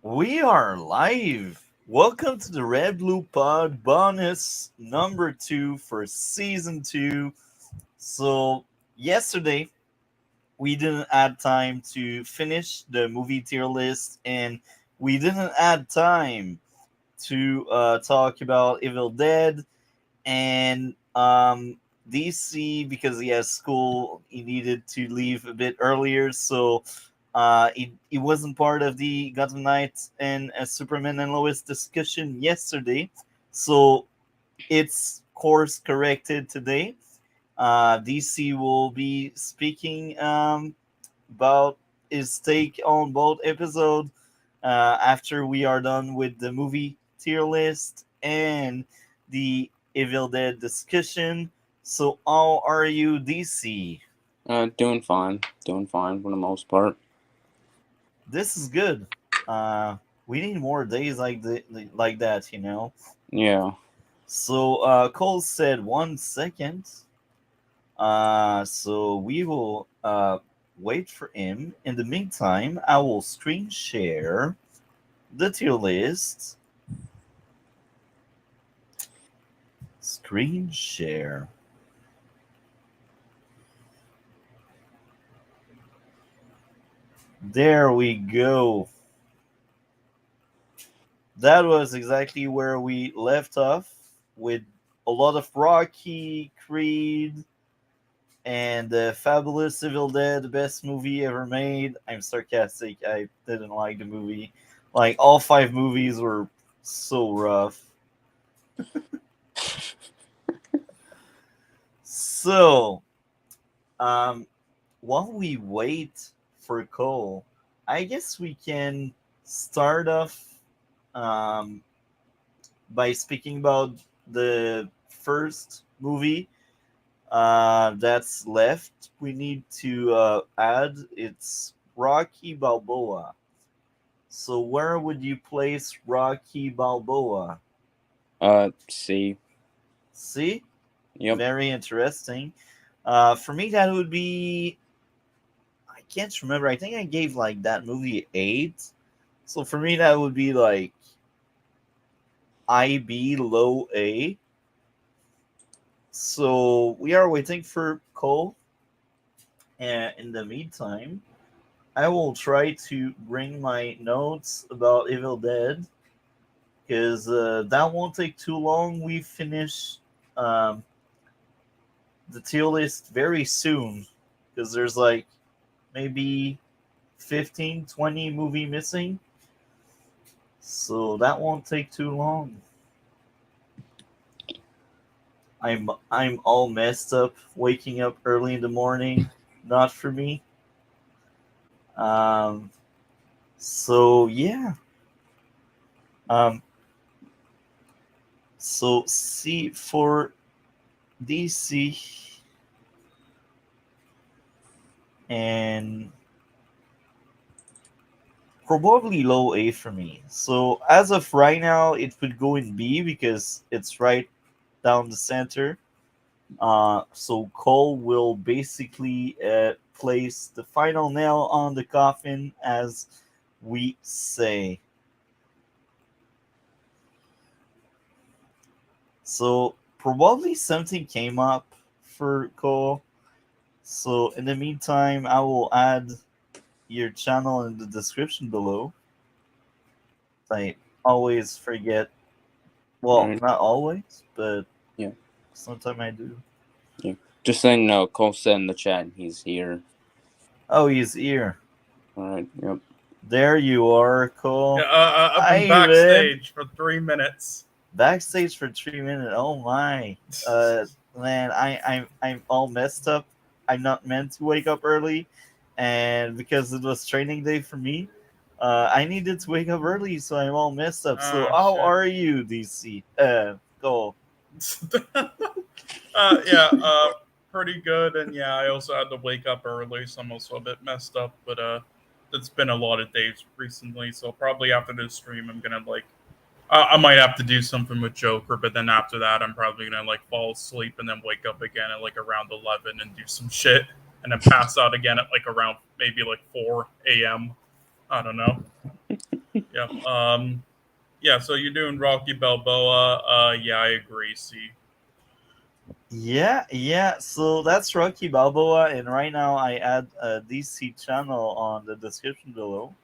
We are live. Welcome to the RedBlue Pod bonus number 2 for season 2. So, yesterday we didn't add time to finish the movie tier list, and we didn't add time to talk about Evil Dead and DC because he has school. He needed to leave a bit earlier, so it wasn't part of the Gotham Knights and Superman and Lois discussion yesterday. So it's course corrected today. DC will be speaking about his take on both episodes after we are done with the movie tier list and the Evil Dead discussion. So, how are you, DC? Doing fine for the most part. This is good. Uh, we need more days like that, you know. Yeah. So, Cole said 1 second. So we will wait for him. In the meantime, I will screen share the tier list. Screen share. There we go. That was exactly where we left off with a lot of Rocky, Creed, and Fabulous Evil Dead, the best movie ever made. I'm sarcastic. I didn't like the movie. Like, all five movies were so rough. So, um, while we wait for Cole, I guess we can start off um, by speaking about the first movie that's left. We need to add it's Rocky Balboa. So where would you place Rocky Balboa? C. See, Yep. very interesting. For me, that would be I can't remember. I think I gave like that movie 8. So for me, that would be like IB low A. So we are waiting for Cole. And in the meantime, I will try to bring my notes about Evil Dead because that won't take too long. We finish um, the tier list very soon because there's like maybe 15, 20 movie missing. So that won't take too long. I'm all messed up, waking up early in the morning. Not for me. Um, so yeah. Um, so see for DC and probably low A for me. So as of right now, it would go in B because it's right down the center. So Cole will basically place the final nail on the coffin, as we say. So probably something came up for Cole. So in the meantime, I will add your channel in the description below. I always forget. All Well, right. not always, but Yeah. sometimes I do. Yeah. Just saying, no. Cole said in the chat he's here. Oh, he's here. All right. Yep. There you are, Yeah, Cole. I've been Hi, man. backstage for 3 minutes. Backstage for 3 minutes. Oh my. Man, I'm all messed up. I'm not meant to wake up early, and because it was training day for me, I needed to wake up early, so I'm all messed up. So Ah, how shit. are you, DC? Go. Yeah, pretty good. And yeah, I also had to wake up early, so I'm also a bit messed up. But it's been a lot of days recently, so probably after this stream, I'm gonna like, I might have to do something with Joker. But then after that, I'm probably gonna like fall asleep and then wake up again at like around 11 and do some shit, and then pass out again at like around maybe like 4 a.m. I don't know. Yeah. Yeah. So you're doing Rocky Balboa. Yeah, I agree. See. Yeah. So that's Rocky Balboa, and right now I add a DC channel on the description below.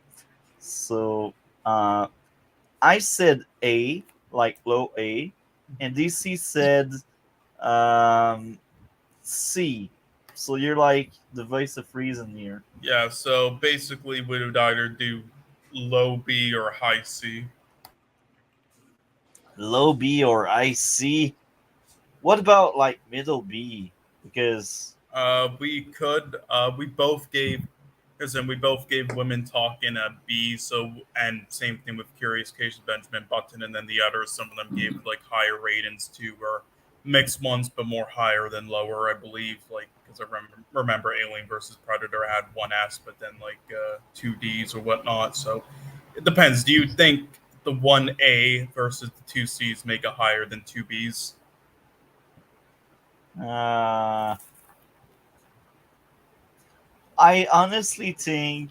So uh, I said A, like low A, and DC said um, C. So you're like the voice of reason here. Yeah. So basically, we would either do low B or high C. Low B or I C. What about like middle B? Because We could. We both gave, because then we both gave Women Talking a B. So and same thing with Curious Case of Benjamin Button, and then the others. Some of them gave like higher ratings too, or mixed ones, but more higher than lower, I believe. Like because I remember Alien versus Predator had one S, but then like two Ds or whatnot. So it depends. Do you think the one A versus the two Cs make it higher than two Bs? uh, I honestly think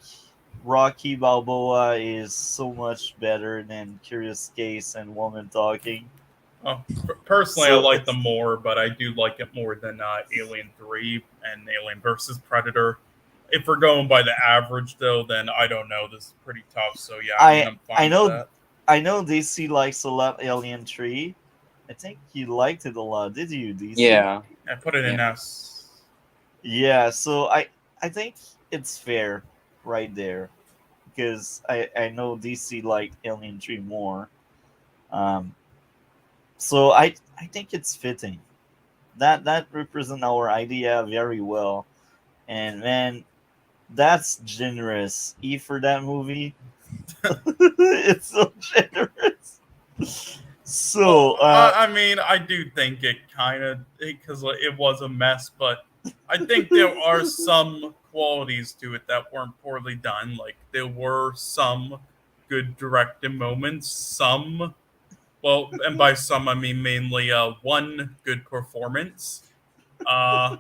Rocky Balboa is so much better than Curious Case and Woman Talking. Oh, personally, I So like them it's more, but I do like it more than Alien 3 and Alien versus Predator. If we're going by the average, though, then I don't know. This is pretty tough. So, yeah, I mean, I I'm I fine with know that. I know DC likes a lot Alien 3. I think you liked it a lot, did you, DC? Yeah. I put it in Yeah. S. Yeah, so I think it's fair right there because I know DC liked Alien 3 more. Um, so I think it's fitting. That represents our idea very well. And man, that's generous. E for that movie. It's so generous. Well, So I mean, I do think it kind of, because it was a mess, but I think there are some qualities to it that weren't poorly done. Like, there were some good directed moments, some. Well, and by some I mean mainly one good performance. Uh,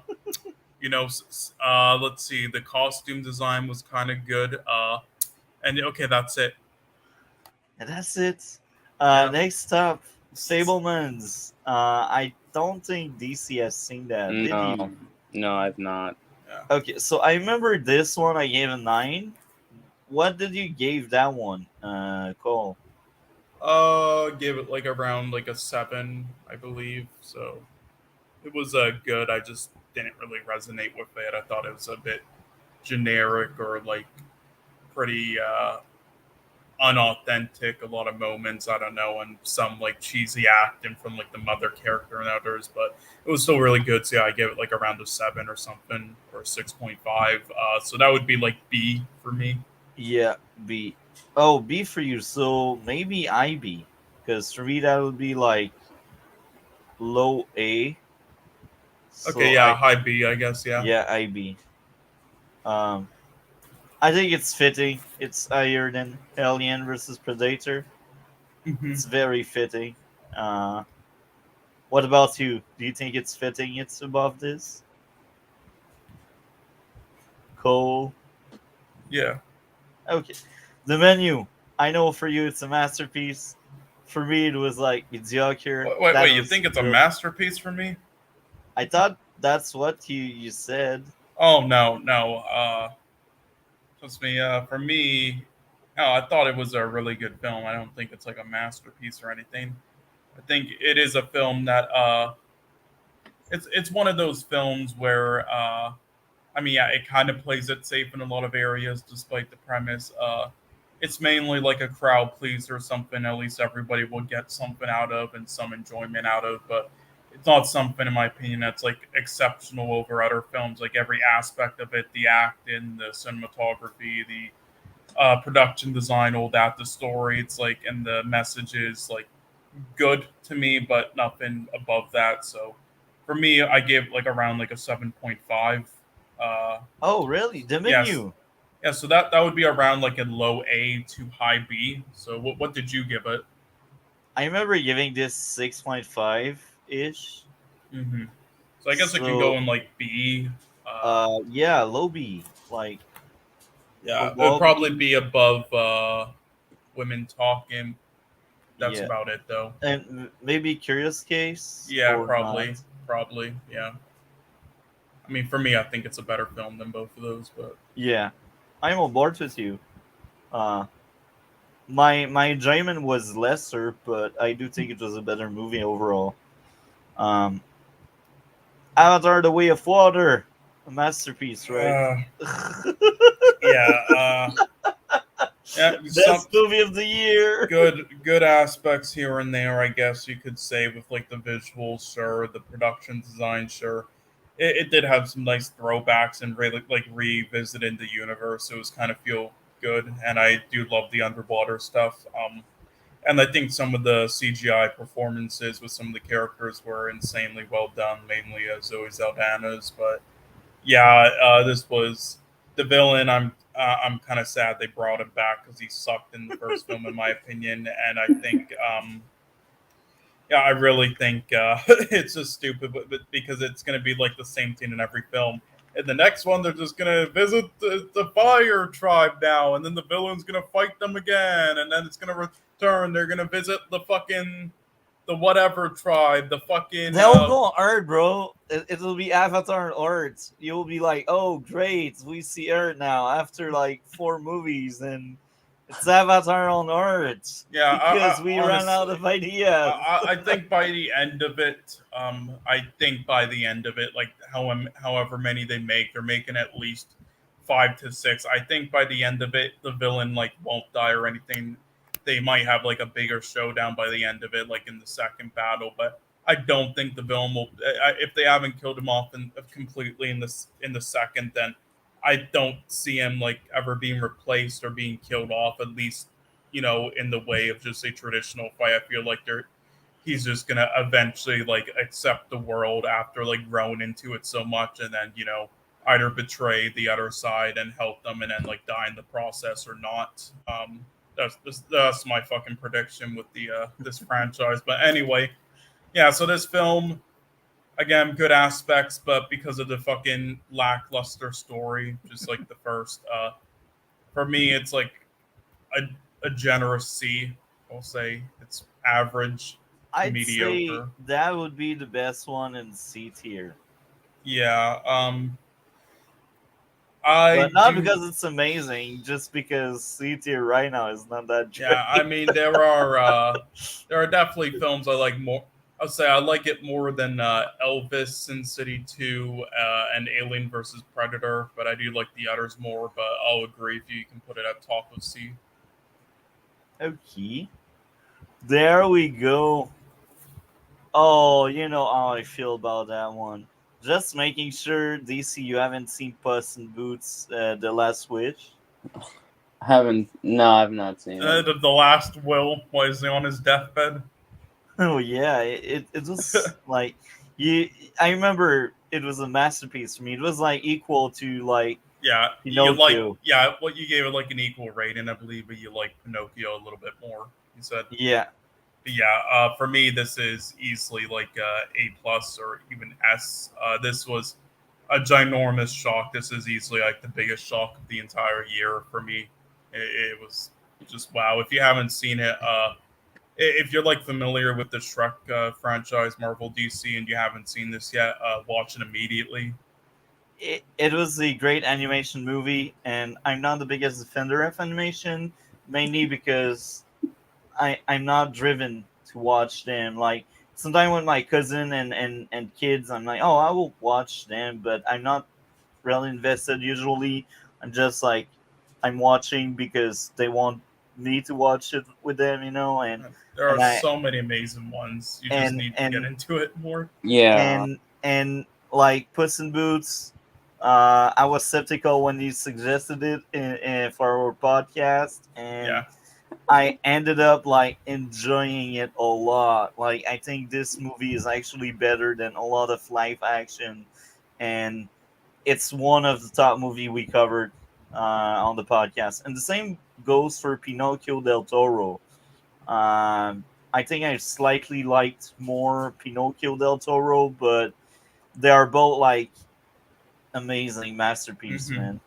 let's see, the costume design was kind of good. And okay, that's it. and that's it. Yeah, Next up, Fablemans. I don't think DC has seen that. Did No. you? No, I've not. yeah. Okay, so I remember this one. I gave a 9. What did you give that one, Cole? Gave it like around like a 7, I believe. So it was good. I just didn't really resonate with it. I thought it was a bit generic or like pretty unauthentic. A lot of moments, I don't know, and some like cheesy acting from like the mother character and others, but it was still really good. So yeah, I give it like around a 7 or something, or 6.5. So that would be like B for me. Yeah, B. Oh, B for you. So maybe IB, because for me that would be like low A. Okay, So yeah, I high B, I guess. Yeah. yeah IB. Um, I think it's fitting. It's higher than Alien versus Predator. Hmm. It's very fitting. Uh, what about you? Do you think it's fitting? It's above this. Cole. Yeah. Okay. The menu. I know for you it's a masterpiece. For me, it was like mediocre. That Wait. You was think it's a really. masterpiece for me? I thought that's what you said. Oh no, no. Trust me. For me, no, I thought it was a really good film. I don't think it's like a masterpiece or anything. I think it is a film that it's one of those films where I mean, yeah, it kind of plays it safe in a lot of areas, despite the premise. It's mainly like a crowd pleaser, something at least everybody will get something out of and some enjoyment out of. But it's not something, in my opinion, that's like exceptional over other films. Like every aspect of it, the acting, the cinematography, the production design, all that, the story, it's like, and the message is like good to me, but nothing above that. So for me, I gave like around like a 7.5. Uh, Oh, really? The yes, menu. yeah. So that would be around like a low A to high B. So what did you give it? I remember giving this 6.5 ish. Hmm. So I guess it can go So, in like B. yeah, low B. Like Yeah, it would Football probably team. be above Women Talking. That's Yeah, about it, though. and maybe Curious Case Yeah, or not. probably. Yeah. I mean, for me, I think it's a better film than both of those, but Yeah, I'm on board with you. Uh, my enjoyment was lesser, but I do think it was a better movie overall. Um, Avatar: The Way of Water, a masterpiece, right? uh, yeah, yeah, some Best movie of the year. good aspects here and there, I guess you could say, with like the visuals, sure, the production design, sure. It did have some nice throwbacks and really like revisited the universe. It was kind of feel good, and I do love the underwater stuff. And I think some of the CGI performances with some of the characters were insanely well done, mainly Zoe Saldana's. But yeah, this was the villain. I'm kind of sad they brought him back because he sucked in the first film, in my opinion. And I think yeah, I really think it's just stupid, but because it's going to be like the same thing in every film. In the next one, they're just going to visit the fire tribe now, and then the villain's going to fight them again, and then it's going to return. They're going to visit the whatever tribe, the fucking They'll go on Earth, bro. It'll be Avatar on Earth. You'll be like, oh, great, we see Earth now after like 4 movies, and it's Avatar on Earth yeah. because we ran out Honestly, of ideas. I think by the end of it, like however many they make, they're making at least 5 to 6. I think by the end of it, the villain like won't die or anything. They might have like a bigger showdown by the end of it, like in the second battle. But I don't think the villain will. If they haven't killed him off completely in the second, then I don't see him like ever being replaced or being killed off. At least in the way of just a traditional fight. I feel like he's just gonna eventually like accept the world after like growing into it so much, and then either betray the other side and help them, and then like die in the process or not. That's my fucking prediction with the this franchise. But anyway, yeah. So this film, again, good aspects, but because of the fucking lackluster story, just like the first, for me, it's like a, a generous C. I'll say it's average to I'd say mediocre. that would be the best one in C tier, Yeah. but I not do. because it's amazing, just because C tier right now is not that Yeah. I great. mean, there are definitely films I like more. I'll say I like it more than Elvis, Sin City 2, and Alien versus Predator, but I do like the others more. But I'll agree if you can put it at top of C. Okay, there we go. Oh, you know how I feel about that one. Just making sure, DC, you haven't seen Puss in Boots, The Last Wish. Haven't. No, I've not seen it. The last will was he on his deathbed. Oh yeah, it was like you. I remember it was a masterpiece for me. It was like equal to like Yeah, you like Pinocchio. what you gave it like an equal rating, I believe, but you like Pinocchio a little bit more. You said, Yeah, but yeah. For me, this is easily like A plus or even S. This was a ginormous shock. This is easily like the biggest shock of the entire year for me. It was just wow. If you haven't seen it, if you're like familiar with the Shrek franchise, Marvel, DC, and you haven't seen this yet, watch it immediately. it was a great animation movie, and I'm not the biggest defender of animation, mainly because I'm not driven to watch them. Like sometimes with my cousin and kids, I'm like, oh, I will watch them, but I'm not really invested. Usually, I'm just like I'm watching because they want me to watch it with them, There are and I so many amazing ones. You just and need to get and into it more. Yeah. and like Puss in Boots. I was skeptical when you suggested it for our podcast, and Yeah. I ended up like enjoying it a lot. Like I think this movie is actually better than a lot of live action, and it's one of the top movie we covered on the podcast. And the same goes for Pinocchio del Toro. I think I slightly liked more Pinocchio del Toro, but they are both like amazing masterpiece, hmm man.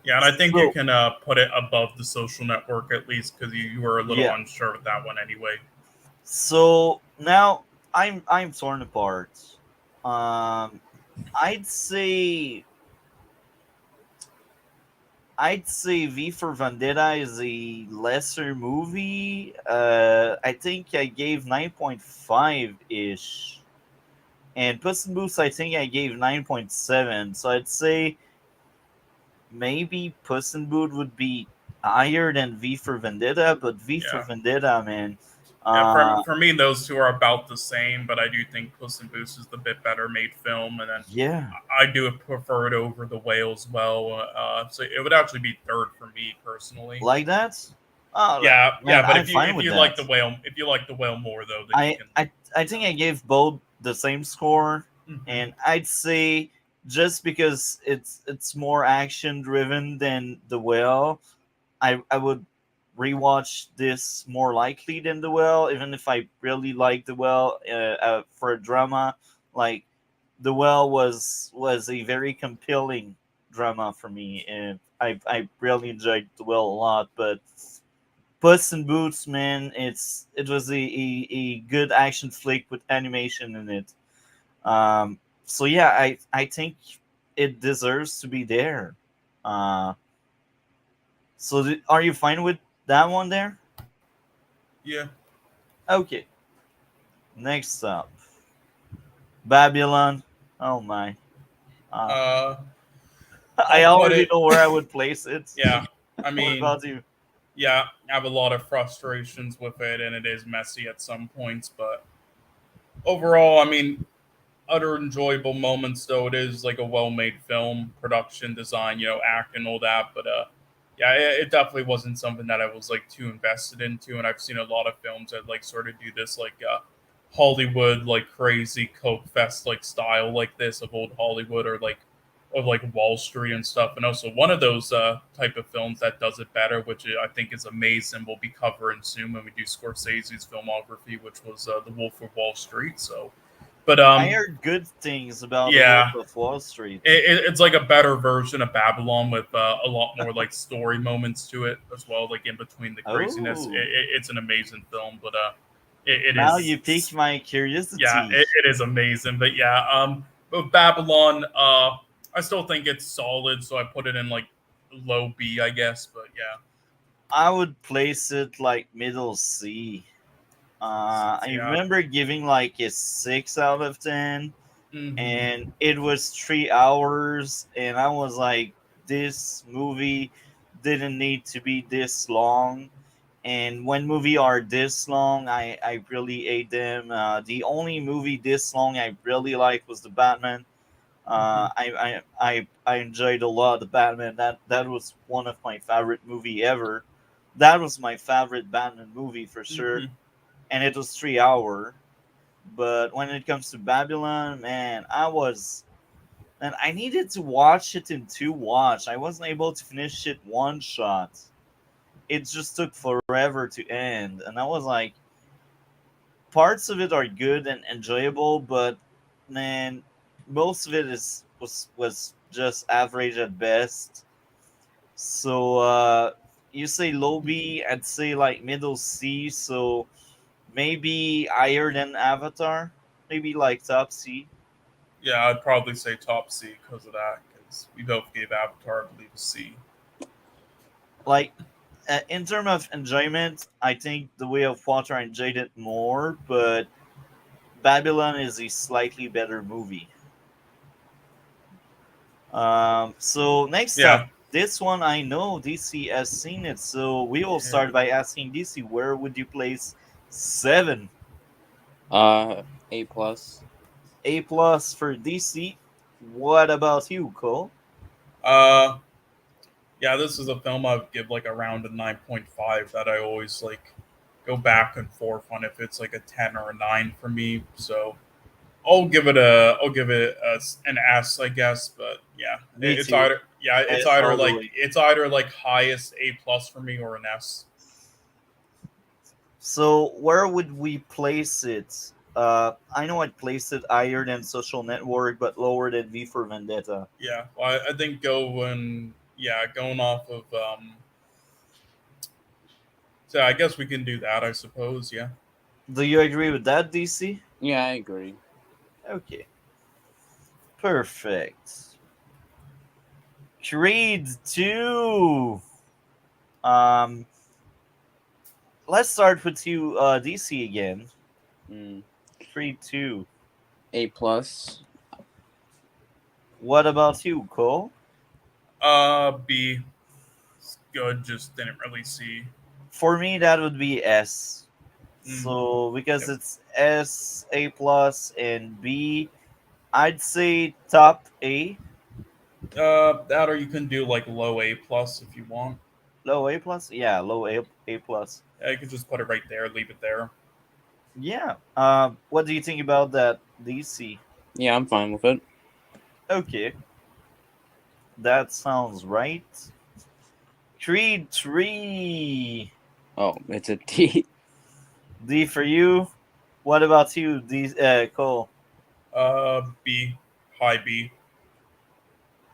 Yeah, and I think you So can put it above the Social Network at least because you were a little yeah. unsure with that one anyway. So now I'm torn apart. Um, I'd say I'd say V for Vendetta is a lesser movie. I think I gave 9.5 ish, and Puss in Boots I think I gave 9.7. So I'd say maybe Puss in Boot would be higher than V for Vendetta, but V for Yeah. Vendetta, man. Yeah, Uh, for me, those two are about the same, but I do think Puss in Boots is the bit better made film, and then yeah, I do prefer it over the whale as well. So it would actually be third for me personally. like that. Oh, Yeah, yeah, man, but I'm fine if with you like the that. whale, if you like the whale more though, then you I can. I I think I gave both the same score, Hmm. and I'd say just because it's more action driven than the whale, I would rewatch this more likely than the whale, even if I really like the whale for a drama. Like the whale was a very compelling drama for me, and I really enjoyed the whale a lot, but Puss in Boots, man, it was a good action flick with animation in it. So yeah, I think it deserves to be there. Uh, so are you fine with that one there? Yeah. Okay, next up, Babylon. Oh my, uh, Uh, I I'll put already it. know where I would place it. Yeah. I What mean, about you? yeah, I have a lot of frustrations with it, and it is messy at some points, but overall, I mean, utter enjoyable moments though. It is like a well-made film, production design, acting, all that. But yeah, it definitely wasn't something that I was like too invested into. And I've seen a lot of films that like sort of do this like Hollywood like crazy coke fest like style like this of old Hollywood or like of like Wall Street and stuff. And also one of those type of films that does it better, which I think is amazing. We'll be covering soon when we do Scorsese's filmography, which was The Wolf of Wall Street. So, but I heard good things about the Wolf yeah, of Wall Street. it's like a better version of Babylon with a lot more like story moments to it as well, like in between the craziness. Oh, It's an amazing film, but it now you piqued is my yeah, curiosity. it is amazing. But yeah, with Babylon, I still think it's solid, so I put it in like low B, I guess. But yeah, I would place it like middle C. I yeah, remember giving like a 6 out of 10, and hmm, it was 3 hours, and I was like, this movie didn't need to be this long. And when movie are this long, I really hate them. The only movie this long I really liked was the Batman. hmm, I enjoyed a lot the Batman. That was one of my favorite movie ever. That was my favorite Batman movie for sure, hmm. and it was 3 hour. But when it comes to Babylon, man, and I needed to watch it in two watch. I wasn't able to finish it one shot. It just took forever to end, and I was like, parts of it are good and enjoyable, but man, most of it was just average at best. So you say low B, I'd say like middle C. So maybe higher than Avatar, maybe like top C. Yeah, I'd probably say top C because of that. Because we both gave Avatar, I believe, a C. Like in terms of enjoyment, I think the Way of Water I enjoyed it more, but Babylon is a slightly better movie. So next up, Yeah, this one I know DC has seen it, so we will yeah. start by asking DC, where would you place seven? A+. A plus for DC. What about you, Cole? Uh, yeah, this is a film I would give like around a 9.5 that I always like go back and forth on if it's like a 10 or a 9 for me. So I'll give it an S, I guess. But yeah, Me it's too. either S all the way. it's either like highest A plus for me or an S. So where would we place it? I know I'd place it higher than Social Network, but lower than V for Vendetta. Yeah, well, I think go when yeah, going off of so I guess we can do that, I suppose. Yeah. Do you agree with that, DC? Yeah, I agree. Okay, perfect. Creed 2. Um, let's start with you, DC again. Mm. Creed 2. A+. What about you, Cole? B. It's good. Just didn't really see. For me, that would be S. Mm, So because yep. it's S, A plus, and B, I'd say top A, That or you can do like low A+ if you want. low A plus. Yeah, low A plus. Yeah, you can just put it right there. Leave it there. Yeah. What do you think about that, DC? Yeah, I'm fine with it. Okay, that sounds right. Creed 3. Oh, it's a D. D for you. What about you, D? Cole? B. High B.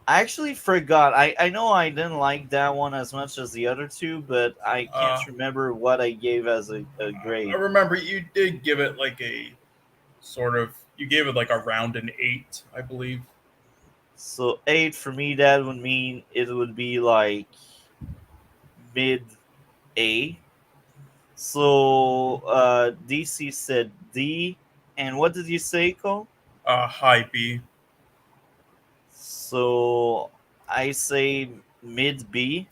I actually forgot. I know I didn't like that one as much as the other two, but I can't Uh, remember what I gave as a I grade. remember you did give it like a sort of. You gave it like around an 8, I believe. So 8 for me, that would mean it would be like mid A. So DC said D, and what did you say, Cole? High B. So I say mid B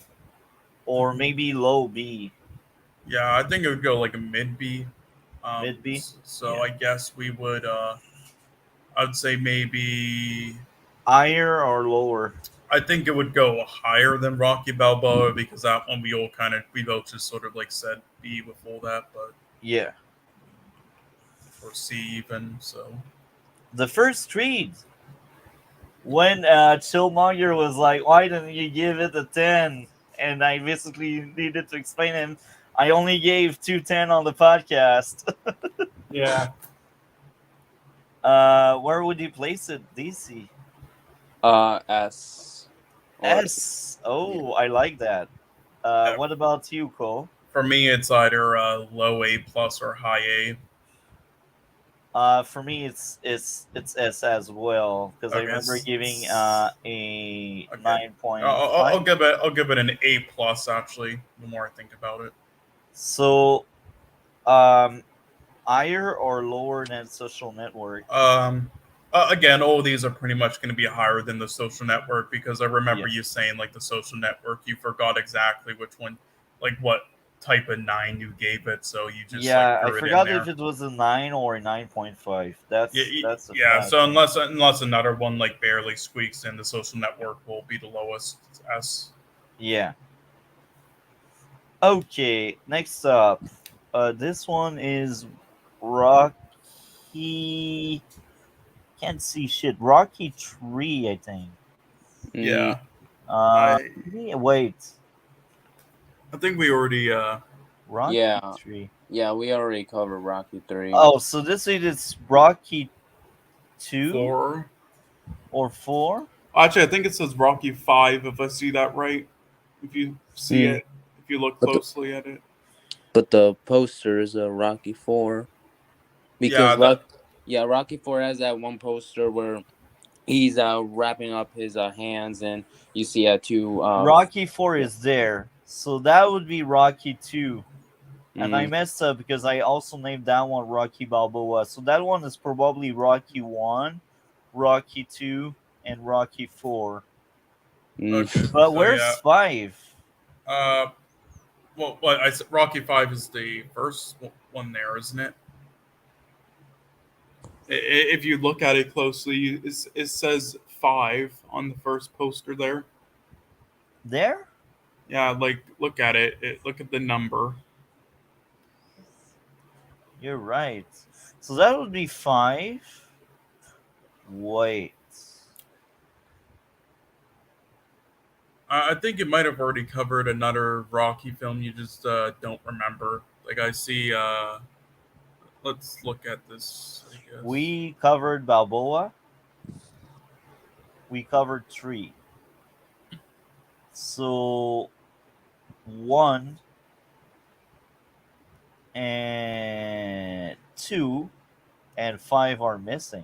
or maybe low B. Yeah, I think it would go like a mid B. Mid B, So yeah. I guess we would. I'd say maybe. Higher or lower? I think it would go higher than Rocky Balboa because that one we both just sort of like said B before that, but Yeah. or C even. So The first Creed, when Chillmonger was like, "Why didn't you give it a 10?" And I basically needed to explain him. I only gave 210 on the podcast. yeah, Where would you place it, DC? S. Or S. yeah. Oh, I like that. yeah. What about you, Cole? For me, it's either low A+ or high A. For me, it's S as well because I Okay, remember giving a okay. 9.5. I'll give it an A+ actually. The more I think about it. So, um, higher or lower than social network? Again, all of these are pretty much going to be higher than the social network because I remember Yeah. you saying like the social network, you forgot exactly which one, like what type of 9 you gave it, so you just like Yeah, I threw it in forgot if there. it was a 9 or a 9.5. Yeah, That's a yeah. fact. So unless another one like barely squeaks in, the social network will be the lowest. S. Yeah. Okay, next up. This one is Rocky. Can't see shit. Rocky Tree, I think. Mm, Yeah, Uh, I wait. I think we already Rocky yeah. Tree. Yeah, we already covered Rocky 3. Oh, so this is Rocky 2 4. or 4? Actually, I think it says Rocky 5 if I see that right. If you see Mm. it, if you look But the closely at it. but the poster is a Rocky 4 Yeah, because that Rocky 4 has that one poster where he's wrapping up his hands and you see two Rocky 4 yeah. is there. So that would be Rocky 2. And I Mm, messed up because I also named that one Rocky Balboa. So that one is probably Rocky 1, Rocky 2, and Rocky 4. okay. mm. But So where's yeah, 5? uh, well, what I said, Rocky 5 is the first one there, isn't it? If you look at it closely, it says 5 on the first poster there. There? Yeah, like look at it. Look at the number. You're right. So that would be 5. Wait. I think it might have already covered another Rocky film. You just don't remember. Like I see. Let's look at this. I guess. We covered Balboa. We covered 3. So 1 and 2 and 5 are missing.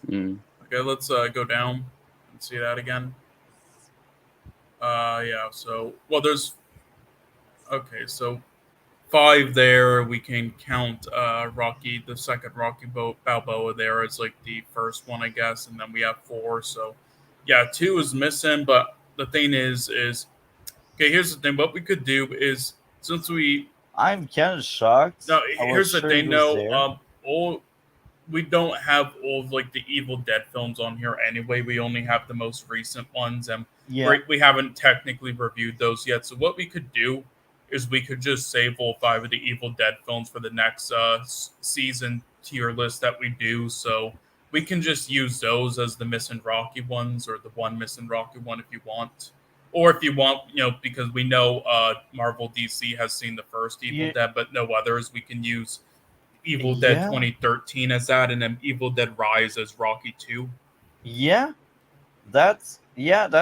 Mm. Okay, let's go down and see that again. Yeah. So well, there's okay. So five there. We can count Rocky, the second Rocky Balboa there as like the first one, I guess, and then we have four. So yeah, two is missing. But the thing is okay. Here's the thing. What we could do is since we I'm kind of shocked. no, I was here's the sure it thing. was No, there. all we don't have all of like the Evil Dead films on here anyway. We only have the most recent ones, and Yeah, we haven't technically reviewed those yet. So what we could do is we could just save all five of the Evil Dead films for the next season tier list that we do. So we can just use those as the missing Rocky ones, or the one missing Rocky one if you want. Or if you want, because we know Marvel DC has seen the first Evil yeah, Dead, but no others, we can use Evil Dead yeah, 2013 as that, and then Evil Dead Rise as Rocky 2. yeah. That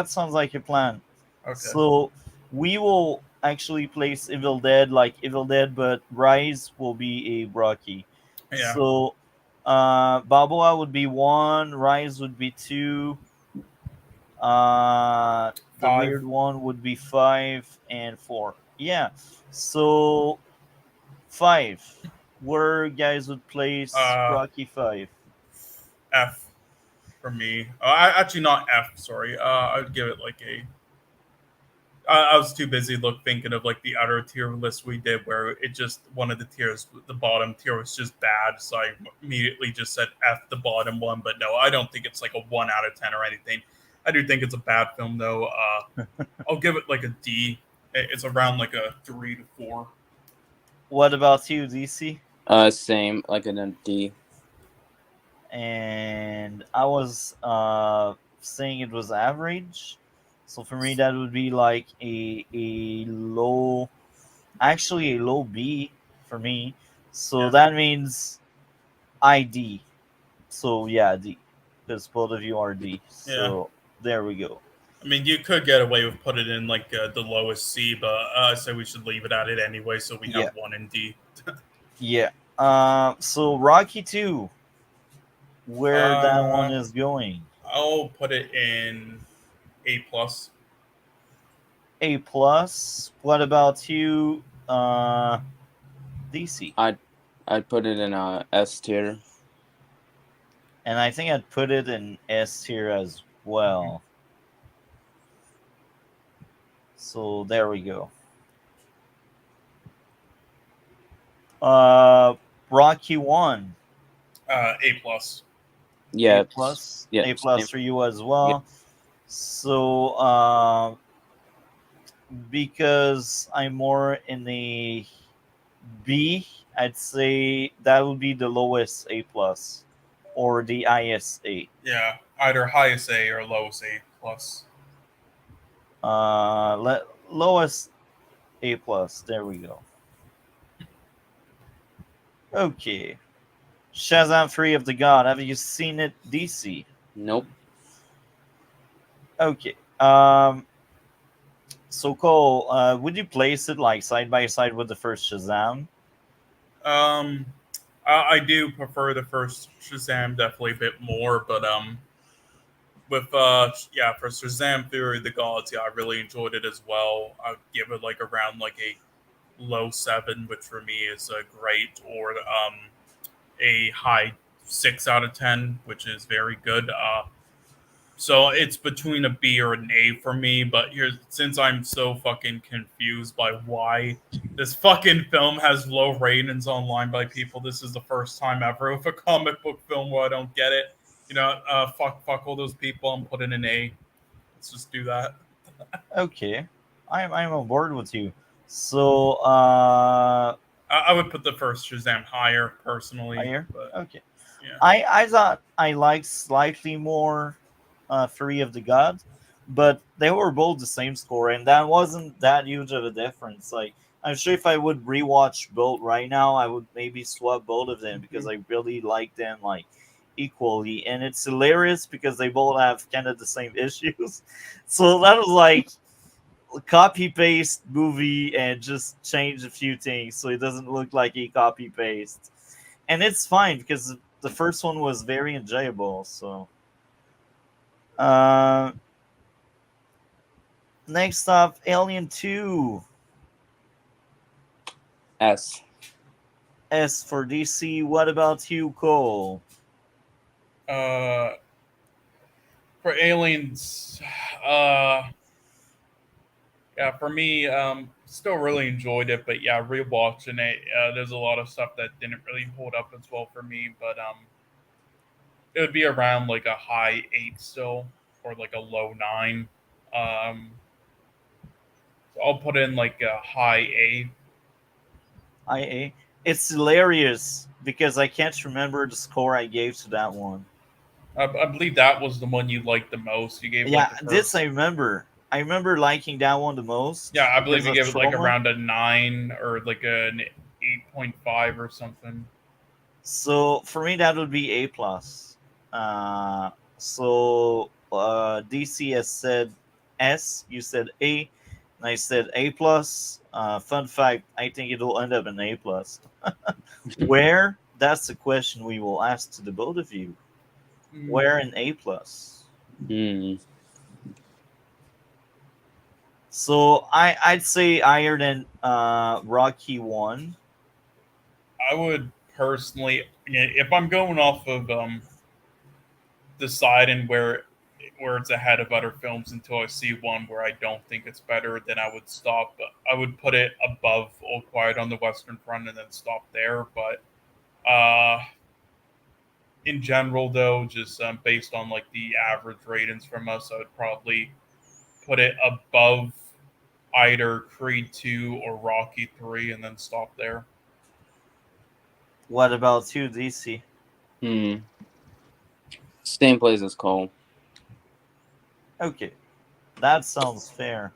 sounds like a plan. Okay. So we will actually place Evil Dead like Evil Dead, but Rise will be a Rocky. Yeah. So Balboa would be 1, Rise would be 2, the 5. weird one would be 5 and 4. Yeah. So 5. Where guys would place Uh, Rocky 5? F for me. Actually, not F. Sorry. I'd give it like a. I was too busy thinking of like the other tier list we did, where it just one of the tiers, the bottom tier was just bad, so I immediately just said F the bottom one. But no, I don't think it's like a 1 out of 10 or anything. I do think it's a bad film though. I'll give it like a D. It's around like a 3 to 4. What about you, DC? Same, like an D. And I was saying it was average. So for me, that would be like a low, actually a low B for me. So Yeah. that means ID. So yeah, D, because both of you are D. Yeah. So there we go. I mean, you could get away with put it in like the lowest C, but I say we should leave it at it anyway, so we have Yeah, one in D. yeah. So Rocky 2, where that one uh, is going. I'll put it in A+. A plus. What about you, DC? I'd put it in a S tier. And I think I'd put it in S tier as Mhm. well. So there we go. Uh, Rocky 1, A+. A Yeah, plus, yeah, A same. plus for you as Yeah, well. So because I'm more in the B, I'd say that would be the lowest A plus or the ISA. Yeah, either highest A or lowest A+. Lowest A plus. There we go. Okay. Shazam 3 of the God. Have you seen it, DC? nope. Okay. So Cole, would you place it like side by side with the first Shazam? Um, I do prefer the first Shazam definitely a bit more, but with yeah, for Shazam Fury of the Gods, yeah, I really enjoyed it as well. I'd give it like around like a low 7, which for me is a great, or a high 6 out of 10, which is very good. So it's between a B or an A for me. But here, since I'm so fucking confused by why this fucking film has low ratings online by people, this is the first time ever with a comic book film where I don't get it. Fuck all those people. I'm putting an A. Let's just do that. Okay. I'm on board with you. So I would put the first Shazam higher personally, higher? but Okay. yeah. I thought I liked slightly more Three of the Gods, but they were both the same score, and that wasn't that huge of a difference. Like I'm sure if I would rewatch both right now, I would maybe swap both of them because I really like them like equally, and it's hilarious because they both have kind of the same issues. So that was like copy paste movie and just change a few things so it doesn't look like a copy paste, and it's fine because the first one was very enjoyable. So, uh, next up, Alien 2. S. S for DC. What about you, Cole? Uh, for aliens, uh, yeah, for me, still really enjoyed it, but yeah, rewatching it, there's a lot of stuff that didn't really hold up as well for me, but it would be around like a high 8 still, or like a low 9. Um, so I'll put in like a high A. IA. It's hilarious because I can't remember the score I gave to that one. I believe that was the one you liked the most. You gave like Yeah, the this I first. remember. I remember liking that one the Yeah, most I believe because you of gave it like trauma. around a 9 or like an 8.5 or something. So for me, that would be A plus. DC has said S, you said A, and I said A plus. Fun fact: I think it'll end up in A plus. Where? That's the question we will ask to the both of you. Mm, Where in A plus? Hmm. So I'd say higher than Rocky One. I would personally, yeah, if I'm going off of deciding where it's ahead of other films until I see one where I don't think it's better, then I would stop. I would put it above All Quiet on the Western Front and then stop there. But in general, though, just based on like the average ratings from us, I would probably put it above either Creed 2 or Rocky 3 and then stop there. What about you, DC? Hmm. Same place as Cole. Okay, that sounds fair.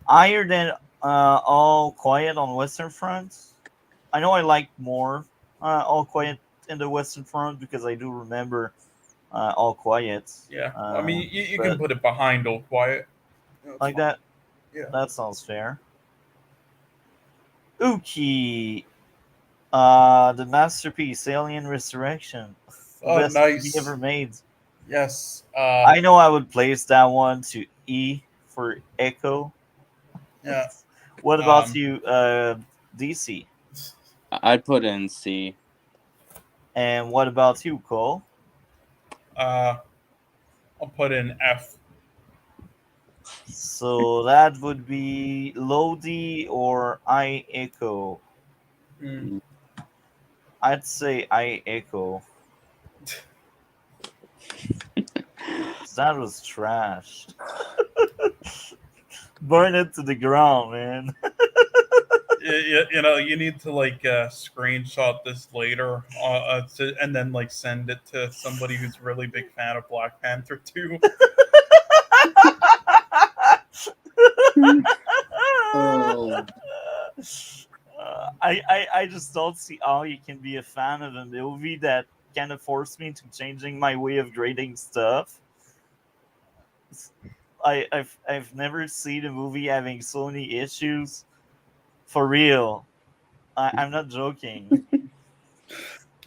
Higher than All Quiet on Western Front. I know I like more All Quiet in the Western Front because I do remember All Quiet. Yeah, I Uh, mean, you can but put it behind All Quiet. That's like fine. that, Yeah. that sounds fair. Uki, the masterpiece, Alien Resurrection, Oh, best movie ever nice. made. Yes. I know I would place that one to E for Echo. Yeah. What about Um. you, DC? I'd put in C. And what about you, Cole? Uh. I'll put in F. So that would be Lodi or I Echo. Mm. Hmm. I'd say I Echo. That was trash. Burn it to the ground, man. You know, you need to like screenshot this later, and then like send it to somebody who's really big fan of Black Panther 2. Oh. I just don't see how you can be a fan of a movie that kind of forced me to changing my way of grading stuff. I've never seen a movie having so many issues. For real. I'm not joking.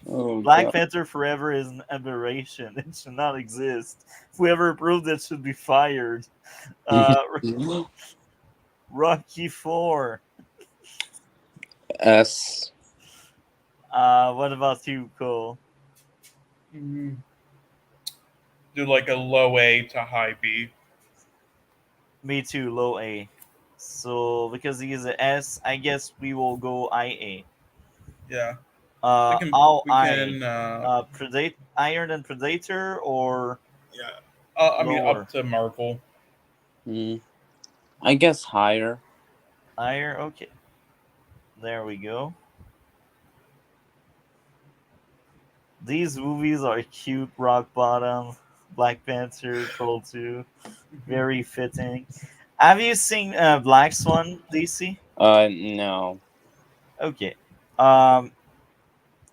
Oh Black god. Panther Forever is an aberration. It should not exist. Whoever approved it should be fired. Uh, Rocky 4. S. What about you, Cole? Mm. Do like a low A to high B. Me too, low A. So because he is a S, I guess we will go IA. Yeah, we can All we I. can Predate Iron and Predator or yeah. I mean, up lower? to Marvel. Hmm. I guess higher. Higher. Okay, there we go. These movies are cute. Rock Bottom, Black Panther, Troll 2, Mhm. very fitting. Have you seen Black Swan, DC? No. Okay. Um.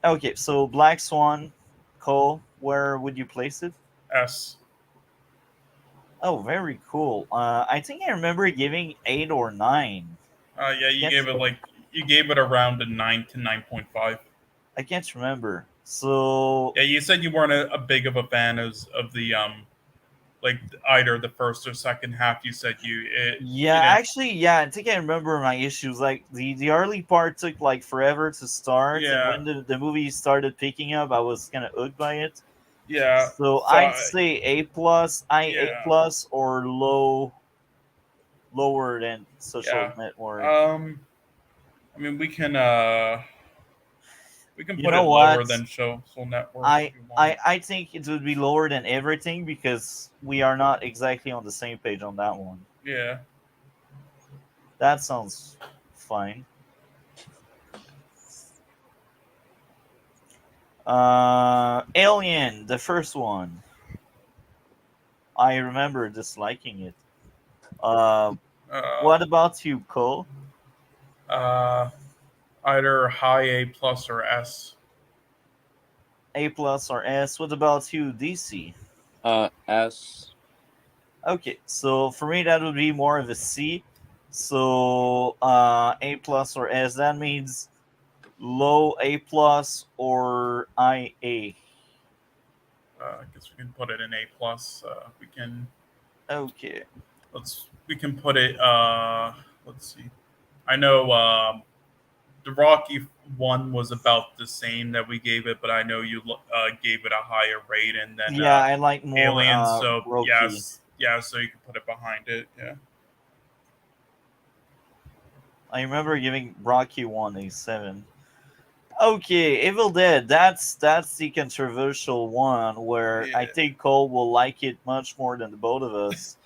Okay. So Black Swan, Cole, where would you place it? S. Oh, very cool. I think I remember giving 8 or 9. Yeah, I can't, you gave it around a 9 to 9.5. I can't remember. So Yeah, you said you weren't a big of a fan of the like either the first or second half. You said yeah, you didn't. actually, yeah, I think I remember my issues. Like the early part took like forever to start, and Yeah, when the movie started picking up, I was kind of hooked by it. yeah. So So I'd say A plus, A yeah, plus, or lower than Social yeah. Network. I mean, we can You put know it lower what? than Social Network if I you want. I think it would be lower than everything because we are not exactly on the same page on that one. Yeah. That sounds fine. Alien, the first one. I remember disliking it. Uh, Uh, what about you, Cole? uh, Either high A plus or S. A plus or S? What about you, DC? S. Okay, so for me that would be more of a C. So A plus or S. That means low A plus or IA. I guess we can put it in A plus. Okay. We can put it. Let's see. I know the Rocky one was about the same that we gave it, but I know you gave it a higher rate, and then Yeah, I like more Alien. So Rocky. yes, yeah. So you can put it behind it. Yeah. I remember giving Rocky 1 a 7. Okay, Evil Dead. That's the controversial one where I Yeah. think Cole will like it much more than the both of us.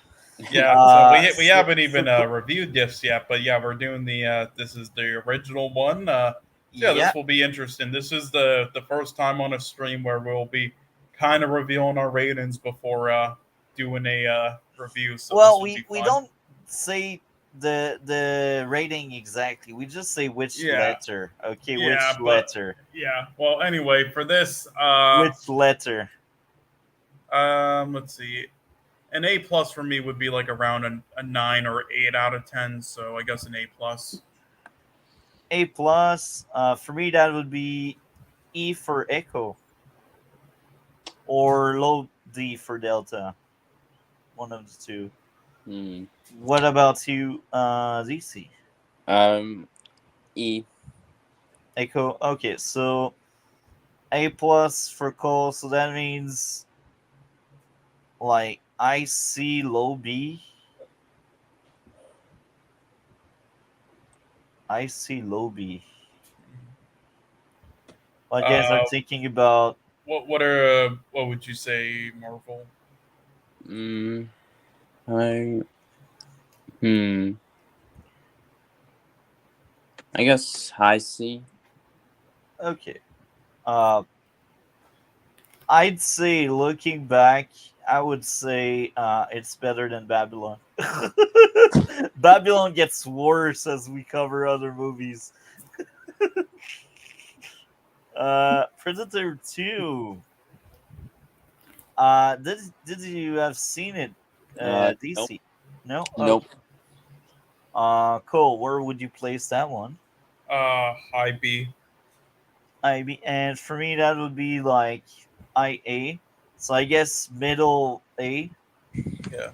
Yeah, so we So, haven't so even reviewed this yet, but yeah, we're doing the this is the original one. So yeah, yeah. this will be interesting. This is the first time on a stream where we'll be kind of revealing our ratings before doing a review. So Well, this will be we fun. don't say the rating exactly. We just say which Yeah, letter. Okay, yeah, which but letter? yeah. Well, anyway, for this, Which letter? let's see. An A plus for me would be like around a 9 or 8 out of 10. So I guess an A plus. A plus. For me, that would be E for Echo or low D for Delta. One of the two. Hmm. What about you, ZC? Um. E. Echo. Okay, so A plus for Cole. So that means like I C low B. I C low B. What you guys are Uh, thinking about? what would you say, Marvel? Hmm. I. Hmm. I guess high C. Okay. Uh, I'd say looking back, I would say it's better than Babylon. Babylon gets worse as we cover other movies. Predator 2. Did you have seen it, Nope. DC? No? Nope. Okay. Cool. Where would you place that one? High B. And for me, that would be like IA. So I guess middle A. Yeah.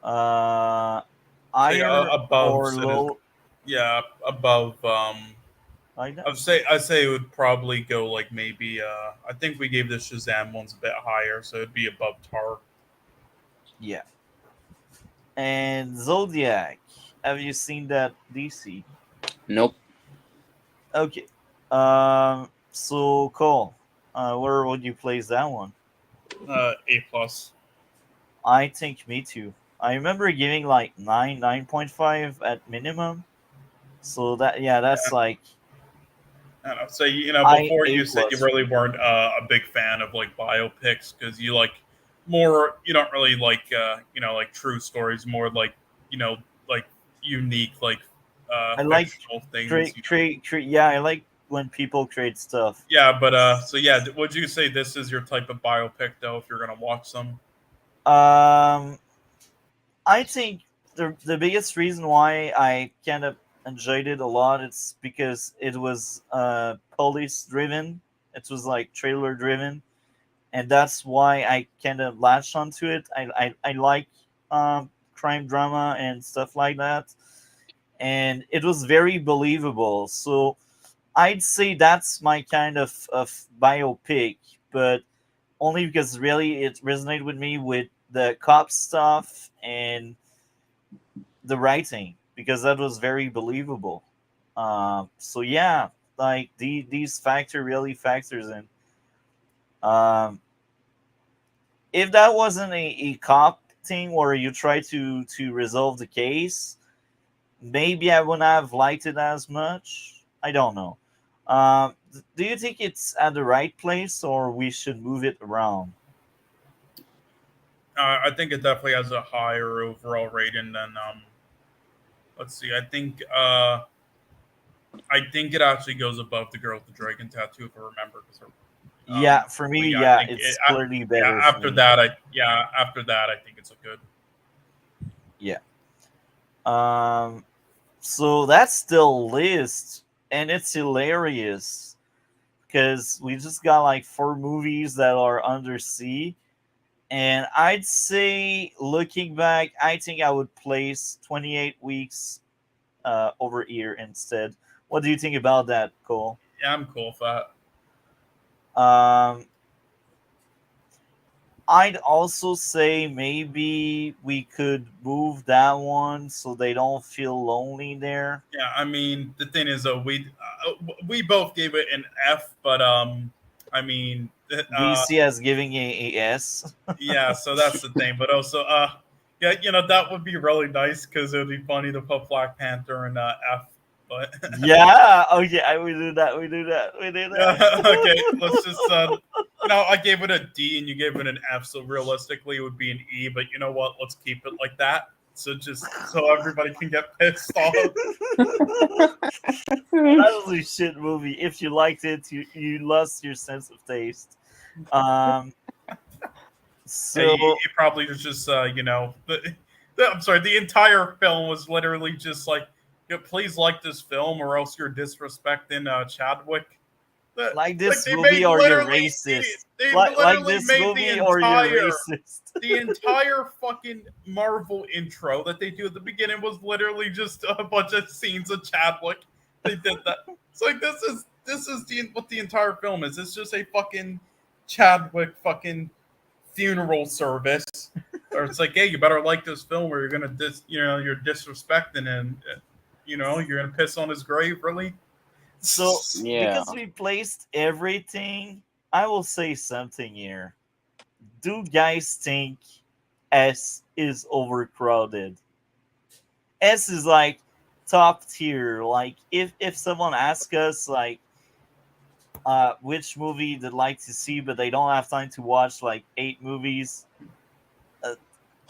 Uh, Say higher above or citizen. low? Yeah, above. Like that? I'd say it would probably go like maybe. I think we gave the Shazam ones a bit higher, so it'd be above Tar. Yeah. And Zodiac. Have you seen that, DC? Nope. Okay. So Cole, where would you place that one? A plus. I think me too. I remember giving like 9.5 at minimum. So that yeah, that's Yeah. like I don't know. So I before A you said you plus. really weren't a big fan of like biopics because you like more. You don't really like like true stories. More like like unique like I like fictional things. create. Yeah, I like when people create stuff. Yeah, but so yeah, would you say this is your type of biopic though? If you're gonna watch some, Um, I think the biggest reason why I kind of enjoyed it a lot is because it was police driven. It was like trailer driven, and that's why I kind of latched onto it. I like crime drama and stuff like that, and it was very believable. So I'd say that's my kind of biopic, but only because really it resonated with me with the cop stuff and the writing because that was very believable. So yeah, like these factor really factors in. Um, if that wasn't a cop thing where you try to resolve the case, maybe I wouldn't have liked it as much. I don't know. Do you think it's at the right place or we should move it around? I think it definitely has a higher overall rating than let's see. I think it actually goes above the girl with the dragon tattoo, if I remember. Yeah, for me, But yeah, I yeah, think it's clearly better for after me. that, I think it's a good. Yeah. Um, so that's the list, and it's hilarious because we just got like four movies that are under C. And I'd say, looking back, I think I would place 28 weeks over here instead. What do you think about that, Cole? Yeah, I'm cool with that. Um, I'd also say maybe we could move that one so they don't feel lonely there. Yeah, I mean the thing is, we both gave it an F, but I mean, DC as giving a S. yeah, so that's the thing. But also, yeah, that would be really nice because it would be funny to put Black Panther in F. But Yeah. Oh yeah. We do that. We do that. We do yeah, that. okay, let's just I gave it a D and you gave it an F, so realistically it would be an E. But you know what? Let's keep it like that. So just so everybody can get pissed off. That was a shit movie. If you liked it, you lost your sense of taste. Um. Yeah, So you probably was just I'm sorry. The entire film was literally just like, please like this film or else you're disrespecting Chadwick. like Like this movie or you're racist. they Like literally this made the movie or you're entire racist. the entire fucking Marvel intro that they do at the beginning was literally just a bunch of scenes of Chadwick. They did that. It's like this is what the entire film is. It's just a fucking Chadwick fucking funeral service. Or it's like, hey, you better like this film, or you're gonna you're disrespecting him. You're gonna piss on his grave, really. So Yeah. because we placed everything, I will say something here. Do guys think S is overcrowded? S is like top tier. Like if someone asks us like which movie they'd like to see, but they don't have time to watch like 8 movies, uh,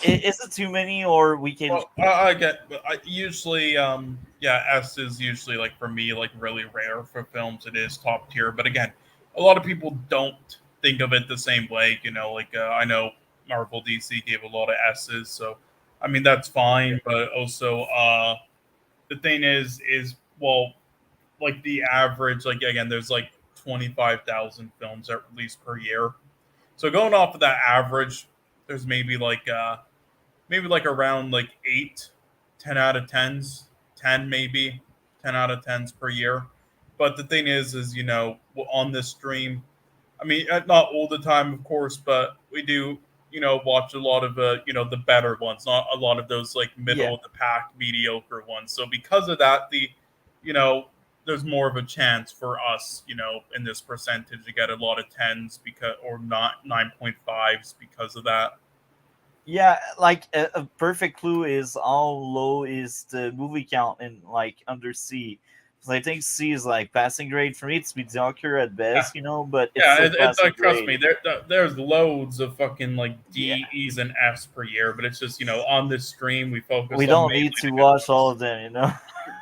is it too many, or we can? Well, I get, but I usually, yeah, S is usually like for me, like really rare for films. It is top tier, but again, a lot of people don't think of it the same way. Like I know Marvel DC gave a lot of S's, so I mean that's fine. But also, the thing is well, like the average, like again, there's like 25,000 films that release per year. So going off of that average, there's maybe like around like 8, 10 out of 10s, 10 maybe, 10 out of 10s per year. But the thing is on this stream, I mean, not all the time, of course, but we do watch a lot of the better ones, not a lot of those like Yeah. middle of the pack mediocre ones. So because of that, you know there's more of a chance for us, in this percentage to get a lot of tens because or not 9.5s because of that. Yeah, like a perfect clue is how low is the movie count in like under C. Because I think C is like passing grade. For me, it's mediocre at Yeah, best, but it's yeah. still It's passing like trust grade. me, there's loads of fucking like Yeah, D, E's, and F's per year, but it's just on this stream we we focus on don't mainly need to the good watch all ones. of them.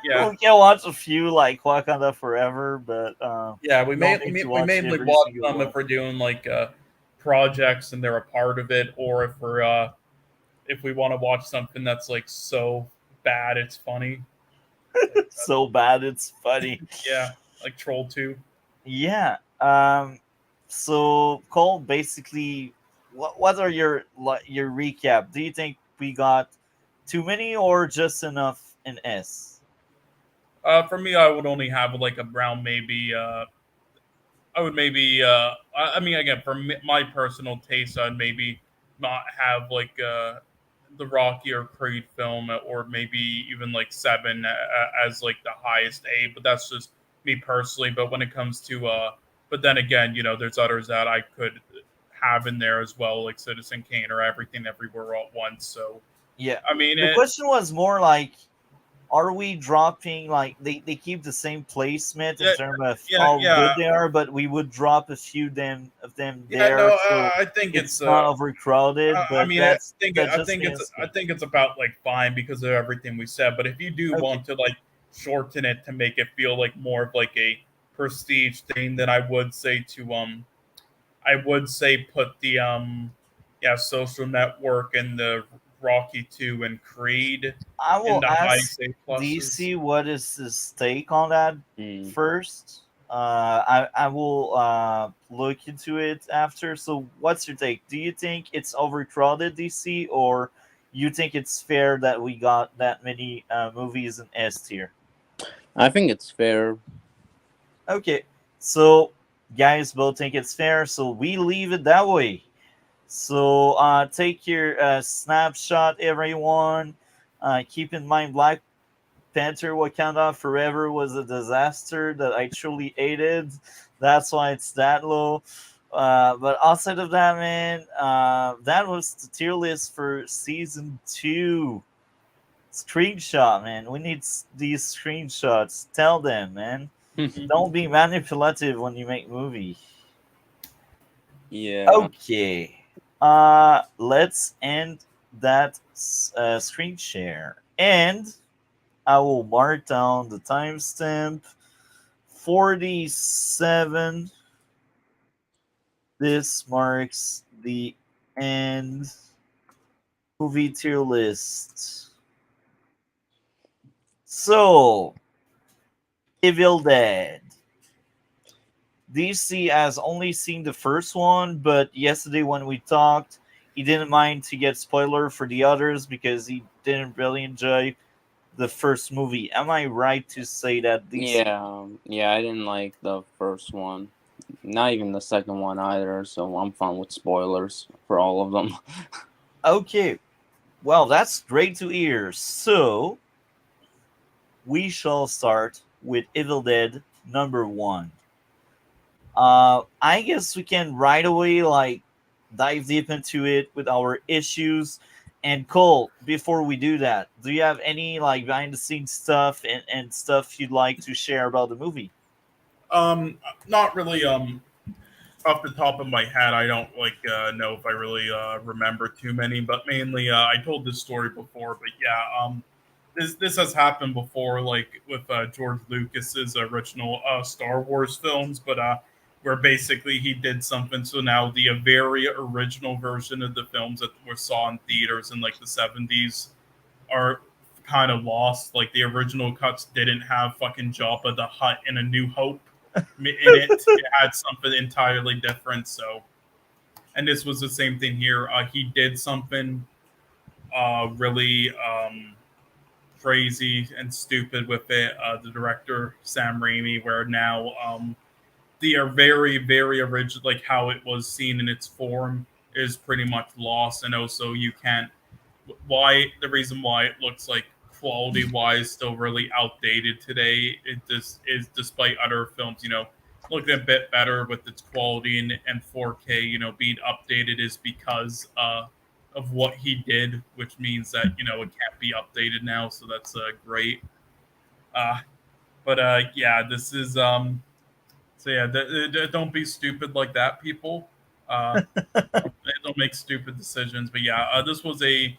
Yeah, We can watch a few like Wakanda Forever, but yeah. we don't need to We watch mainly every watch single them one. if we're doing like projects and they're a part of it, or if we want to watch something that's like so bad it's funny. Like So bad it's funny. yeah, like Troll 2. Yeah. So Cole, basically, what are your recap? Do you think we got too many or just enough in S? For me, I would only have like around maybe I would maybe I mean again for my personal taste, I'd maybe not have like the Rocky or Creed film, or maybe even like seven as like the highest A. But that's just me personally. But when it comes to but then again, there's others that I could have in there as well, like Citizen Kane or Everything Everywhere all at Once. So Yeah. I mean The it. question was more like, are we dropping, like, they keep the same placement in Yeah, terms of yeah, how yeah. good they are, but we would drop a few of them Yeah, there, no, so I think it's it's not overcrowded. I But mean, that's just the I instinct. think it's about like fine because of everything we said. But if you do Okay. want to like shorten it to make it feel like more of like a prestige thing, then I would say put the yeah, Social Network and the Rocky 2 and Creed I in will the high ask say pluses. DC what is his take on that Mm. first. I will look into it after. So, what's your take? Do you think it's overcrowded, DC, or you think it's fair that we got that many movies in S tier? I think it's fair. Okay, so guys both think it's fair, so we leave it that way. So, take your snapshot, everyone. Keep in mind, Black Panther Wakanda Forever was a disaster that I truly hated. That's why it's that low. But outside of that, man, that was the tier list for season two. Screenshot, man. We need these screenshots. Tell them, man. Don't be manipulative when you make movie. Yeah. Okay. Let's end that screen share, and I will mark down the timestamp 47. This marks the end movie tier list. So, Evil Dead. DC has only seen the first one, but yesterday when we talked, he didn't mind to get spoiler for the others because he didn't really enjoy the first movie. Am I right to say that, DC? Yeah. Yeah. I didn't like the first one. Not even the second one either. So I'm fine with spoilers for all of them. Okay, well, that's great to hear. So, we shall start with Evil Dead number one. I guess we can right away like dive deep into it with our issues. And Cole, before we do that, do you have any like behind the scenes stuff and stuff you'd like to share about the movie? Not really. Off the top of my head, I don't like know if I really remember too many, but mainly I told this story before. But yeah, this has happened before, like with George Lucas's original Star Wars films, but where basically he did something. So now the very original version of the films that were saw in theaters in like the 70s are kind of lost. Like the original cuts didn't have fucking Jabba the Hutt and A New Hope in it. It had something entirely different. So, and this was the same thing here. He did something really crazy and stupid with it. The director Sam Raimi, where now the very very original, like how it was seen in its form, is pretty much lost, and also you can't why the reason why it looks like quality wise still really outdated today. It just is despite other films, looking a bit better with its quality and 4K, being updated is because of what he did, which means that it can't be updated now. So that's great. Uh, but yeah, this is so yeah, don't be stupid like that, people. Uh, don't make stupid decisions. But yeah, this was a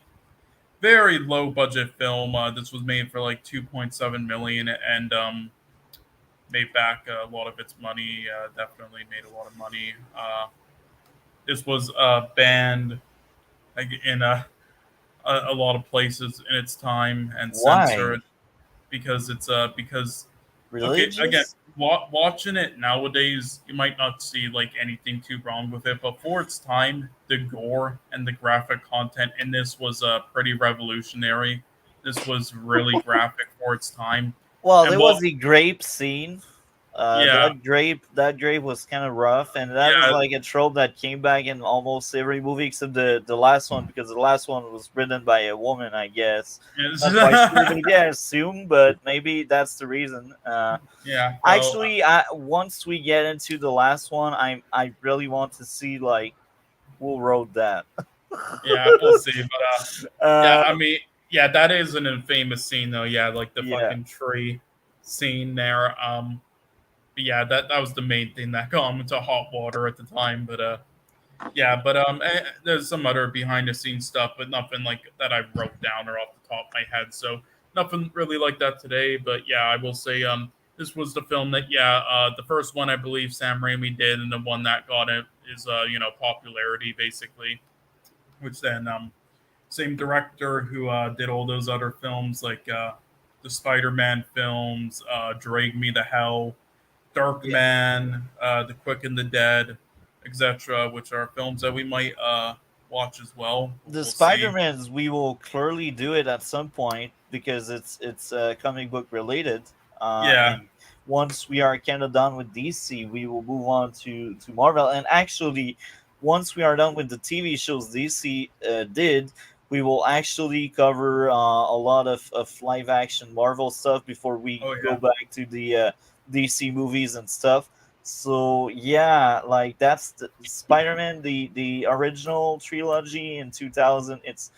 very low budget film. This was made for like 2.7 million and made back a lot of its money. Definitely made a lot of money. this was banned like in a lot of places in its time and Why? censored because it's because okay, again, Religious? watching it nowadays, you might not see like anything too wrong with it, but for its time, the gore and the graphic content in this was pretty revolutionary. This was really graphic for its time, Well, and there was the grape scene. Yeah, That grape was kind of rough, and that is yeah, like a trope that came back in almost every movie except the last one, because the last one was written by a woman, I guess. Not quite sure, maybe I assume, but maybe that's the reason. yeah. So Actually, once we get into the last one, I really want to see like who wrote that. yeah, we'll see, but yeah, uh, I mean, yeah, that is an infamous scene though. Yeah, like the yeah. fucking tree scene there. But yeah, that was the main thing that got him into hot water at the time. But yeah, but there's some other behind the scenes stuff, but nothing like that I wrote down or off the top of my head. So nothing really like that today. But yeah, I will say this was the film that the first one I believe Sam Raimi did, and the one that got it is popularity basically, which then same director who did all those other films like the Spider-Man films, Drag Me to Hell, Dark Yeah. Man, The Quick and the Dead, etc., which are films that we might watch as well. The We'll see. Spider-Mans, we will clearly do it at some point because it's comic book related. Yeah. And once we are kind of done with DC, we will move on to Marvel. And actually, once we are done with the TV shows DC did, we will actually cover a lot of live action Marvel stuff before we Oh go yeah. back to the DC movies and stuff. So yeah, like that's the Spider-Man, the original trilogy in 2000. It's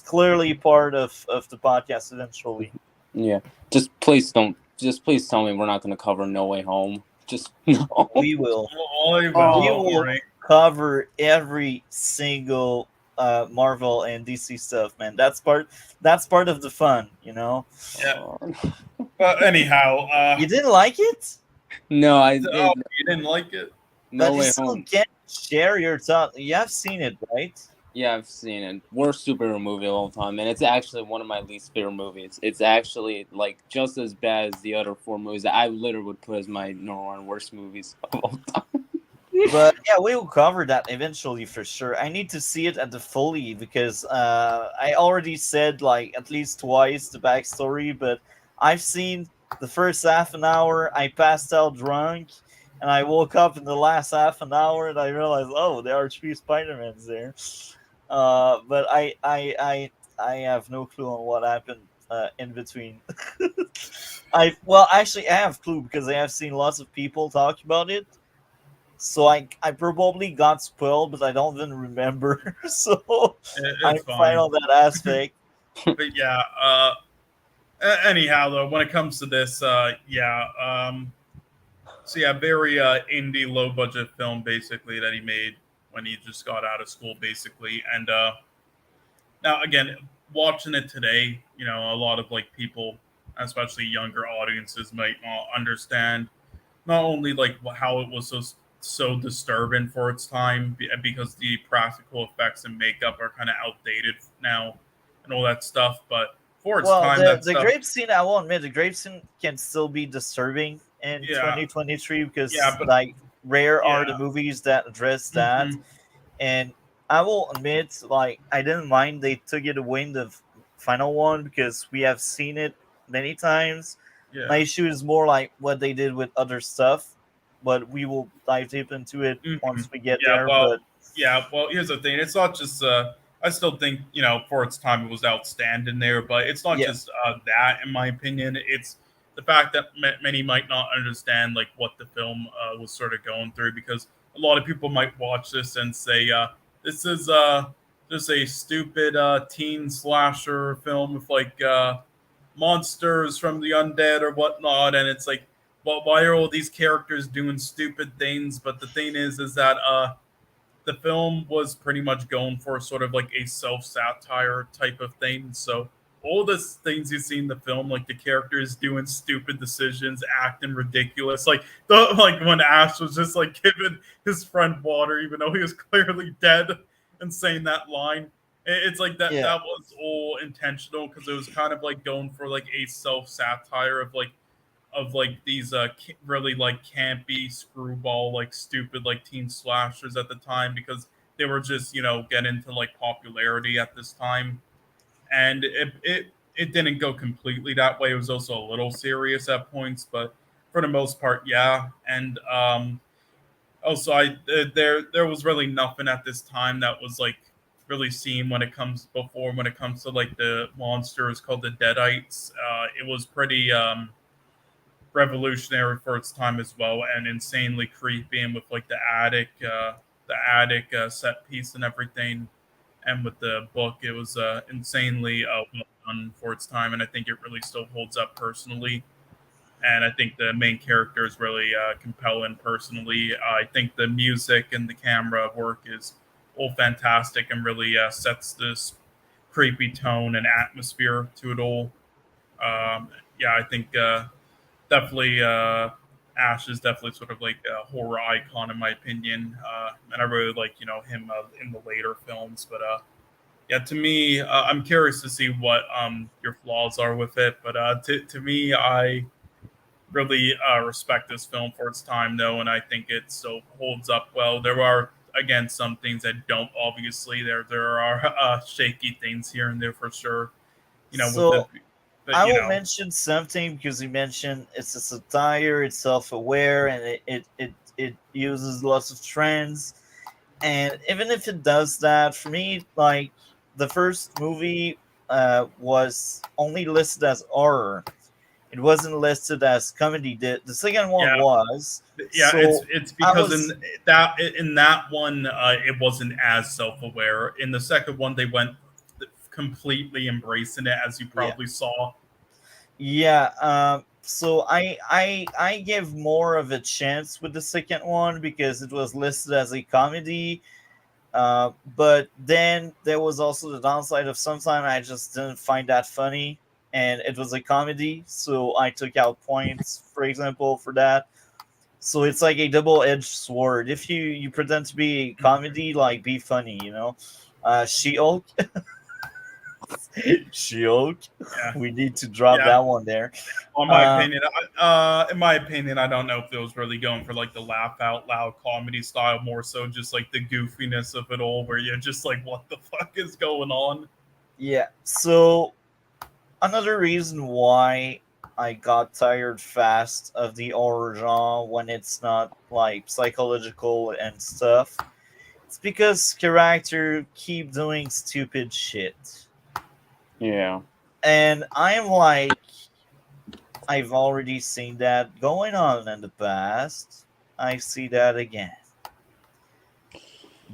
clearly part of the podcast eventually. Yeah. Just please tell me we're not going to cover No Way Home. Just no. We will Well, I will. we Oh, Don't will worry. cover every single Marvel and DC stuff, man. That's part of the fun, you know. Yeah. oh. Anyhow, You didn't like it, No, oh, you didn't like it? No but you Way still Home. can't share your thought. You have seen it, right? Yeah, I've seen it. Worst superhero movie of all time, and it's actually one of my least favorite movies. It's actually like just as bad as the other four movies that I literally would put as my number one worst movies of all time. But yeah, we will cover that eventually for sure. I need to see it at the fully because I already said like at least twice the backstory, but I've seen the first half an hour. I passed out drunk, and I woke up in the last half an hour, and I realized, oh, there are three Spider-Mans there. But I have no clue on what happened in between. Actually, I have clue because I have seen lots of people talk about it, so I probably got spoiled, but I don't even remember. So I'm It's fine fine. on that aspect. But yeah. Anyhow, though, when it comes to this, so yeah, very indie, low budget film basically that he made when he just got out of school, basically. And now again, watching it today, a lot of like people, especially younger audiences, might not understand not only like how it was so disturbing for its time because the practical effects and makeup are kind of outdated now and all that stuff, but for its Well, time, the that the stuff, grape scene, I will admit, the grape scene can still be disturbing in yeah, 2023 yeah, because but like rare are the yeah. movies that address that. Hmm. And I will admit, like I didn't mind they took it away in the final one because we have seen it many times. My Yeah. issue is more like what they did with other stuff, but we will dive deep into it Hmm. once we get Yeah. there. Well. But Yeah. Well, here's the thing. It's not just. I still think for its time it was outstanding there, but it's not yeah, just that. In my opinion, it's the fact that many might not understand like what the film was sort of going through because a lot of people might watch this and say this is just a stupid teen slasher film with like monsters from the undead or whatnot, and it's like, well, why are all these characters doing stupid things? But the thing is that the film was pretty much going for sort of like a self satire type of thing. So all the things you see in the film, like the characters doing stupid decisions, acting ridiculous, like when Ash was just like giving his friend water, even though he was clearly dead, and saying that line. It's like that. Yeah. That was all intentional because it was kind of like going for like a self satire of like these really like campy screwball like stupid like teen slashers at the time because they were just getting into like popularity at this time, and it didn't go completely that way. It was also a little serious at points, but for the most part, yeah. And also, there was really nothing at this time that was like really seen when it comes to like the monsters called the Deadites. It was pretty revolutionary for its time as well, and insanely creepy, and with like the attic set piece and everything, and with the book, it was insanely well done for its time, and I think it really still holds up personally. And I think the main character is really compelling personally. I think the music and the camera work is all fantastic and really sets this creepy tone and atmosphere to it all. Yeah, I think definitely Ash is definitely sort of like a horror icon in my opinion, and I really like him in the later films. But yeah, to me, I'm curious to see what your flaws are with it. But to me, I really respect this film for its time, though, and I think it still holds up well. There are again some things that don't obviously. There are shaky things here and there for sure. With the So but I will mention something because you mentioned it's a satire, it's self-aware, and it uses lots of trends. And even if it does that, for me, like the first movie was only listed as horror. It wasn't listed as comedy. The second one yeah. was. Yeah, So it's I because was in that one it wasn't as self aware. In the second one, they went completely embracing it, as you yeah. probably saw. Yeah, so I give more of a chance with the second one because it was listed as a comedy. But then there was also the downside of sometimes I just didn't find that funny, and it was a comedy, so I took out points, for example, for that. So it's like a double-edged sword. If you pretend to be a comedy, like be funny, She-Hulk, She-Hulk. Yeah, We need to drop yeah. that one there. Well, Uh, in my opinion, I don't know if it was really going for like the laugh out loud comedy style, more so just like the goofiness of it all, where you're just like, what the fuck is going on? yeah. So another reason why I got tired fast of the horror genre when it's not like psychological and stuff, it's because character keep doing stupid shit. Yeah. And I'm like, I've already seen that going on in the past. I see that again.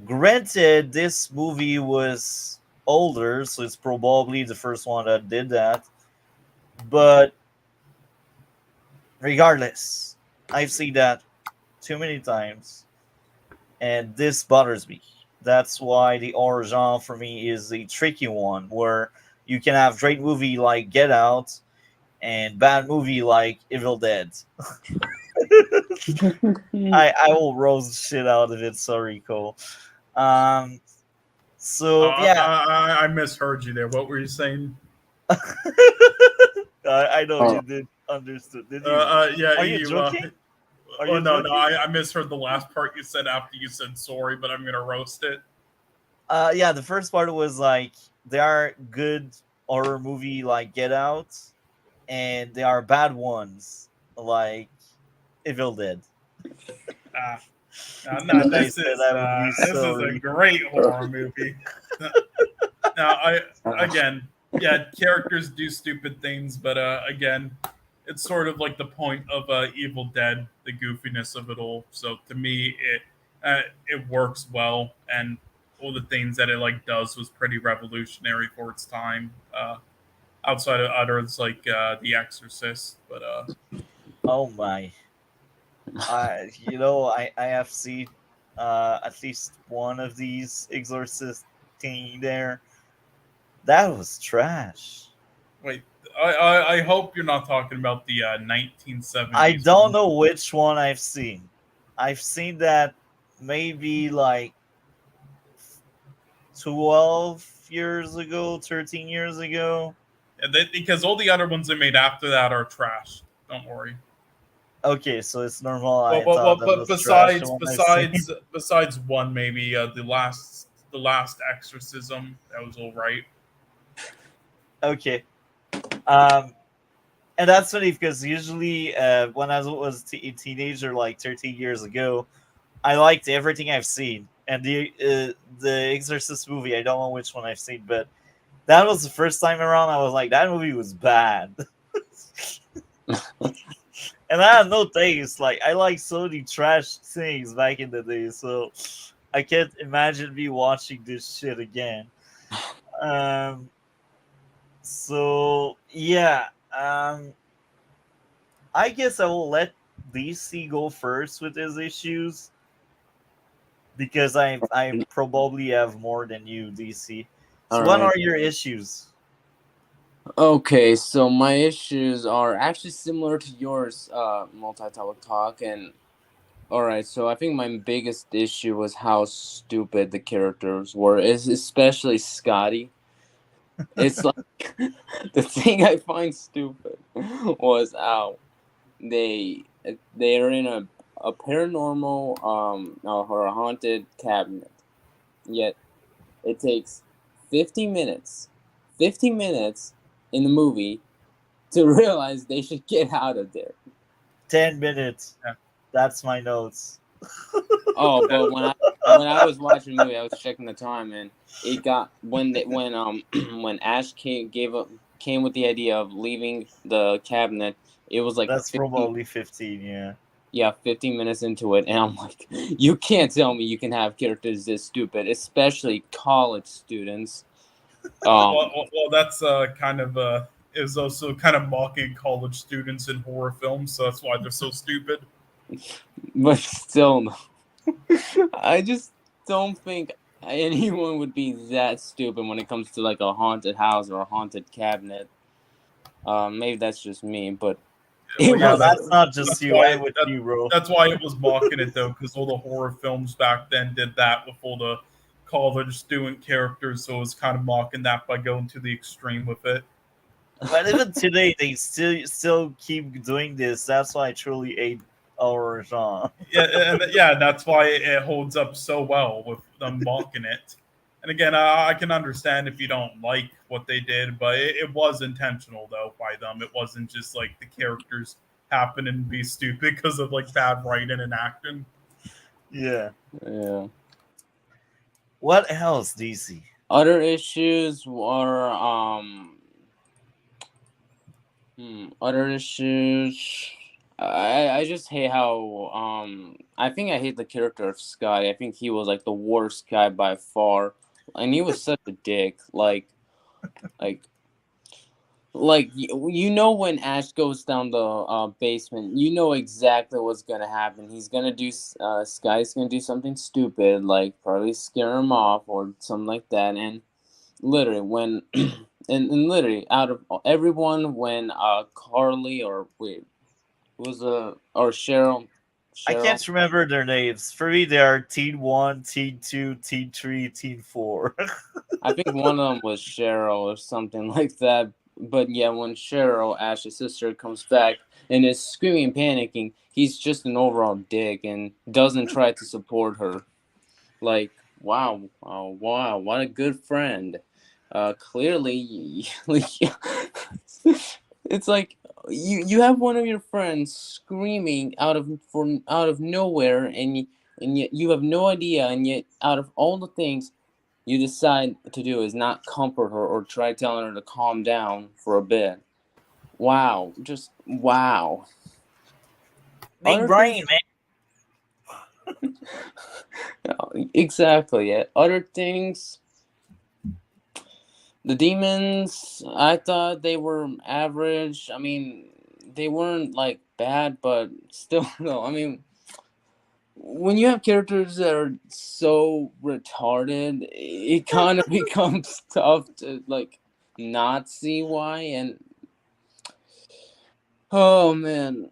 Granted, this movie was older, so it's probably the first one that did that. But regardless, I've seen that too many times, and this bothers me. That's why the horror genre for me is a tricky one, where you can have great movie like Get Out and bad movie like Evil Dead. I will roast the shit out of it. Sorry, Cole. Um, so yeah, I misheard you there. What were you saying? I know Oh, you did understood. Did you? Yeah, Are you joking? Are oh you no, joking? I misheard the last part you said after you said sorry, but I'm gonna roast it. Yeah, the first part was like there are good horror movie like Get Out, and there are bad ones like Evil Dead. Ah, no, And I said I would be this is a sorry. great horror movie. Now, uh, again, yeah, characters do stupid things, but again, it's sort of like the point of Evil Dead, the goofiness of it all. So to me, it works well, and all the things that it like does was pretty revolutionary for its time. Outside of others like The Exorcist, but Oh my! I have seen at least one of these Exorcist thing there. That was trash. Wait, I hope you're not talking about the I 1970s don't one. know which one I've seen. I've seen that maybe like 12 years ago, 13 years ago. And because all the other ones they made after that are trash. Don't worry. Okay, so it's normal. Well, I well, thought well that but was trash, the besides one I've seen. besides one maybe the last exorcism that was all right. Okay. Um, and that's funny because usually when I was a teenager, like 13 years ago, I liked everything I've seen. And the Exorcist movie, I don't know which one I've seen, but that was the first time around. I was like, that movie was bad. And I had no taste. Like I like so many trash things back in the day, so I can't imagine me watching this shit again. Um, so yeah, I guess I will let DC go first with his issues because I probably have more than you, DC. So All what right. are your issues? Okay, so my issues are actually similar to yours, multi-topic talk, and all right. So I think my biggest issue was how stupid the characters were, is especially Scotty. It's like the thing I find stupid was how they are in a paranormal or a haunted cabinet, yet it takes 50 minutes 50 minutes in the movie to realize they should get out of there. 10 minutes. Yeah. That's my notes. Oh, but when I was watching the movie, I was checking the time, and it got when when Ash came with the idea of leaving the cabinet. It was like That's 50, probably 15. Yeah. yeah, 15 minutes into it, and I'm like, you can't tell me you can have characters this stupid, especially college students. Um, Well, that's kind of is also kind of mocking college students in horror films, so that's why they're so stupid. but still, no. I just don't think anyone would be that stupid when it comes to like a haunted house or a haunted cabinet. Maybe that's just me, but Well, it yeah, No, was. that's not just that's you. why I'm with that you, bro. that's why it was mocking it though, because all the horror films back then did that with all the college student characters, so it was kind of mocking that by going to the extreme with it. But even today, they still keep doing this. That's why I truly hate our genre. Yeah, and yeah, that's why it holds up so well with them mocking it. And again, I can understand if you don't like what they did, but it was intentional though by them. It wasn't just like the characters happening to be stupid because of like bad writing and acting. Yeah. Yeah. What else, DC? Other issues were other issues. I just hate how I think I hate the character of Scotty. I think he was like the worst guy by far, and he was such a dick. Like you know when Ash goes down the basement, you know exactly what's gonna happen. He's gonna do Sky's gonna do something stupid, like probably scare him off or something like that. And literally when and literally out of everyone, when Carly or wait was or I Cheryl, can't remember their names. For me, they are Teen 1, Teen 2, Teen 3, Teen 4. I think one of them was Cheryl or something like that. But yeah, when Cheryl, Ash's sister, comes back and is screaming and panicking, he's just an overall dick and doesn't try to support her. Like, wow, wow, what a good friend. Clearly, like, it's like you have one of your friends screaming out of nowhere, and yet you have no idea, and yet out of all the things you decide to do is not comfort her or try telling her to calm down for a bit. Wow, just wow. Big Other things, brain, man. exactly. Yeah. Other things, the demons. I thought they were average. I mean, they weren't like bad, but still, no. I mean, when you have characters that are so retarded, it kind of becomes tough to like not see why. And oh man,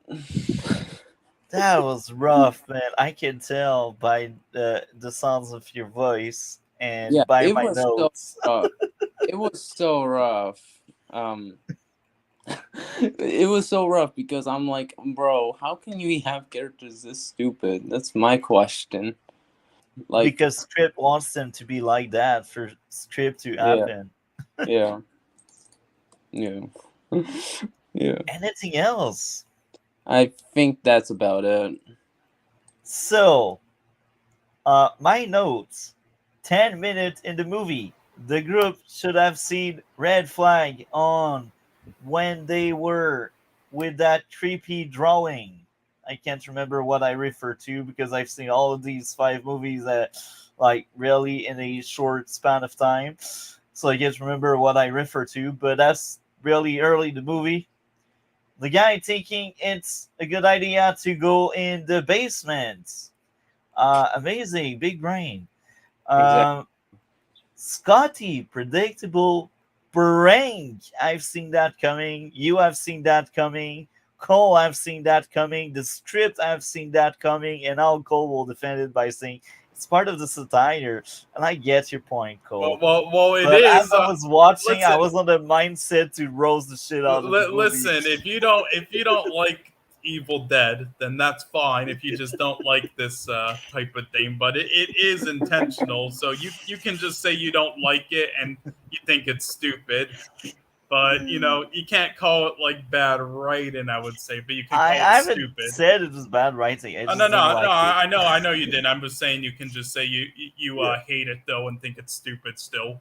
That was rough, man. I can tell by the sounds of your voice yeah, and by it my was so notes. rough. It was so rough. Um, it was so rough because I'm like, bro, how can you have characters this stupid? That's my question. Like, Because script wants them to be like that for script to yeah, happen. yeah, yeah, yeah. Anything else? I think that's about it. So, my notes. 10 minutes in the movie. The group should have seen red flag on when they were with that creepy drawing. I can't remember what I refer to because I've seen all of these 5 movies like really in a short span of time. So I can't remember what I refer to, but that's really early in the movie. The guy thinking it's a good idea to go in the basement. Amazing, big brain. Exactly. Um, Scotty, predictable prank. I've seen that coming. You have seen that coming. Cole, I've seen that coming. The script, I've seen that coming. And now Cole will defend it by saying it's part of the satire. And I get your point, Cole. Well, it But as is. I was watching, I Listen, was on the mindset to roast the shit out of the movie. listen. If you don't like Evil Dead, then that's fine. If you just don't like this type of thing, but it is intentional. So you can just say you don't like it and you think it's stupid. But you can't call it like bad writing. I would say, but you can call I it haven't stupid. said it was bad writing. I Oh, no, just didn't no, no. like it. I know you didn't. I'm just saying you can just say you Yeah. hate it though and think it's stupid still.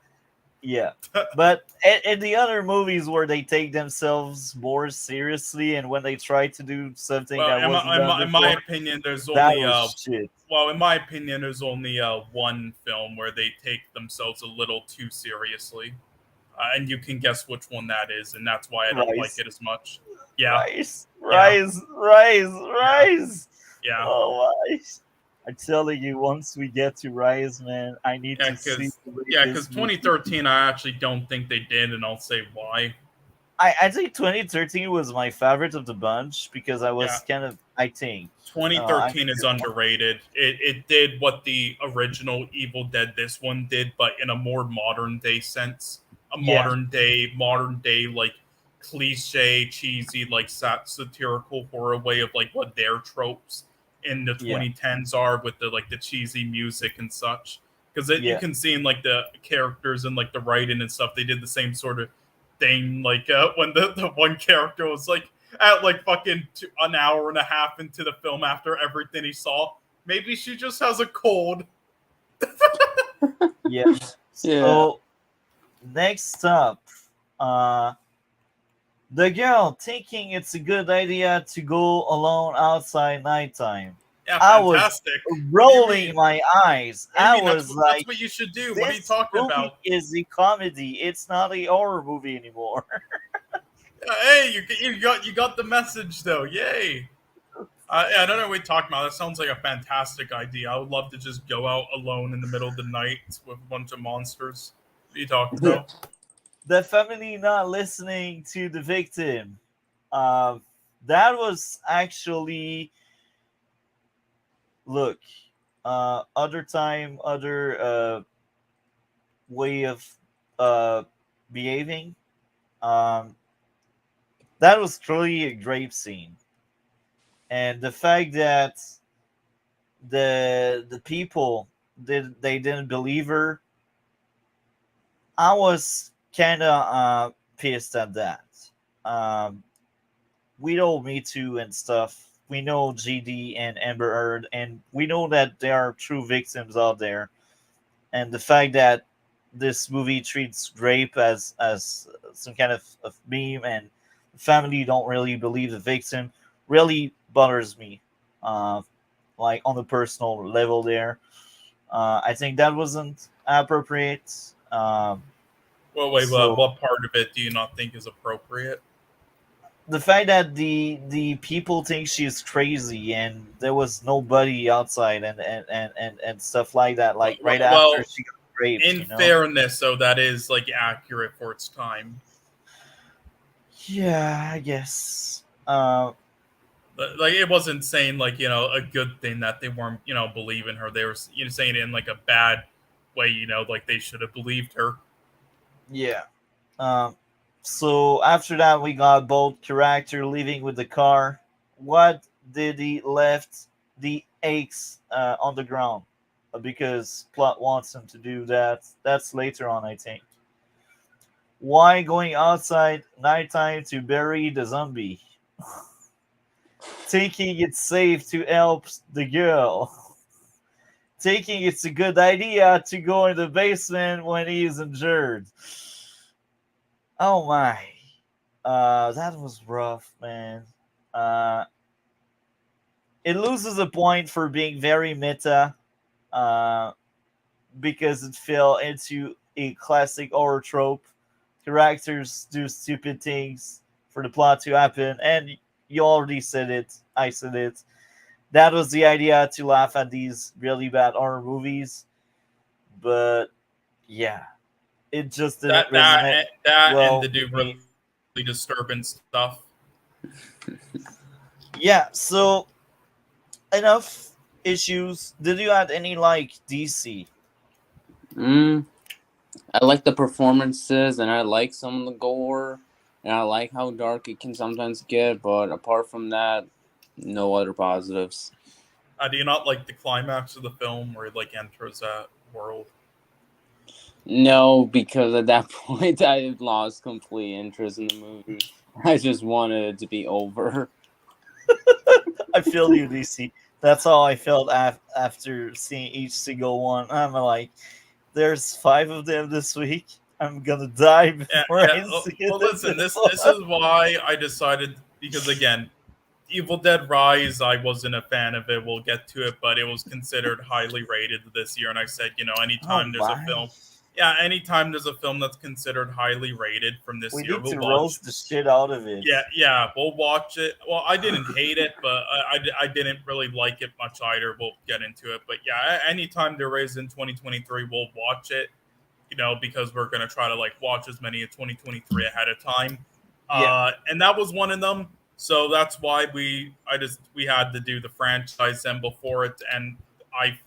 Yeah. But in the other movies where they take themselves more seriously and when they try to do something Well, that wasn't done in my before, opinion, there's that only was shit. well, in my opinion, there's only one film where they take themselves a little too seriously, and you can guess which one that is, and that's why I don't like Rise. it as much. Yeah, Rise. yeah, Rise. Rise. yeah, Rise. yeah, Oh my. I'm telling you, once we get to Rise, man, I need yeah. to see Because the way yeah, because this movie. 2013, I actually don't think they did, and I'll say why. I think 2013 was my favorite of the bunch because I Yeah, was kind of, I think, I 2013 could is be wrong. underrated. It did what the original Evil Dead this one did, but in a more modern day sense. A Yeah. modern day like cliche, cheesy, like satirical horror way of like what their tropes in the Yeah. 2010s are with the like the cheesy music and such. Because you Yeah. can see in like the characters and like the writing and stuff, they did the same sort of thing. Like when the one character was like at like fucking an hour and a half into the film after everything he saw. Maybe she just has a cold. Yeah. Yeah. So next up, uh, the girl thinking it's a good idea to go alone outside nighttime. Yeah, I was fantastic. What do you rolling mean? my eyes. What do you I mean? was That's like, what you should do. What are you this talking movie about? is a comedy. It's not a horror movie anymore. Hey, you got the message though. Yay! I don't know what you're talking about. That sounds like a fantastic idea. I would love to just go out alone in the middle of the night with a bunch of monsters. What are you talking the about? the family not listening to the victim. Uh, that was actually look. Other time, other way of uh, behaving. Um, that was truly a great scene, and the fact that the people they didn't believe her, I was kind of pissed at that. Um, we know Me Too and stuff. We know GD and Amber Heard, and we know that there are true victims out there. And the fact that this movie treats rape as some kind of meme and the family don't really believe the victim really bothers me, uh, like on the personal level there. I think that wasn't appropriate. Well, wait, So what part of it do you not think is appropriate? the fact that the people think she's crazy and there was nobody outside and stuff like that, like right after Well, she got raped, in fairness, so that is like accurate for its time. Yeah, I guess. Like it wasn't saying like a good thing that they weren't believing her. They were saying it in like a bad way. Like they should have believed her. Yeah. Um, so after that, we got both character leaving with the car. What did he left the eggs on the ground? Because plot wants him to do that. That's later on, I think. Why going outside nighttime to bury the zombie? Thinking it's safe to help the girl. Thinking it's a good idea to go in the basement when he is injured. Oh my. That was rough, man. Uh, it loses a point for being very meta, uh, because it fell into a classic horror trope. Characters do stupid things for the plot to happen, and you already said it. I said it. That was the idea, to laugh at these really bad horror movies, but yeah, it just didn't That resonate that that and well the do with really me. disturbing stuff. Yeah, so enough issues. Did you add any like DC? Mm, I like the performances, and I like some of the gore, and I like how dark it can sometimes get. But apart from that, no other positives. Do you not like the climax of the film where he like enters that world? No, because at that point I lost complete interest in the movie. I just wanted it to be over. I feel you, DC. That's how I felt after seeing each single one. I'm like, there's 5 of them this week. I'm gonna die Yeah, before yeah. I see Well, this listen, this is why I decided because again, Evil Dead Rise, I wasn't a fan of it. We'll get to it, but it was considered highly rated this year, and I said, Oh anytime there's a my. film, yeah, anytime there's a film that's considered highly rated from this We year, need we'll to watch. roast the shit out of it. Yeah, we'll watch it. Well, I didn't hate it, but I didn't really like it much either. We'll get into it, but yeah, anytime there is in 2023, we'll watch it. Because we're gonna try to like watch as many of 2023 ahead of time, Yeah. and that was one of them. So that's why we had to do the franchise then before it, and I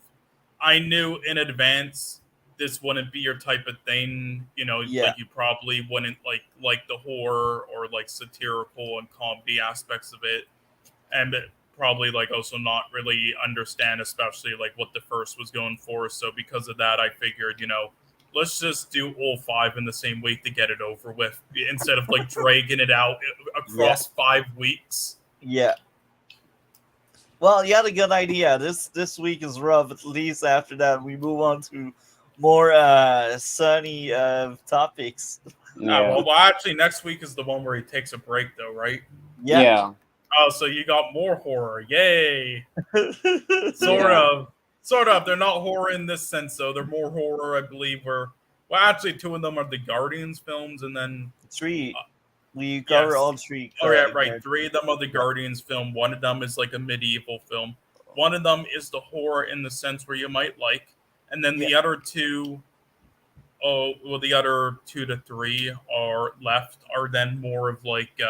I knew in advance this wouldn't be your type of thing. Yeah. Like you probably wouldn't like the horror or like satirical and comedy aspects of it, and probably like also not really understand, especially like what the first was going for. So because of that, I figured let's just do all 5 in the same week to get it over with instead of like dragging it out Yeah. across 5 weeks. Yeah. Well, you had a good idea. This week is rough. At least after that, we move on to more sunny topics. Yeah, Well, actually, next week is the one where he takes a break, though, right? Yeah. yeah, Oh, so you got more horror. Yay. Sort yeah. of. Sort of. They're not horror in this sense, though. They're more horror, I believe. Well, actually, 2 of them are the Guardians films, and then 3. We cover yes. all 3. Oh yeah, right. 3 of them are the Yeah. Guardians film. One of them is like a medieval film. One of them is the horror in the sense where you might like, and then Yeah. the other 2, oh well, the other 2 to 3 are left are then more of like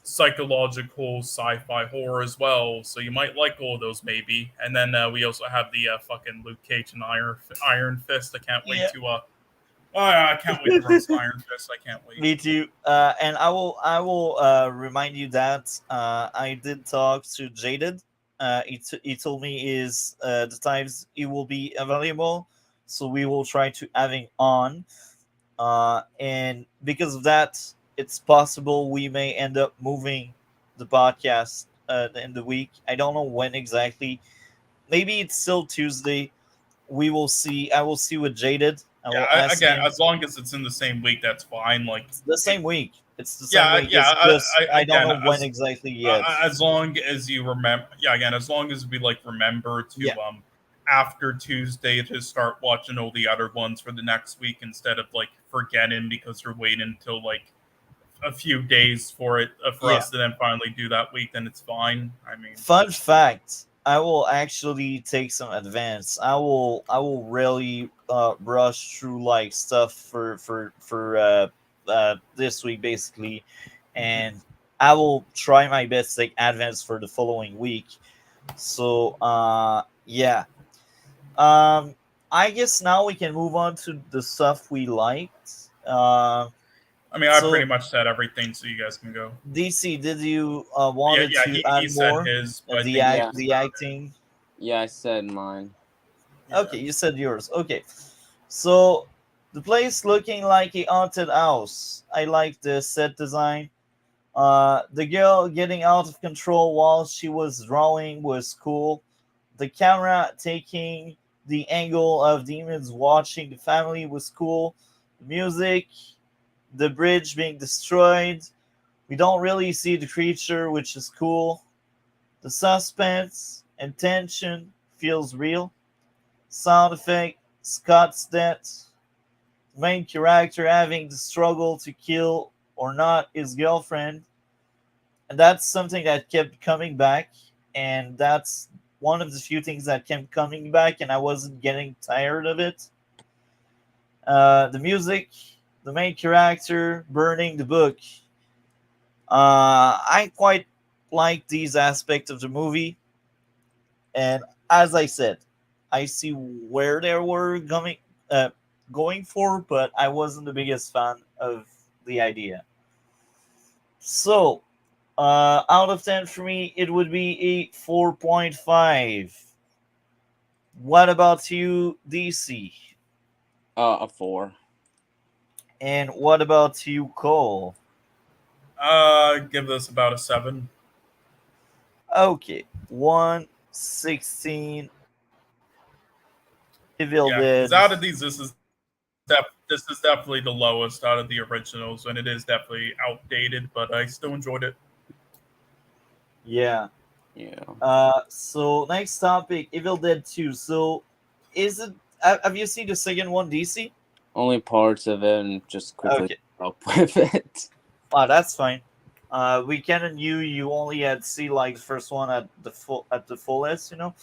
psychological sci-fi horror as well. So you might like all of those maybe. And then we also have the fucking Luke Cage and Iron Fist. I can't wait Yeah. to. I can't wait to roast Iron Fist. I can't wait. Me too. And I will remind you that I did talk to Jaded. He told me is the times he will be available, so we will try to having on. And because of that, it's possible we may end up moving the podcast in the week. I don't know when exactly. Maybe it's still Tuesday. We will see. I will see with Jaded. I Yeah, will ask again, him. as long as it's in the same week, that's fine. Like, It's the same week. It's the same yeah, week. yeah. It's just I don't Again, know when exactly yet. as long as you remember, yeah. Again, as long as we like remember to Yeah. after Tuesday to start watching all the other ones for the next week instead of like forgetting because you're waiting until like a few days for it for Yeah. us to then finally do that week. Then it's fine. I mean, Fun fact: I will actually take some advance. I will really brush through like stuff for this week basically, and I will try my best to take advance for the following week. So yeah. Um I guess now we can move on to the stuff we liked. I mean, I pretty So much said everything, so you guys can go. DC, did you Yeah, wanted yeah. to He add said more? his, but I The think Yeah, yours the about it. acting. yeah, I said mine. Yeah. Okay, you said yours. Okay, so the place looking like a haunted house. I like the set design. The girl getting out of control while she was drawing was cool. The camera taking the angle of demons watching the family was cool. The music, the bridge being destroyed. We don't really see the creature, which is cool. The suspense and tension feels real. Sound effect, Scott's death, main character having the struggle to kill or not his girlfriend, and that's something that kept coming back, and that's one of the few things that kept coming back, and I wasn't getting tired of it. The music, the main character burning the book. I quite like these aspects of the movie, and as I said, I see where they were uh, going for, but I wasn't the biggest fan of the idea. So, out of 10 for me, it would be a 4.5. What about you, DC? A 4. And what about you, Cole? Give this about a 7. Okay, 116, Evil Yeah, because Dead. out of these, this is definitely the lowest out of the originals, and it is definitely outdated, but I still enjoyed it. Yeah. Yeah, So next topic, Evil Dead 2. So, is it? Have you seen the second one, DC? only parts of it, and just quickly Okay. up with it. That's fine. We can you only had see like the first one at the fullest, you know.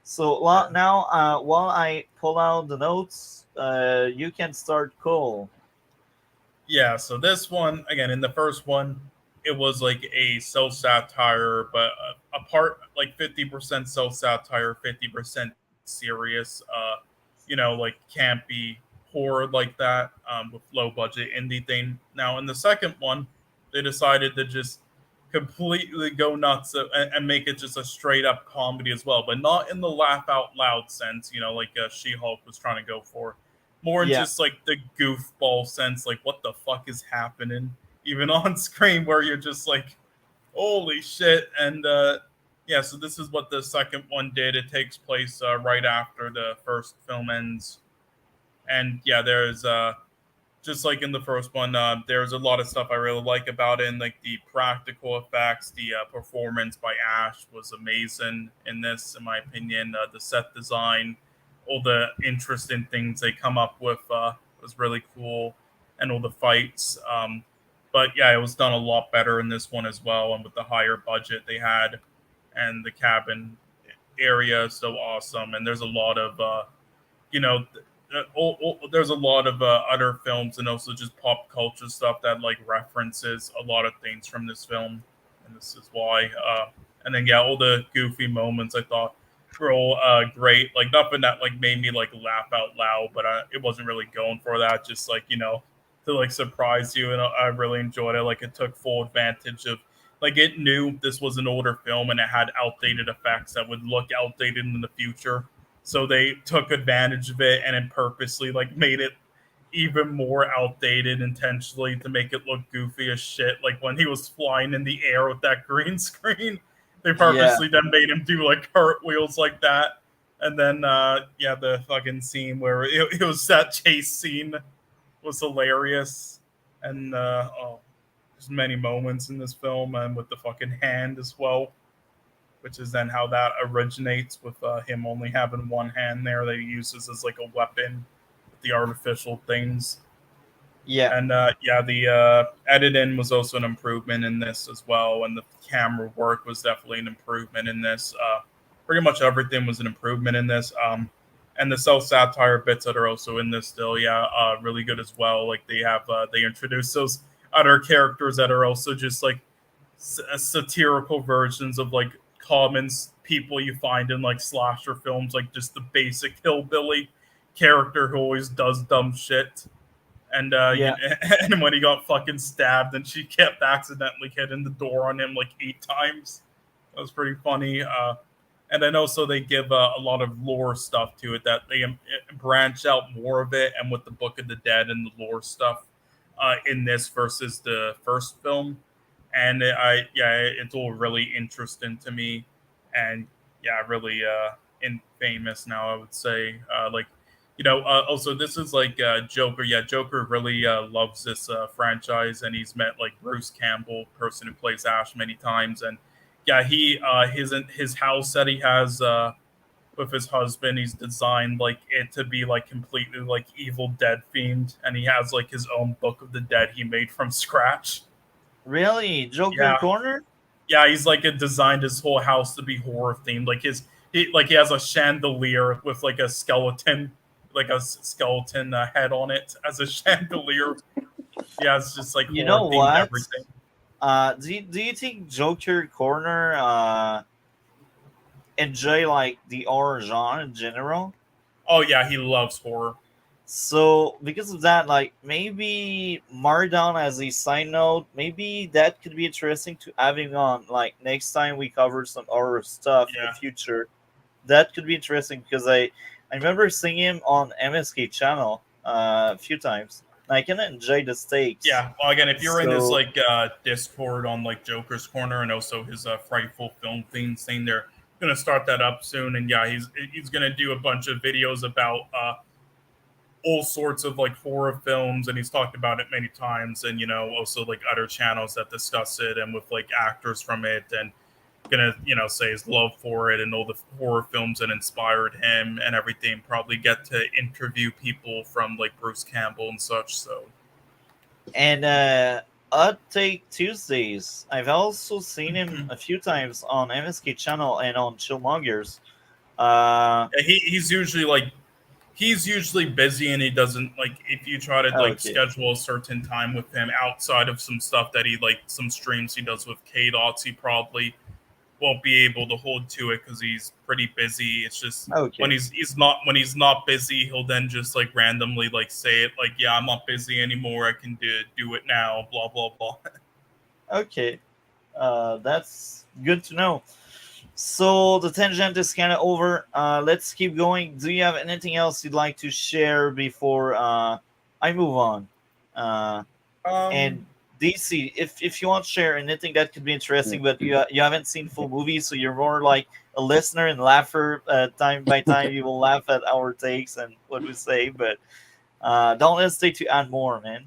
So Yeah. now, while I pull out the notes, you can start Cole. Yeah, so this one, again, in the first one, it was like a self satire, but a part like 50% self satire, 50% serious, like campy horror like that, with low budget indie thing. Now, in the second one, they decided to just completely go nuts and make it just a straight up comedy as well, but not in the laugh out loud sense, like She Hulk was trying to go for, more in Yeah, just like the goofball sense, like what the fuck is happening, even on screen, where you're just like, holy shit. And yeah, so this is what the second one did. It takes place right after the first film ends, and yeah, there's just like in the first one, there's a lot of stuff I really like about it, and like the practical effects, the performance by Ash was amazing in this, in my opinion. The set design, all the interesting things they come up with was really cool, and all the fights. But yeah, it was done a lot better in this one as well, and with the higher budget they had, and the cabin area is so awesome, and there's a lot of you know, there's a lot of other films and also just pop culture stuff that like references a lot of things from this film, and this is why. And then yeah, all the goofy moments I thought were all great. Like nothing that like made me like laugh out loud, but it wasn't really going for that. Just like to like surprise you, and I really enjoyed it. Like it took full advantage of. Like it knew this was an older film and it had outdated effects that would look outdated in the future, so they took advantage of it and then purposely like made it even more outdated intentionally to make it look goofy as shit. Like when he was flying in the air with that green screen, they yeah, purposely then made him do like cartwheels like that. And then yeah, the fucking scene where it was that chase scene was hilarious. And oh, there's many moments in this film, and with the fucking hand as well, which is then how that originates with him only having one hand there that he uses as like a weapon with the artificial things. yeah, And yeah, the editing was also an improvement in this as well, and the camera work was definitely an improvement in this. pretty much everything was an improvement in this. And the self satire bits that are also in this still, yeah, really good as well. Like they introduce those other characters that are also just like satirical versions of like common people you find in like slasher films, like just the basic hillbilly character who always does dumb shit. And Yeah. and when he got fucking stabbed, and she kept accidentally hitting the door on him like 8 times. That was pretty funny. And then also they give a lot of lore stuff to it that they branch out more of it, and with the Book of the Dead and the lore stuff in this versus the first film, and it's all really interesting to me, and yeah, really infamous now I would say. Also this is like Joker. Yeah, Joker really loves this franchise, and he's met like Bruce Campbell, person who plays Ash, many times, and yeah, his house that he has with his husband, he's designed like it to be like completely like Evil Dead themed, and he has like his own Book of the Dead he made from scratch. Really? Joker Yeah, Corner? yeah, he's like designed his whole house to be horror themed. Like he has a chandelier with like a skeleton head on it as a chandelier. Yeah, it's just like You horror know themed what? everything. Do you think Joker Corner enjoy like the horror genre in general? Oh yeah, he loves horror. So because of that, like maybe Mardown as a side note, maybe that could be interesting to having on. Like next time we cover some horror stuff in the Yeah. future, that could be interesting because I remember seeing him on MSK channel a few times. And I can enjoy the stakes. Yeah, well, again, if you're in his So like Discord on like Joker's Corner and also his frightful film thing, they're gonna start that up soon. And yeah, he's gonna do a bunch of videos about all sorts of like horror films, and he's talked about it many times. And also like other channels that discuss it, and with like actors from it, and gonna say his love for it and all the horror films that inspired him and everything. Probably get to interview people from like Bruce Campbell and such. So and Odd Take Tuesdays. I've also seen him a few times on MSK channel and on Chillmongers. He's usually busy, and he doesn't like if you try to like Okay. schedule a certain time with him outside of some stuff that he like some streams he does with K-Dots, he probably won't be able to hold to it because he's pretty busy. It's just when Okay. he's not busy, he'll then just like randomly like say it like, yeah, I'm not busy anymore, I can do it now, blah blah blah. Okay. That's good to know. So the tangent is kind of over. Let's keep going. Do you have anything else you'd like to share before I move on? Uh, and um DC, if you want to share anything that could be interesting, but you haven't seen full movies, so you're more like a listener and laugher. Time by time, you will laugh at our takes and what we say, but don't hesitate to add more, man.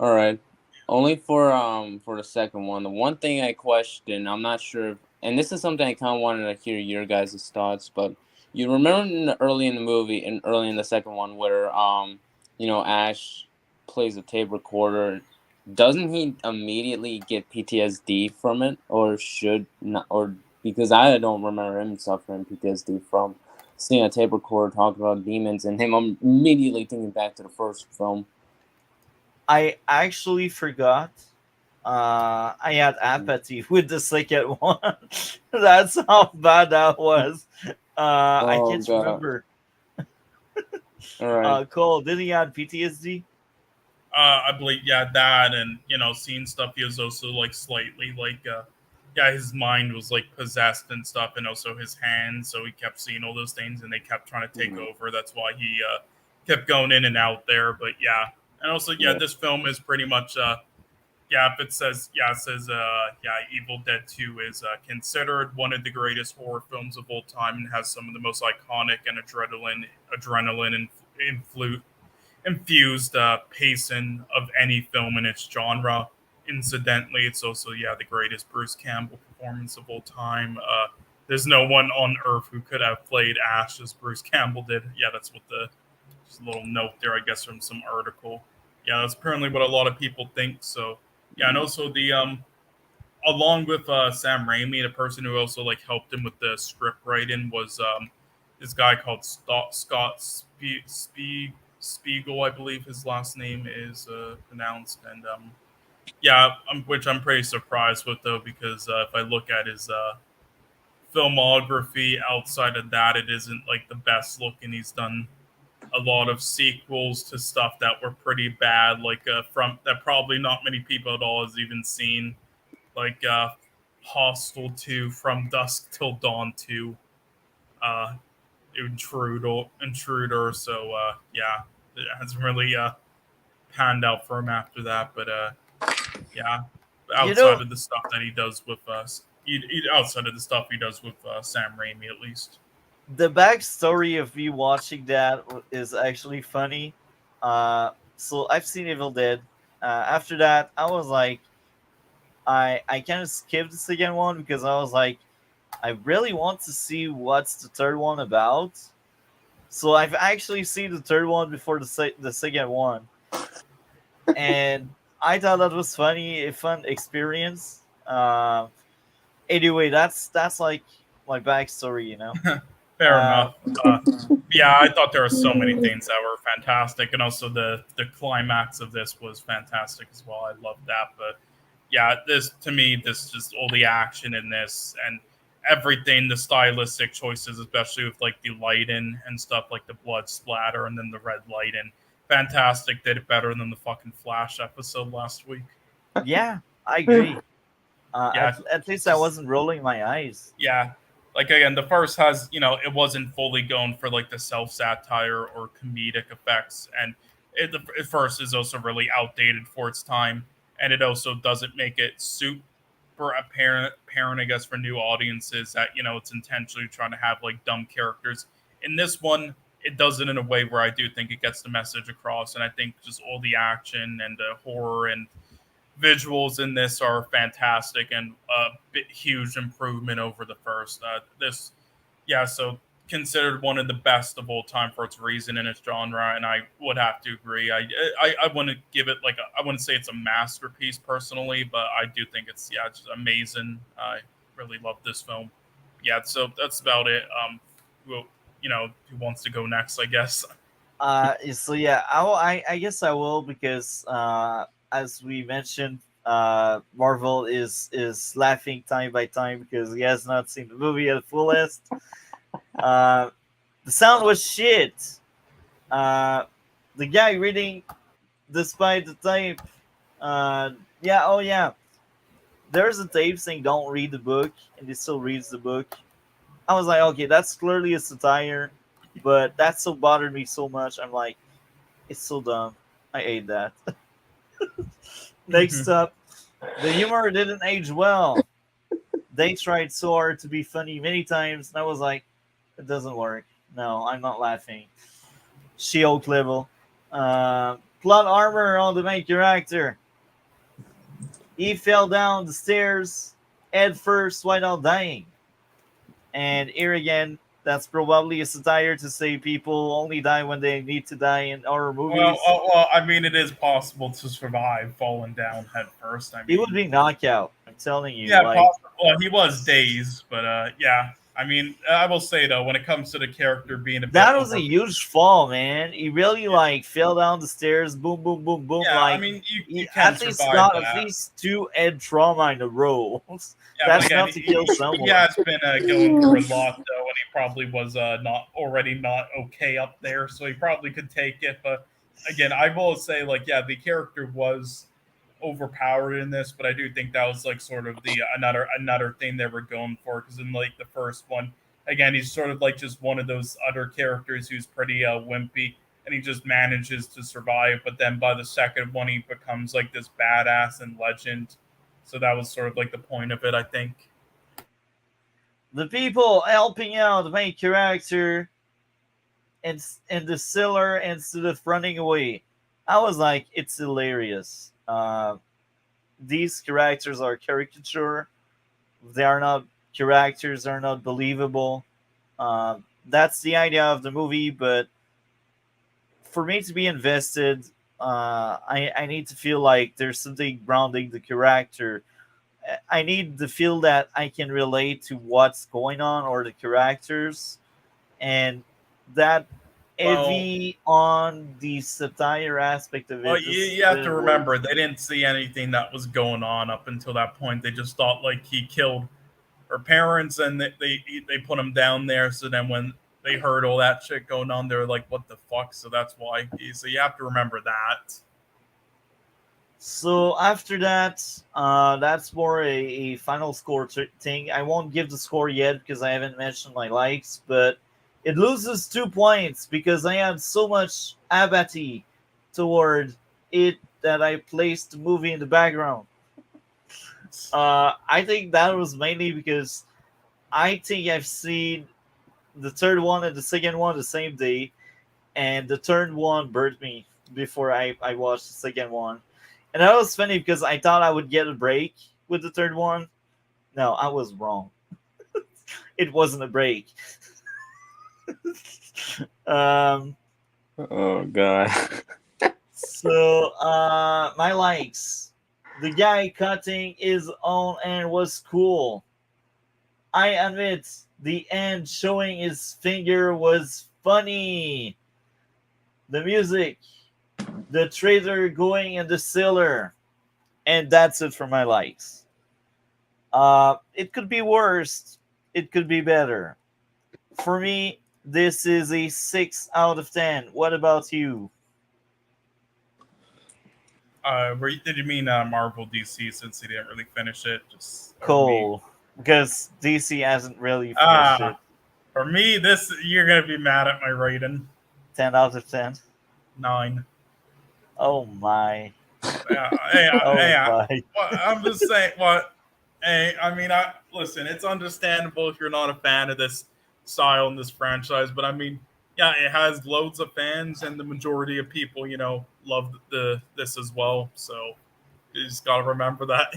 All right. Only for the second one. The one thing I question, I'm not sure if, and this is something I kind of wanted to hear your guys' thoughts, but you remember early in the movie and early in the second one where Ash plays a tape recorder. Doesn't he immediately get PTSD from it, or should not, or because I don't remember him suffering PTSD from seeing a tape recorder talk about demons and him immediately thinking back to the first film. I actually forgot. I had apathy with the second one. That's how bad that was. I Oh can't god! remember. All right. Cole, did he have PTSD? I believe, yeah, that, and seeing stuff, he was also like slightly like yeah, his mind was like possessed and stuff, and also his hands, so he kept seeing all those things, and they kept trying to take Mhm. over. That's why he kept going in and out there. But yeah, and also yeah, Yeah. this film is pretty much yeah, if it says yeah, Evil Dead 2 is considered one of the greatest horror films of all time, and has some of the most iconic and adrenaline infused pacing of any film in its genre. Incidentally, it's also, yeah, the greatest Bruce Campbell performance of all time. There's no one on earth who could have played Ash as Bruce Campbell did. Yeah, that's what just a little note there, I guess, from some article. Yeah, that's apparently what a lot of people think. So yeah, and also along with Sam Raimi, the person who also like helped him with the script writing was this guy called Spiegel, I believe his last name is pronounced, and yeah, which I'm pretty surprised with though, because if I look at his filmography outside of that, it isn't like the best looking. He's done a lot of sequels to stuff that were pretty bad, like from that probably not many people at all has even seen, like Hostel 2, From Dusk Till Dawn 2, uh, Intruder. So yeah, it hasn't really panned out for him after that. But yeah, You outside know, of the stuff that he does with us, outside of the stuff he does with Sam Raimi, at least. the backstory of me watching that is actually funny. So I've seen Evil Dead. After that, I was like, I kind of skipped the second one because I was like, I really want to see what's the third one about. So I've actually seen the third one before the second one, and I thought that was funny, a fun experience. Anyway, that's like my backstory, you know. Fair Uh, enough. Yeah, I thought there were so many things that were fantastic, and also the climax of this was fantastic as well. I loved that, but yeah, this to me, this just all the action in this and everything, the stylistic choices, especially with like the lighting and stuff, like the blood splatter and then the red lighting, fantastic. Did it better than the fucking Flash episode last week. yeah, I agree. Yeah, At least I just wasn't rolling my eyes. yeah, like again, the first has it wasn't fully going for like the self satire or comedic effects, and the first is also really outdated for its time, and it also doesn't make it super apparent, I guess, for new audiences that it's intentionally trying to have like dumb characters. In this one, it does it in a way where I do think it gets the message across, and I think just all the action and the horror and visuals in this are fantastic and a huge improvement over the first. This, yeah, so considered one of the best of all time for its reason in its genre, and I would have to agree. I wouldn't give it like I wouldn't say it's a masterpiece personally, but I do think it's just amazing. I really love this film. Yeah, so that's about it. Well, who wants to go next? I guess. So yeah, I guess I will because as we mentioned, Marvel is laughing time by time because he has not seen the movie at the fullest. Uh, the sound was shit. Uh, the guy reading despite the tape. Yeah, oh yeah. There's a tape saying don't read the book, and he still reads the book. I was like, okay, that's clearly a satire, but that still bothered me so much. I'm like, it's so dumb. I ate that. Next up, the humor didn't age well. They tried so hard to be funny many times, and I was like, it doesn't work. No, I'm not laughing. She-Hulk level. Plot armor on the main character. He fell down the stairs head first while not dying. And here again, that's probably a satire to say people only die when they need to die in horror movies. Well, I mean, it is possible to survive falling down head first. I It would mean, be knockout. I'm telling you, yeah, like possible. Well, he was dazed, but yeah. I mean, I will say though, when it comes to the character being a bit that was a over, huge fall, man. He really yeah, like fell down the stairs, boom, boom, boom, boom. yeah. I Like mean, you he can at least survive got at that. least two head trauma in a row. Yeah, but That's again, enough to kill he someone. has been going through a lot though, and he probably was not okay up there, so he probably could take it. But again, I will say, like, yeah, the character was overpowered in this, but I do think that was like sort of the another thing they were going for, because in like the first one, again, he's sort of like just one of those other characters who's pretty wimpy, and he just manages to survive. But then by the second one, he becomes like this badass and legend. So that was sort of like the point of it, I think. The people helping out the main character and the seller instead of running away. I was like, it's hilarious. These characters are caricature. They are not characters. Are not believable. That's the idea of the movie. But for me to be invested, I need to feel like there's something grounding the character. I need to feel that I can relate to what's going on or the characters, and that Well, heavy on the satire aspect of well, it you, just you have to didn't work. remember they didn't see anything that was going on up until that point. They just thought like he killed her parents, and they put him down there. So then when they heard all that shit going on, they were like, "What the fuck?" So that's why. So you have to remember that. So after that, that's more a final score thing. I won't give the score yet because I haven't mentioned my likes, but it loses 2 points because I had so much apathy toward it that I placed the movie in the background. I think that was mainly because I think I've seen the third one and the second one the same day, and the third one burnt me before I watched the second one. And that was funny because I thought I would get a break with the third one. No, I was wrong. It wasn't a break. um, Oh god. so my likes. The guy cutting his own end was cool. I admit the end showing his finger was funny. The music, the trader going in the cellar, and that's it for my likes. It could be worse. It could be better. For me, this is a 6 out of 10. What about you? Did you mean Marvel DC since he didn't really finish it? Just or me? Cole, because DC hasn't really finished it. Ah, for me, this you're gonna be mad at my rating. 10 out of 10. 9. Oh my. Yeah, yeah, Oh yeah. my. Well, I'm just saying. What? Hey, I mean, I listen. It's understandable if you're not a fan of this style and this franchise, but I mean, yeah, it has loads of fans, and the majority of people, love the this as well. So you just gotta remember that,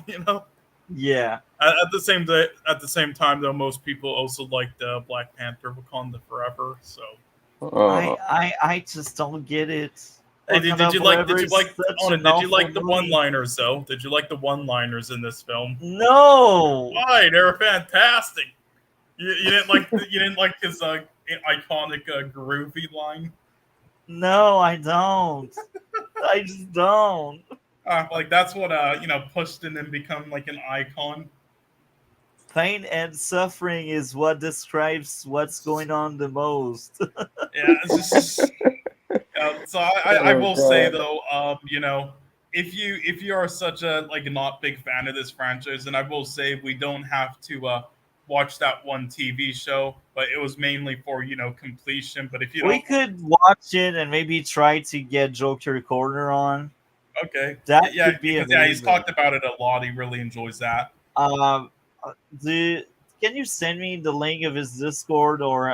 Yeah. At the same time, though, most people also liked Black Panther: Wakanda Forever. So, Oh, I just don't get it. hey, Wakanda Forever did you is like such on it? an Did you awful like the movie. one-liners though? Did you like the one-liners in this film? No. Why? They were fantastic. You didn't like his iconic groovy line. No, I don't. I just don't. Like that's what pushed him and become like an icon. Pain and suffering is what describes what's going on the most. Yeah, it's just so I oh will say god. though, if you are such a like not big fan of this franchise, then I will say we don't have to watch that one TV show, but it was mainly for completion. But if you We don't, could watch it and maybe try to get Joker Corner on. okay, That yeah, yeah, could be because yeah, he's amazing. talked about it a lot. He really enjoys that. Um, the Can you send me the link of his Discord or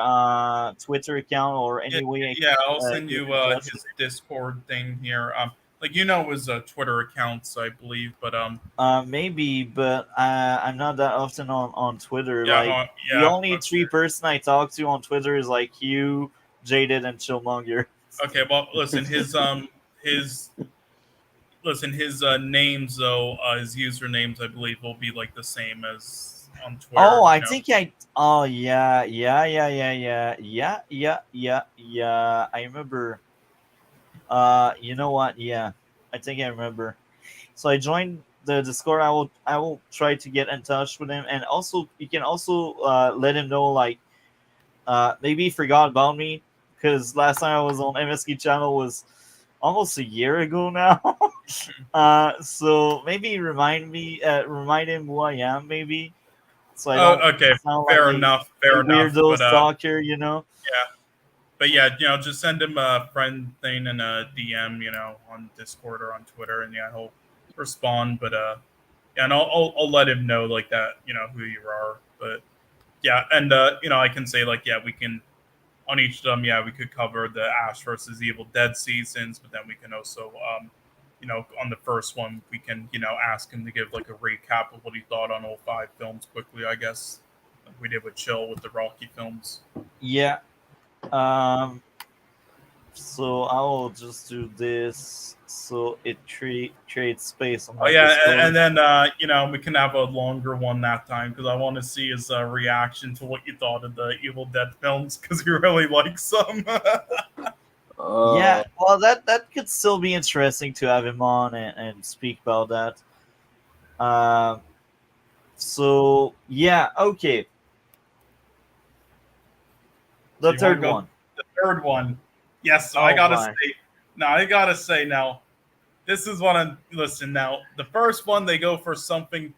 Twitter account or Yeah, any way I yeah, I'll can send get you in touch with his Discord thing here. Like his Twitter accounts, I believe, but maybe, but I'm not that often on Twitter. yeah, Like the yeah, only that's three fair. person I talk to on Twitter is like you, Jaded, and Chillmonger. Okay, well, listen, his his names though, his usernames, I believe, will be like the same as on Oh, Twitter. I think I. Oh yeah, yeah, yeah, yeah, yeah, yeah, yeah, yeah, yeah. I remember. You know what? Yeah, I think I remember. So I joined the Discord. I will try to get in touch with him, and also you can also let him know like maybe he forgot about me because last time I was on MSK channel was almost a year ago now. So maybe remind him who I am, maybe, so I don't Okay, sound like a fair enough. weirdo But stalker. yeah, but yeah, just send him a friend thing and a DM, on Discord or on Twitter, and yeah, he'll respond. But yeah, and I'll let him know like that, who you are. But yeah, and I can say like yeah, we can on each of them. Yeah, we could cover the Ash versus Evil Dead seasons, but then we can also on the first one we can ask him to give like a recap of what he thought on all 5 films quickly. I guess like we did with Chill with the Rocky films. Yeah. Um. So I will just do this so it creates space on Oh my yeah, Discord. and then we can have a longer one that time because I want to see his reaction to what you thought of the Evil Dead films because he really likes them. Uh, Yeah, well, that could still be interesting to have him on and speak about that. Um, so yeah, okay, So the you want to third go one. the third one? Yes. So I Oh gotta say, my, now I gotta say now. This is what I'm listen now. The first one they go for something,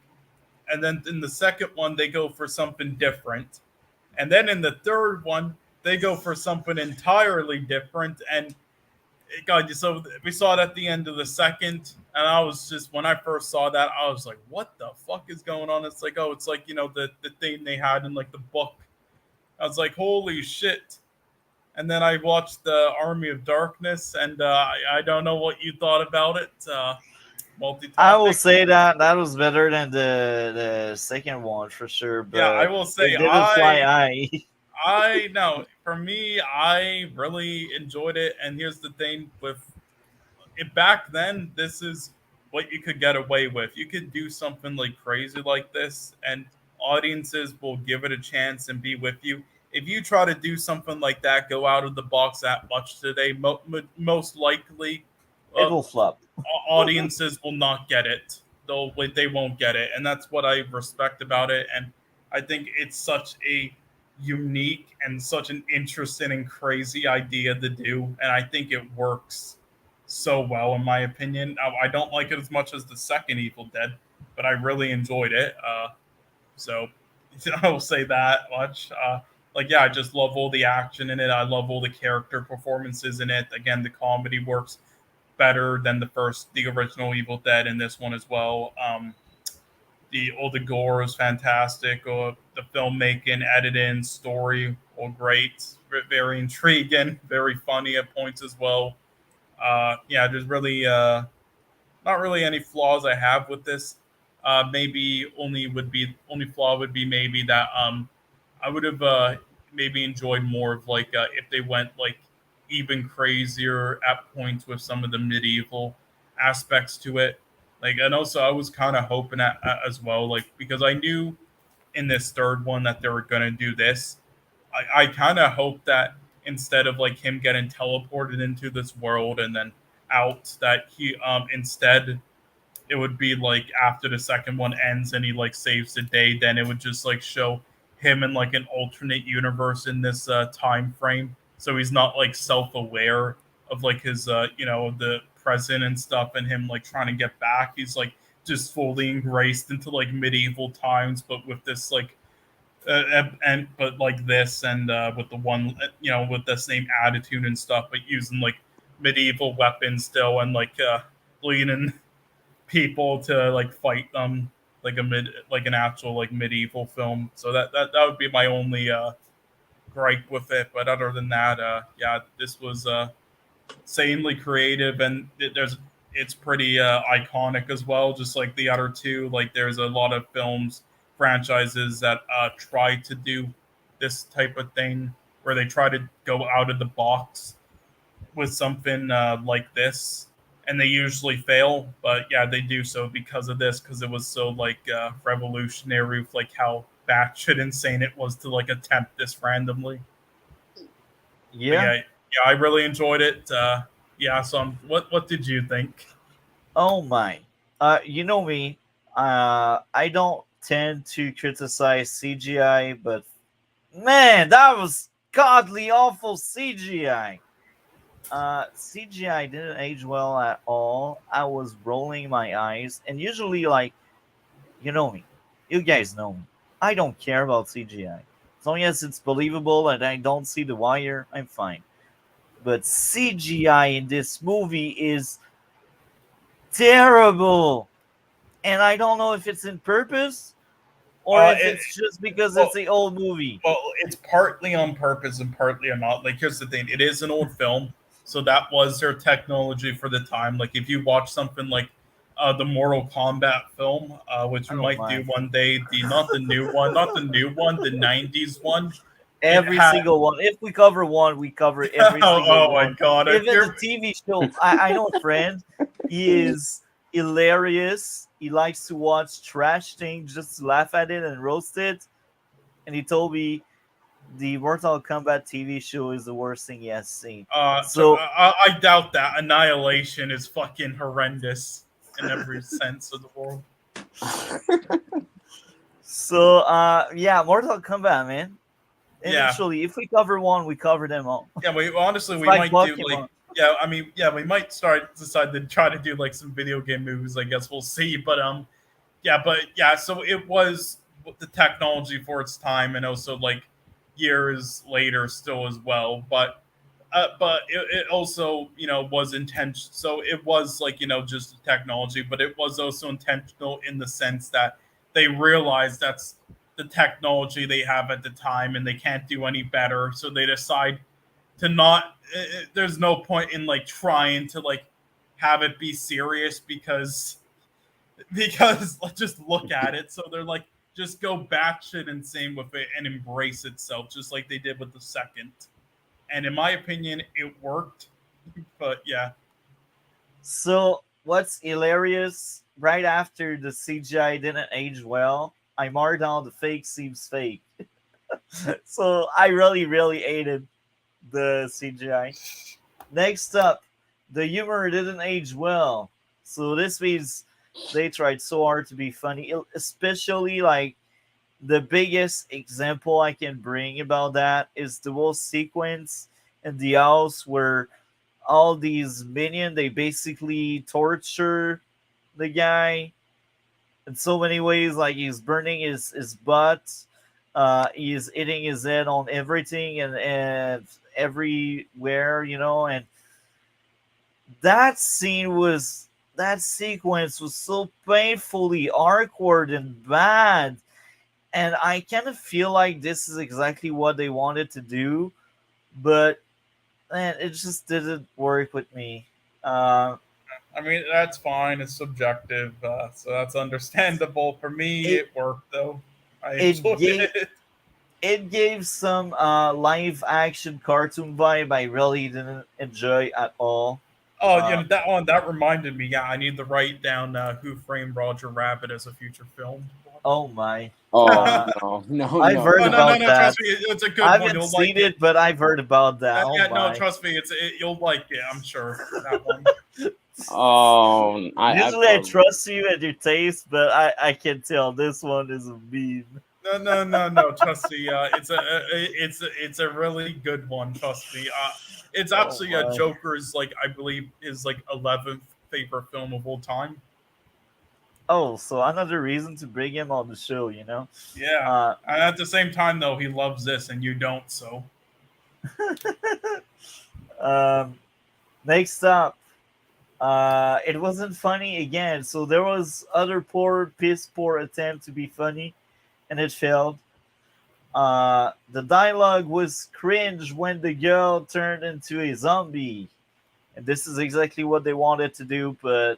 and then in the second one they go for something different, and then in the third one they go for something entirely different. And God, so we saw it at the end of the second, and I was just when I first saw that, I was like, "What the fuck is going on?" It's like, oh, it's like the thing they had in like the book. I was like, "Holy shit!" And then I watched the Army of Darkness, and I don't know what you thought about it. I will Multi-topic. say that that was better than the second one for sure, Yeah, I but will say it didn't fly high. I know for me, I really enjoyed it. And here's the thing with it back then, this is what you could get away with. You could do something like crazy like this, and audiences will give it a chance and be with you. If you try to do something like that, go out of the box that much today, most likely, It uh, will flop. audiences will not get it. They won't get it, and that's what I respect about it. And I think it's such a unique and such an interesting and crazy idea to do, and I think it works so well in my opinion. I don't like it as much as the second Evil Dead, but I really enjoyed it. So I will say that much. Like yeah, I just love all the action in it. I love all the character performances in it. Again, the comedy works better than the original Evil Dead in this one as well. The gore is fantastic. The filmmaking, editing, story, all great. Very intriguing, very funny at points as well. Yeah, there's really not really any flaws I have with this. Maybe only flaw would be maybe that I would have maybe enjoyed more of like if they went like even crazier at points with some of the medieval aspects to it. Like and also I was kind of hoping at as well like because I knew in this third one that they were gonna do this. I kind of hope that instead of like him getting teleported into this world and then out that he instead it would be like after the second one ends and he like saves the day, then it would just like show him in like an alternate universe in this time frame. So he's not like self-aware of like his the present and stuff and him like trying to get back. He's like just fully embraced into like medieval times, but with this like and but like this and with the one with the same attitude and stuff, but using like medieval weapons still and like leading people to like fight them like an actual like medieval film. So that would be my only gripe with it. But other than that, yeah, this was insanely creative and it's pretty iconic as well. Just like the other two, like there's a lot of films franchises that try to do this type of thing where they try to go out of the box with something like this, and they usually fail. But yeah, they do so because of this, because it was so like revolutionary with like how batshit insane it was to like attempt this randomly. But Yeah. yeah, I really enjoyed it. Yeah, so what did you think? Oh my. You know me. I don't tend to criticize CGI, but man, that was godly awful CGI. CGI didn't age well at all. I was rolling my eyes, and usually, like, you know me, you guys know me. I don't care about CGI. As long as it's believable and I don't see the wire, I'm fine. But CGI in this movie is terrible, and I don't know if it's in purpose or if It, it's just because well, it's an old movie. Well, it's partly on purpose and partly or not. Like, here's the thing: it is an old film, so that was their technology for the time. Like, if you watch something like the Mortal Kombat film, which I we don't might do mind. one day, the not the new one, the '90s one. it Every had. single one. If we cover one, we cover every single Oh my one. god! Even the TV show. I know a friend. He is hilarious. He likes to watch trash things, just to laugh at it and roast it. And he told me the Mortal Kombat TV show is the worst thing he has seen. So I doubt that. Annihilation is fucking horrendous in every sense of the word. yeah, Mortal Kombat, man. Yeah, Eventually, if we cover one, we cover them all. yeah. We honestly It's we like might do like Pokemon. yeah. I mean yeah, we might decide to try to do like some video game movies. I guess we'll see. But so it was the technology for its time, and also like years later still as well. But it also was intentional. So it was like just technology, but it was also intentional in the sense that they realized that's the technology they have at the time, and they can't do any better. So they decide to not. There's no point in like trying to like have it be serious because let's just look at it. So they're like, just go batshit insane with it and embrace itself, just like they did with the second. And in my opinion, it worked. But yeah, So what's hilarious? Right after the CGI didn't age well, I marked down the fake seems fake. So I really, really hated the CGI. Next up, the humor didn't age well. So this means they tried so hard to be funny, especially like the biggest example I can bring about that is the whole sequence in the house where all these minions they basically torture the guy in so many ways. Like he's burning his butt, he's hitting his head on everything and everywhere, and that sequence was so painfully awkward and bad. And I kind of feel like this is exactly what they wanted to do, but man, it just didn't work with me. Uh, I mean that's fine. It's subjective, so that's understandable. For me, it it worked though. I it enjoyed gave it. it gave some live action cartoon vibe I really didn't enjoy at all. Oh, Uh, that one that reminded me. Yeah, I need to write down Who Framed Roger Rabbit as a future film. oh my, Oh uh, no, no, I've no, heard Oh no, no, about no! that. Trust me, it's a I good one. haven't You'll like seen it. it, but I've heard about that. Oh Yeah, no, my. trust me, you'll like it. I'm sure that one. oh, I Usually I probably. trust you and your taste, but I can tell this one is a meme. No, no, no, no. Trust me. It's a really good one. Trust me. It's Oh actually my. Joker's like I believe is like 11th favorite film of all time. Oh, so another reason to bring him on the show. Yeah. Uh, And at the same time, though, he loves this and you don't. So um, next up, it wasn't funny again. So there was other piss poor attempt to be funny, and it failed. The dialogue was cringe when the girl turned into a zombie, and this is exactly what they wanted to do, but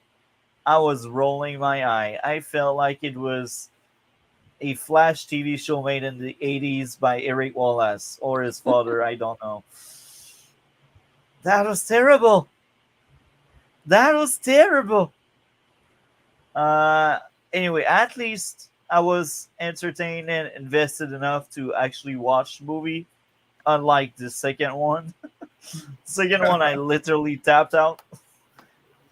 I was rolling my eye. I felt like it was a Flash TV show made in the 80s by Eric Wallace or his father. I don't know. That was terrible. That was terrible. Uh, anyway, at least I was entertained and invested enough to actually watch the movie, unlike the second one. Second one, I literally tapped out.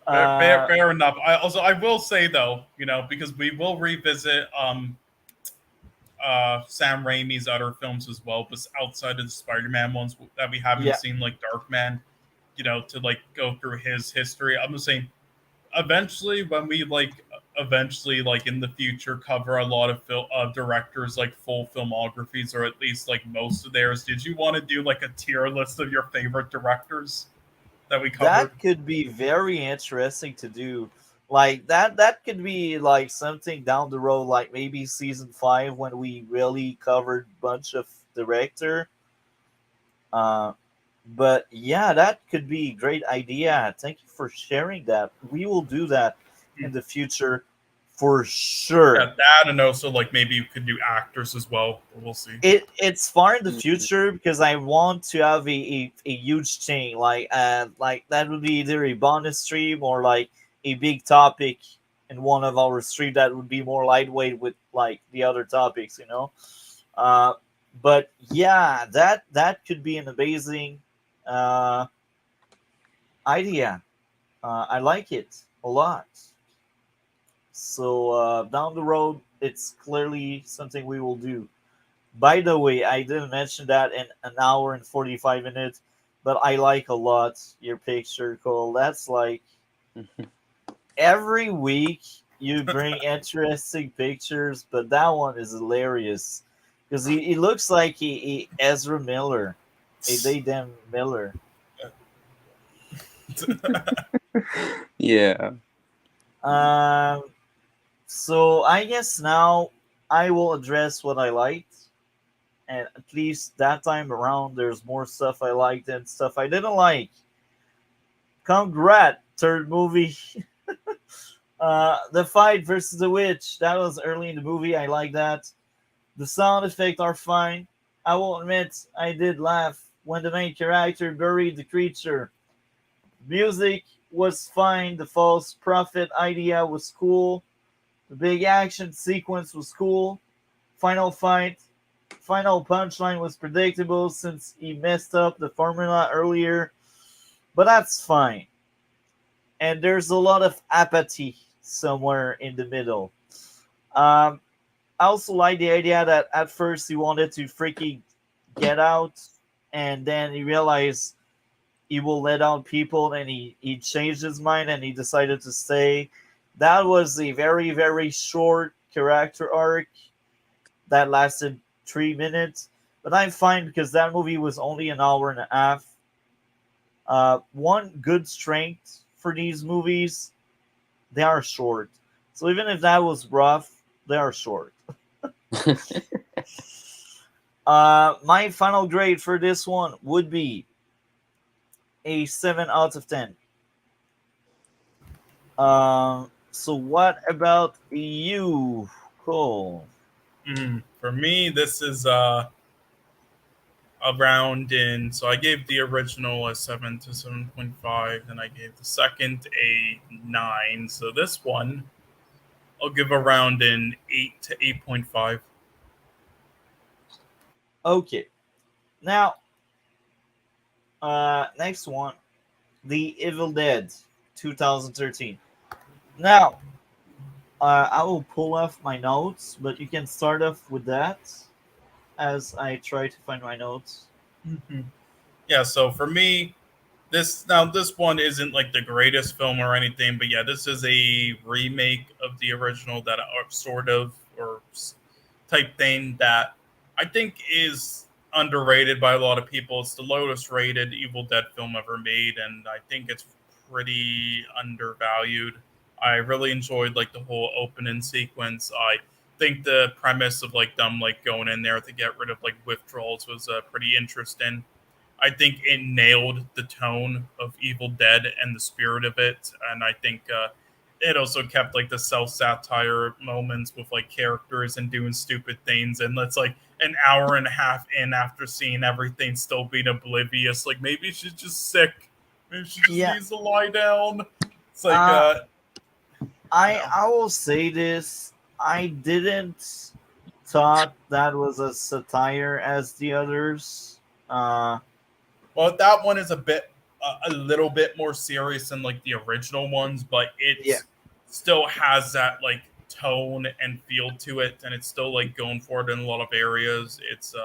Uh, fair enough. I will say though, because we will revisit Sam Raimi's other films as well, but outside of the Spider-Man ones that we haven't yeah, seen, like Darkman, to like go through his history. I'm just saying, eventually, when we eventually in the future cover a lot of directors like full filmographies, or at least like most of theirs. Did you want to do like a tier list of your favorite directors that we covered? that could be very interesting to do. Like that could be like something down the road, like maybe season 5 when we really covered bunch of director. Uh, but yeah, that could be a great idea. Thank you for sharing that. We will do that in the future for Yeah, sure. that and also like maybe you could do actors as well. But we'll see. It's far in the Mhm. future because I want to have a huge thing like that would be either a bonus stream or like a big topic in one of our stream that would be more lightweight with like the other topics, you know. Uh, but yeah, that could be an amazing uh, idea. I like it a lot. So down the road, it's clearly something we will do. By the way, I didn't mention that in an hour and 45 minutes, but I like a lot your picture, Cole. That's like every week you bring interesting pictures, but that one is hilarious because he looks like he Ezra Miller, a Damn Miller. Yeah. Um, so I guess now I will address what I liked, and at least that time around, there's more stuff I liked and stuff I didn't like. Congrat, third movie. The fight versus the witch. That was early in the movie. I like that. The sound effects are fine. I will admit I did laugh when the main character buried the creature. Music was fine. The false prophet idea was cool. The big action sequence was cool. Final fight. Final punchline was predictable since he messed up the formula earlier, but that's fine. And there's a lot of apathy somewhere in the middle. Um, I also like the idea that at first he wanted to freaking get out, and then he realized he will let out people, and he changed his mind and he decided to stay. That was a very, very short character arc that lasted 3 minutes, but I'm fine because that movie was only an hour and a half. One good strength for these movies, they are short. So even if that was rough, they are short. My final grade for this one would be a 7 out of 10. So what about you, Cole? For me, this is around in. So I gave the original a 7 to 7.5, and I gave the second a 9. So this one I'll give around an 8 to 8.5. Okay, now next one, The Evil Dead, 2013. Now I will pull off my notes, but you can start off with that as I try to find my notes. Mhm. Yeah. So for me, this one isn't like the greatest film or anything, but yeah, this is a remake of the original that are sort of or type thing that I think is underrated by a lot of people. It's the lowest rated Evil Dead film ever made, and I think it's pretty undervalued. I really enjoyed like the whole opening sequence. I think the premise of like them like going in there to get rid of like withdrawals was pretty interesting. I think it nailed the tone of Evil Dead and the spirit of it, and I think it also kept like the self satire moments with like characters and doing stupid things, and it's like an hour and a half in after seeing everything, still being oblivious. Like maybe she's just sick, maybe she just Yeah, needs to lie down. It's like uh, you know. I will say this. I didn't thought that was a satire as the others. Uh, Well, that one is a little bit more serious than like the original ones, but yeah, it still has that like tone and feel to it, and it's still like going for it in a lot of areas. It's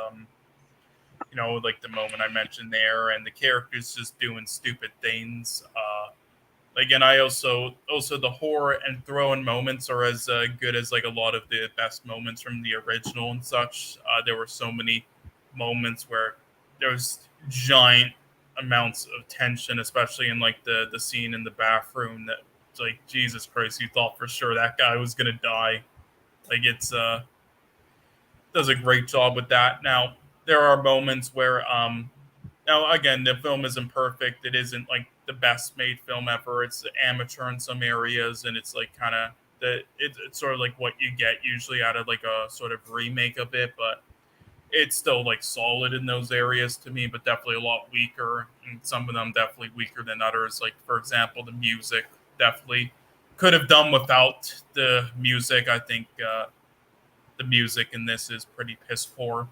like the moment I mentioned there, and the characters just doing stupid things. Again, I also the horror and throwing moments are as good as like a lot of the best moments from the original and such. There were so many moments where there was giant amounts of tension, especially in like the scene in the bathroom. That like Jesus Christ, you thought for sure that guy was gonna die. Like it's does a great job with that. Now there are moments where now, again, the film isn't perfect. It isn't like the best made film ever. It's amateur in some areas, and it's like kind of it's sort of like what you get usually out of like a sort of remake of it, but it's still like solid in those areas to me, but definitely a lot weaker. And some of them definitely weaker than others. Like for example, the music definitely could have done without the music. I think the music in this is pretty piss poor,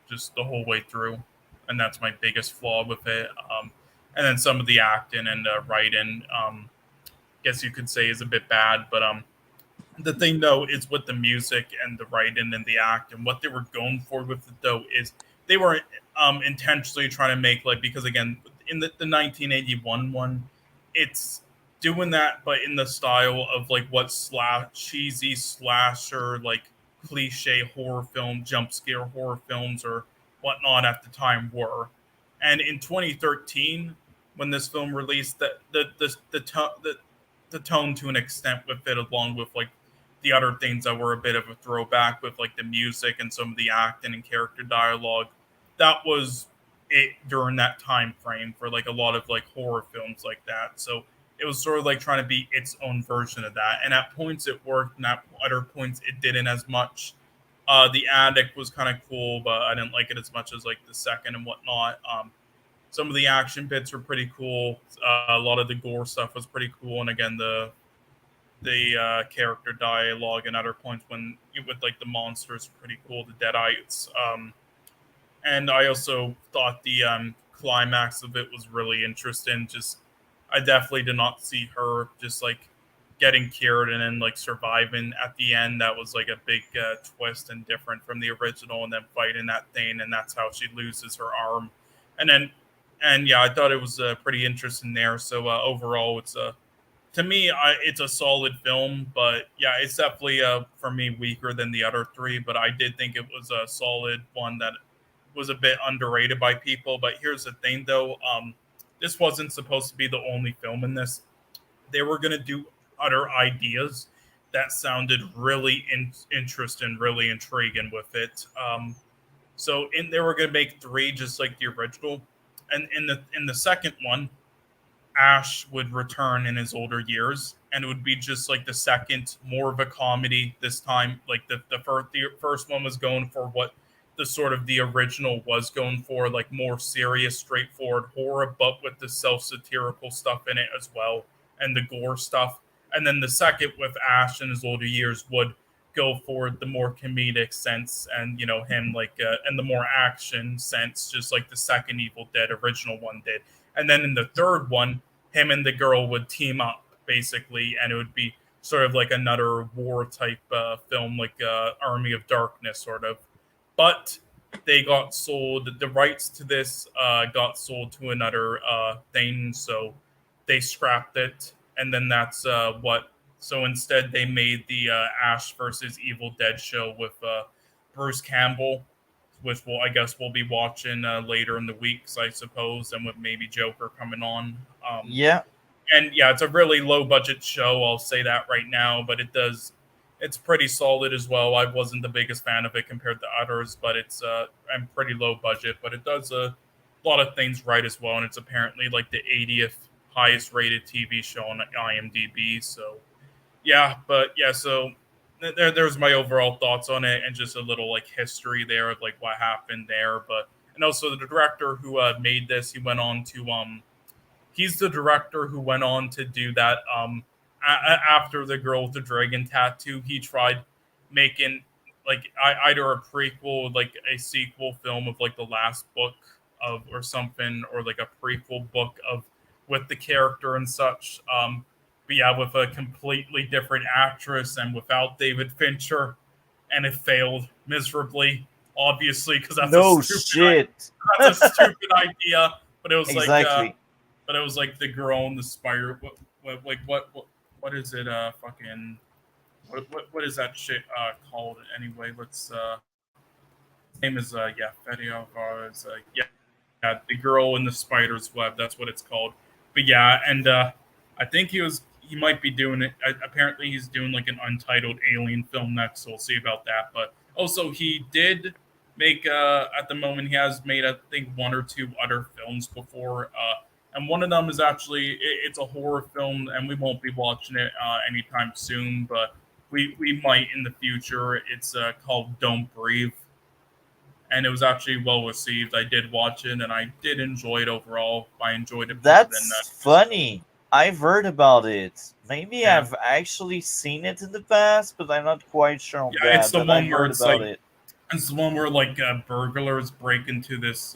just the whole way through, and that's my biggest flaw with it. And then some of the acting and writing, guess you could say, is a bit bad, but the thing though is with the music and the writing and the act and what they were going for with it though is they were intentionally trying to make like, because again in the 1981 one, it's doing that but in the style of like what cheesy slasher like cliche horror film jump scare horror films or whatnot at the time were. And in 2013 when this film released, the tone to an extent with it, along with like the other things that were a bit of a throwback with like the music and some of the acting and character dialogue. That was it during that time frame for like a lot of like horror films like that. So it was sort of like trying to be its own version of that. And at points it worked, and at other points it didn't as much. The Attic was kind of cool, but I didn't like it as much as like the second and whatnot. Some of the action bits were pretty cool. A lot of the gore stuff was pretty cool, and again the character dialogue and other points when you with like the monsters pretty cool, the Deadites. And I also thought the climax of it was really interesting. Just I definitely did not see her just like getting cured and then like surviving at the end. That was like a big twist and different from the original, and then fighting that thing, and that's how she loses her arm. And then and yeah, I thought it was pretty interesting there. So overall, it's a to me, it's a solid film, but yeah, it's definitely for me weaker than the other three. But I did think it was a solid one that was a bit underrated by people. But here's the thing, though, this wasn't supposed to be the only film in this. They were gonna do other ideas that sounded really interesting, really intriguing with it. So in they were gonna make three just like the original, and in the second one, Ash would return in his older years, and it would be just like the second, more of a comedy this time. Like the first one was going for what the sort of the original was going for, like more serious, straightforward horror, but with the self-satirical stuff in it as well, and the gore stuff. And then the second with Ash in his older years would go for the more comedic sense, and him like and the more action sense, just like the second Evil Dead original one did. And then in the third one, him and the girl would team up basically, and it would be sort of like another war type film, like Army of Darkness sort of. But they got sold. The rights to this got sold to another thing, so they scrapped it. And then that's what. So instead, they made the Ash versus Evil Dead show with Bruce Campbell, which I guess we'll be watching later in the weeks, I suppose, and with maybe Joker coming on. Yeah. And yeah, it's a really low budget show. I'll say that right now, but it's pretty solid as well. I wasn't the biggest fan of it compared to others, but it's I'm pretty low budget, but it does a lot of things right as well. And it's apparently like the 80th highest rated TV show on IMDb. So so there's my overall thoughts on it, and just a little like history there of like what happened there. But and also the director who made this, he went on to he's the director who went on to do that after The Girl with the Dragon Tattoo. He tried making like either a prequel, like a sequel film of like the last book of or something, or like a prequel book of with the character and such. But yeah, with a completely different actress and without David Fincher, and it failed miserably, obviously, because No shit. that's a stupid idea. But it was Exactly. but it was like the girl in the spider. What is it? Fucking what is that shit called anyway? Let's name is Fede Alvarez. The girl in the spider's web. That's what it's called. But yeah, and I think he might be doing it. Apparently, he's doing like an untitled Alien film next, so we'll see about that. But also, he did make at the moment he has made I think one or two other films before, and one of them is actually it's a horror film, and we won't be watching it anytime soon. But we might in the future. It's called Don't Breathe, and it was actually well received. I did watch it, and I did enjoy it overall. I enjoyed it more than That's Just Go. funny. I've heard about it. Maybe Yeah, I've actually seen it in the past, but I'm not quite sure on yeah. It's that. the But I've one where heard it's like about it. it's the one where like burglars break into this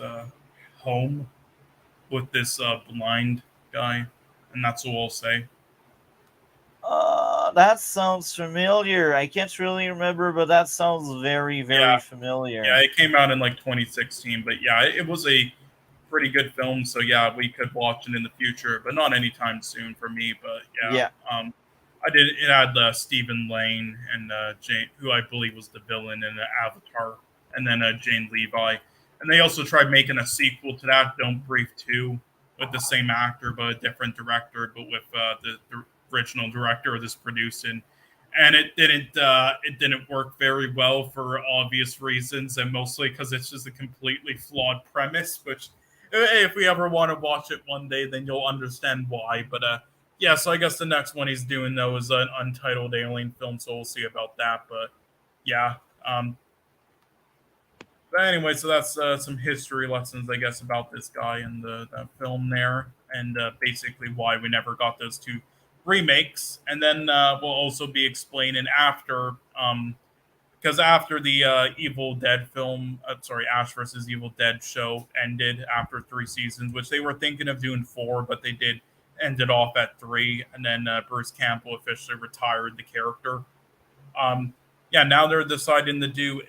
home with this blind guy, and that's all I'll say. That sounds familiar. I can't really remember, but that sounds very, very Yeah, yeah. familiar. It came out in like 2016, but yeah, it was a pretty good film. So yeah, we could watch it in the future, but not anytime soon for me. But yeah, Yeah. I did. It had Stephen Lane and Jane, who I believe was the villain in Avatar, and then Jane Levi, and they also tried making a sequel to that, Don't Breathe 2, with the same actor but a different director, but with the original director of this producing. And it didn't work very well for obvious reasons, and mostly because it's just a completely flawed premise. Which, if we ever want to watch it one day, then you'll understand why. But yeah, so I guess the next one he's doing though is an untitled alien film, so we'll see about that. But yeah, but anyway, so that's some history lessons, I guess, about this guy and the film there, and basically why we never got those two remakes. And then we'll also be explaining after, because after the Evil Dead film, sorry, Ash versus Evil Dead show ended after 3 seasons, which they were thinking of doing 4, but they did end it off at 3, and then Bruce Campbell officially retired the character. Um, yeah, now they're deciding to do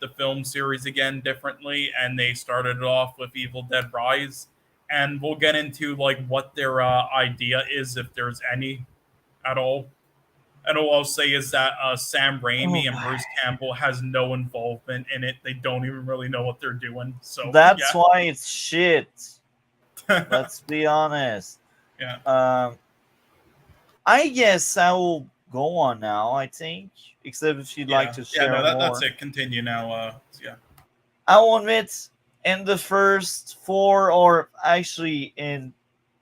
the film series again differently, and they started it off with Evil Dead Rise, and we'll get into like what their idea is, if there's any at all. And all I'll say is that Sam Oh Raimi and my. Bruce Campbell has no involvement in it. They don't even really know what they're doing. So That's yeah, why it's shit. Let's be honest. yeah, Um, I guess I will go on now, I think. Except if you'd like yeah, to yeah. share No, that's more. it. Continue now. Yeah, I will admit, in the first four, or actually in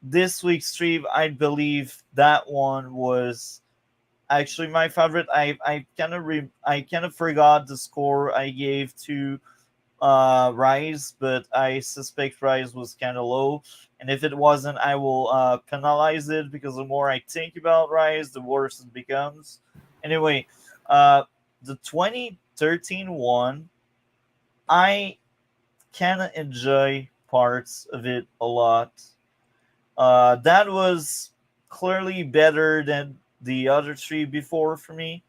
this week's stream, I believe that one was actually my favorite. I kind of forgot the score I gave to Rise, but I suspect Rise was kind of low. And if it wasn't, I will penalize it, because the more I think about Rise, the worse it becomes. Anyway, uh, the 2013 one, I kind of enjoy parts of it a lot. That was clearly better than the other three before for me.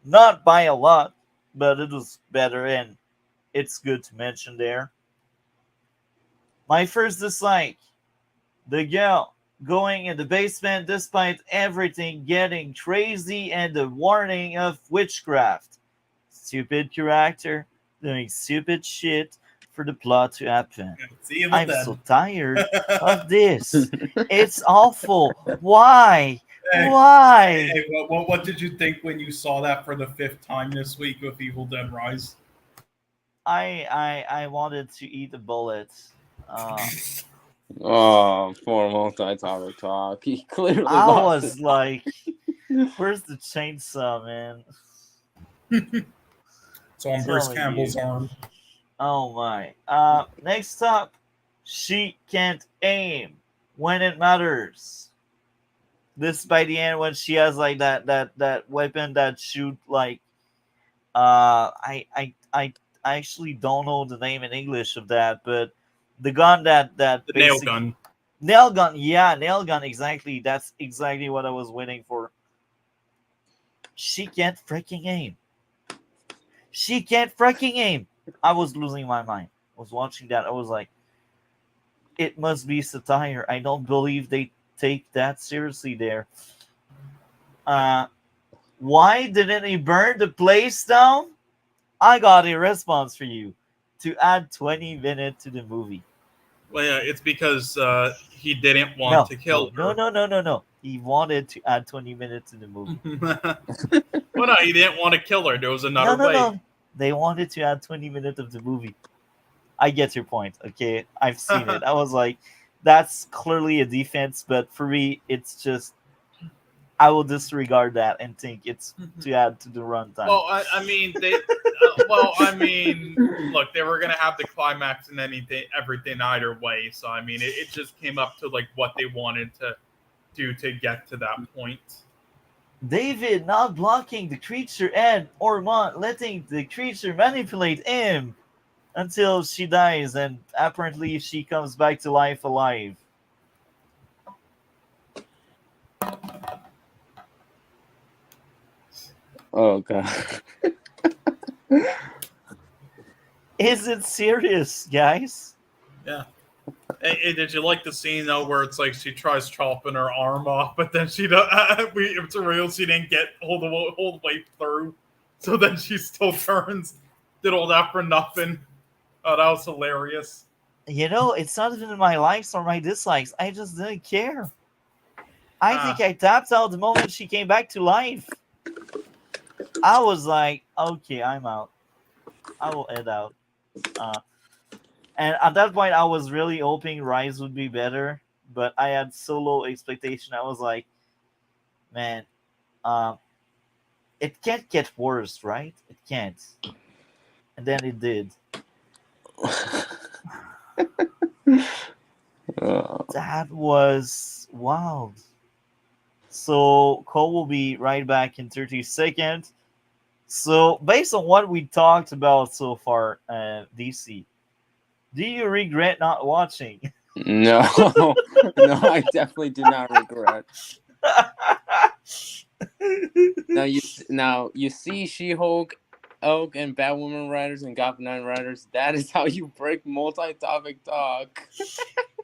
Not by a lot, but it was better, and it's good to mention there. My first dislike: the girl going in the basement despite everything getting crazy and the warning of witchcraft. Stupid character doing stupid shit for the plot to happen. it's Evil I'm Dead. so tired of this. It's awful. Why? Hey, Why? hey, what did you think when you saw that for the fifth time this week with Evil Dead Rise? I wanted to eat a bullet. Uh, Oh, for multi-topic talk. He clearly I lost his was like, "Where's the chainsaw, man?" It's on Bruce Telling Campbell's you. arm. Oh my. Next up, she can't aim when it matters. This by the end, when she has like that weapon that shoot like I actually don't know the name in English of that, but the gun that The nail basic gun. nail gun, yeah, nail gun, exactly. That's exactly what I was waiting for. She can't freaking aim. She can't freaking aim. I was losing my mind. I was watching that. I was like, it must be satire. I don't believe they take that seriously there. Uh, why didn't he burn the place down? I got a response for you: to add 20 minutes to the movie. Well, yeah, it's because he didn't want No, to no, kill no, her. no, no, no, no. He wanted to add 20 minutes to the movie. Well, no, he didn't want to kill her. There was No, another no, way. no. They wanted to add 20 minutes of the movie. I get your point. Okay, I've seen it. I was like, that's clearly a defense, but for me, it's just I will disregard that and think it's to add to the runtime. Well, I mean, look, they were gonna have the climax and anything, everything either way. So I mean, it just came up to like what they wanted to do to get to that point. David not blocking the creature and Ormont letting the creature manipulate him until she dies and apparently she comes back to life alive. Oh god. Is it serious, guys? Yeah. Hey, did you like the scene though where it's like she tries chopping her arm off, but then she don't? It's real. She didn't get whole way through, so then she still turns. Did all that for nothing. Oh, that was hilarious. You know, it's not even my likes or my dislikes. I just didn't care. I think I tapped out the moment she came back to life. I was like, okay, I'm out. I will head out. And at that point, I was really hoping Rise would be better, but I had so low expectation. I was like, man, it can't get worse, right? It can't. And then it did. That was wild. So Cole will be right back in 30 seconds. So based on what we talked about so far, DC, do you regret not watching? No, no, I definitely do not regret. Now you see She-Hulk, Elk, and Batwoman writers and Gotham Knight writers. That is how you break multi-topic talk.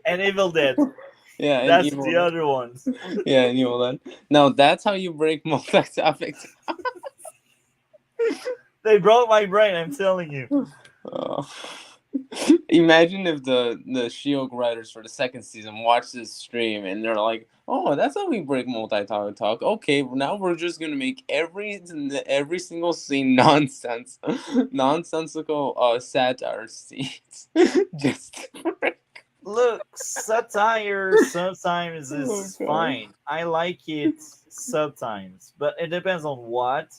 And Evil Dead. Yeah, and That's Evil the Dead. other ones. Yeah, and Evil Dead. No, that's how you break multi-topic talk. They broke my brain, I'm telling you. Imagine if the She-Hulk writers for the second season watch this stream and they're like, "Oh, that's how we break multi-topic talk. Okay, now we're just gonna make every single scene nonsensical satire scenes." Just Look, satire sometimes is fine. I like it sometimes, but it depends on what.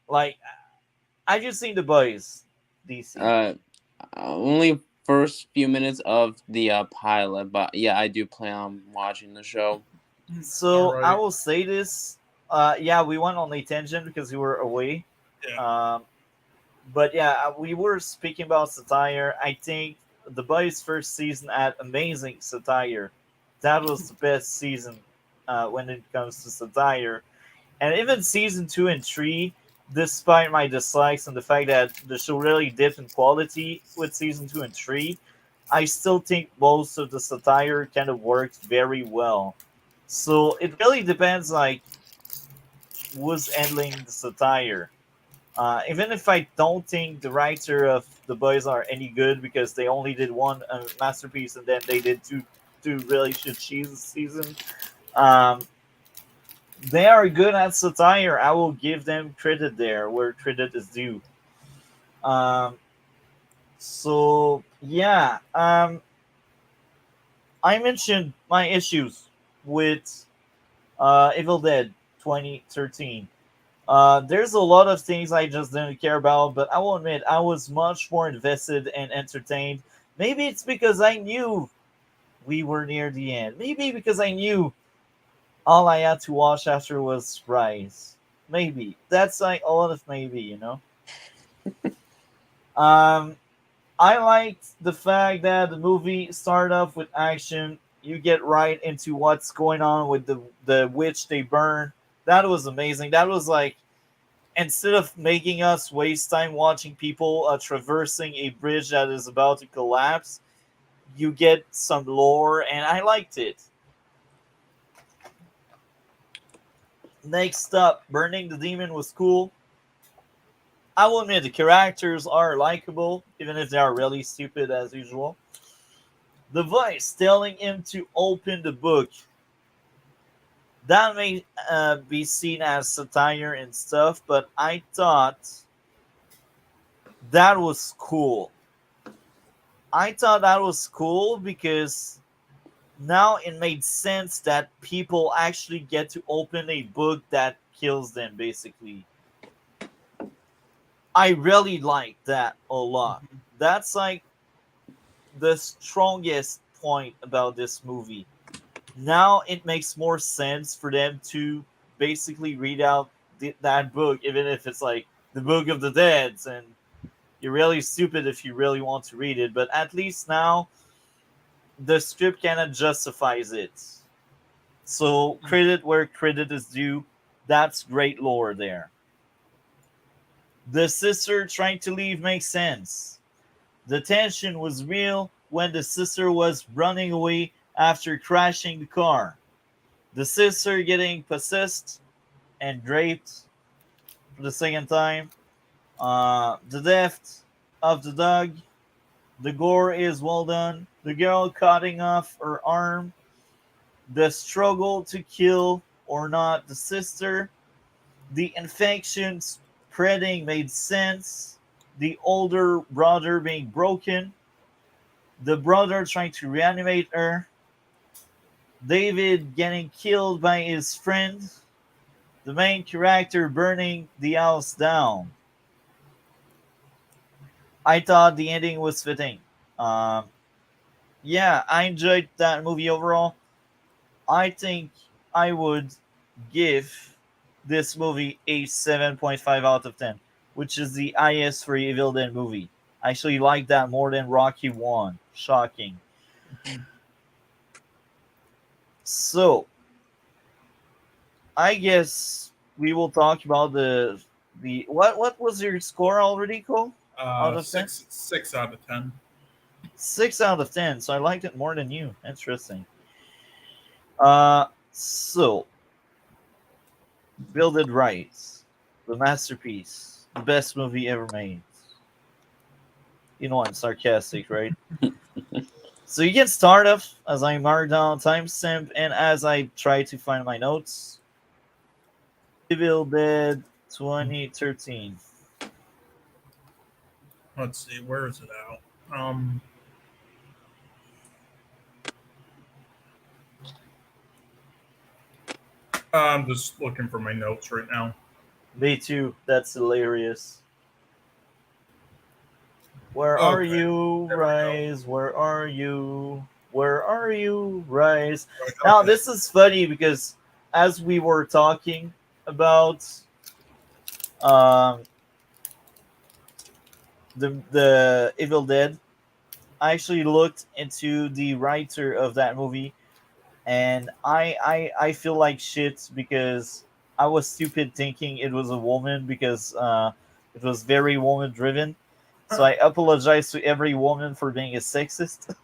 Like, I just seen The Boys, DC. Only first few minutes of the pilot, but yeah, I do plan on watching the show. So Alright. I will say this. Yeah, we went on a tangent because we were away. Yeah. But yeah, we were speaking about satire. I think The Boys' first season had amazing satire. That was the best season when it comes to satire. And even season 2 and 3, despite my dislikes and the fact that the show really dipped in quality with season 2 and 3, I still think most of the satire kind of worked very well. So it really depends, like, who's handling the satire. Even if I don't think the writer of The Boys are any good because they only did one masterpiece and then they did two really shit season, um, they are good at satire. I will give them credit there where credit is due. Um, so yeah, I mentioned my issues with Evil Dead 2013. There's a lot of things I just didn't care about, but I will admit I was much more invested and entertained. Maybe it's because I knew we were near the end. Maybe because I knew all I had to watch after was Rise. Maybe that's like a lot of maybe, you know. Um, I liked the fact that the movie started off with action. You get right into what's going on with the witch they burn. That was amazing. That was like, instead of making us waste time watching people traversing a bridge that is about to collapse, you get some lore, and I liked it. Next up, burning the demon was cool. I will admit the characters are likable, even if they are really stupid as usual. The voice telling him to open the book. That may be seen as satire and stuff, but I thought that was cool. I thought that was cool because Now it made sense that people actually get to open a book that kills them, basically. I really like that a lot. That's like the strongest point about this movie. Now it makes more sense for them to basically read out that book, even if it's like the Book of the Dead, and you're really stupid if you really want to read it. But at least now the script kind of justifies it. So credit where credit is due. That's great lore there. The sister trying to leave makes sense. The tension was real when the sister was running away after crashing the car. The sister getting possessed and raped for the second time. The death of the dog. The gore is well done. The girl cutting off her arm. The struggle to kill or not the sister. The infection spreading made sense. The older brother being broken. The brother trying to reanimate her. David getting killed by his friend. The main character burning the house down. I thought the ending was fitting. Um, yeah, I enjoyed that movie overall. I think I would give this movie a 7.5 out of 10, which is the highest for Evil Dead movie. I actually like that more than Rocky 1. Shocking. So, I guess we will talk about the what was your score already, Cole? Out of 10? Six out of 10. 6 out of 10. So I liked it more than you. Interesting. So Build It Right, the masterpiece, the best movie ever made. You know I'm sarcastic, right? So you can start off as I mark down timestamp and as I try to find my notes. Evil Dead 2013. Let's see, where is it out? I'm just looking for my notes right now. Me too. That's hilarious. Where are Okay, you, there we go. Rise? Where are you? Where are you, Rise? Right, Now, okay. this is funny because as we were talking about um, the Evil Dead, I actually looked into the writer of that movie, and I feel like shit because I was stupid thinking it was a woman because it was very woman driven. So I apologize to every woman for being a sexist.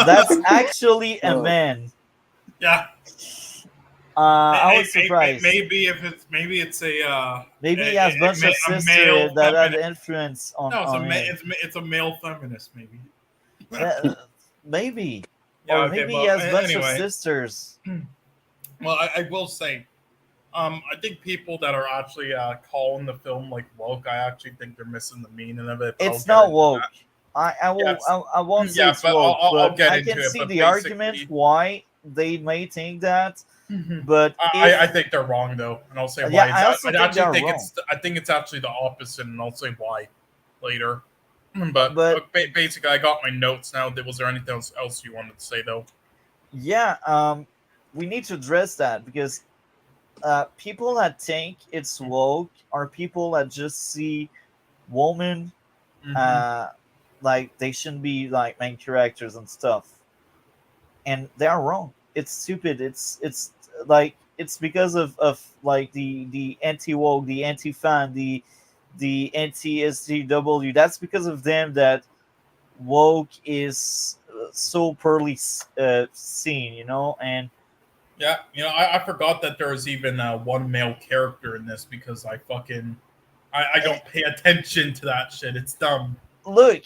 That's actually a Oh, man. Yeah. I was surprised. Maybe it's Maybe he has a bunch of a sisters male that had feminist. influence No, on him. it's a male feminist maybe. Uh, Maybe, Yeah. or Okay. maybe he Well, has a bunch of anyway. sisters. Well, I will say, I think people that are actually calling the film like woke, I actually think they're missing the meaning of it. But I'll It's get not into woke. that. I Yeah. will. I won't say Yeah, it's but woke, I'll but get I into can it. see But the argument basically, why they may think that. But I if think they're wrong though, and I'll say yeah, why. I also I think actually they're think wrong. it's actually the opposite, and I'll say why later. But But basically, I got my notes now. Was there anything else you wanted to say though? yeah, we need to address that because people that think it's woke are people that just see women Mm-hmm. uh, like they shouldn't be like main characters and stuff, and they are wrong. It's stupid. It's like it's because of like the anti woke, the anti fan, the anti SGW. That's because of them that woke is so poorly seen, and Yeah, I forgot that there was even one male character in this because I eh, don't pay attention to that shit. It's dumb. look,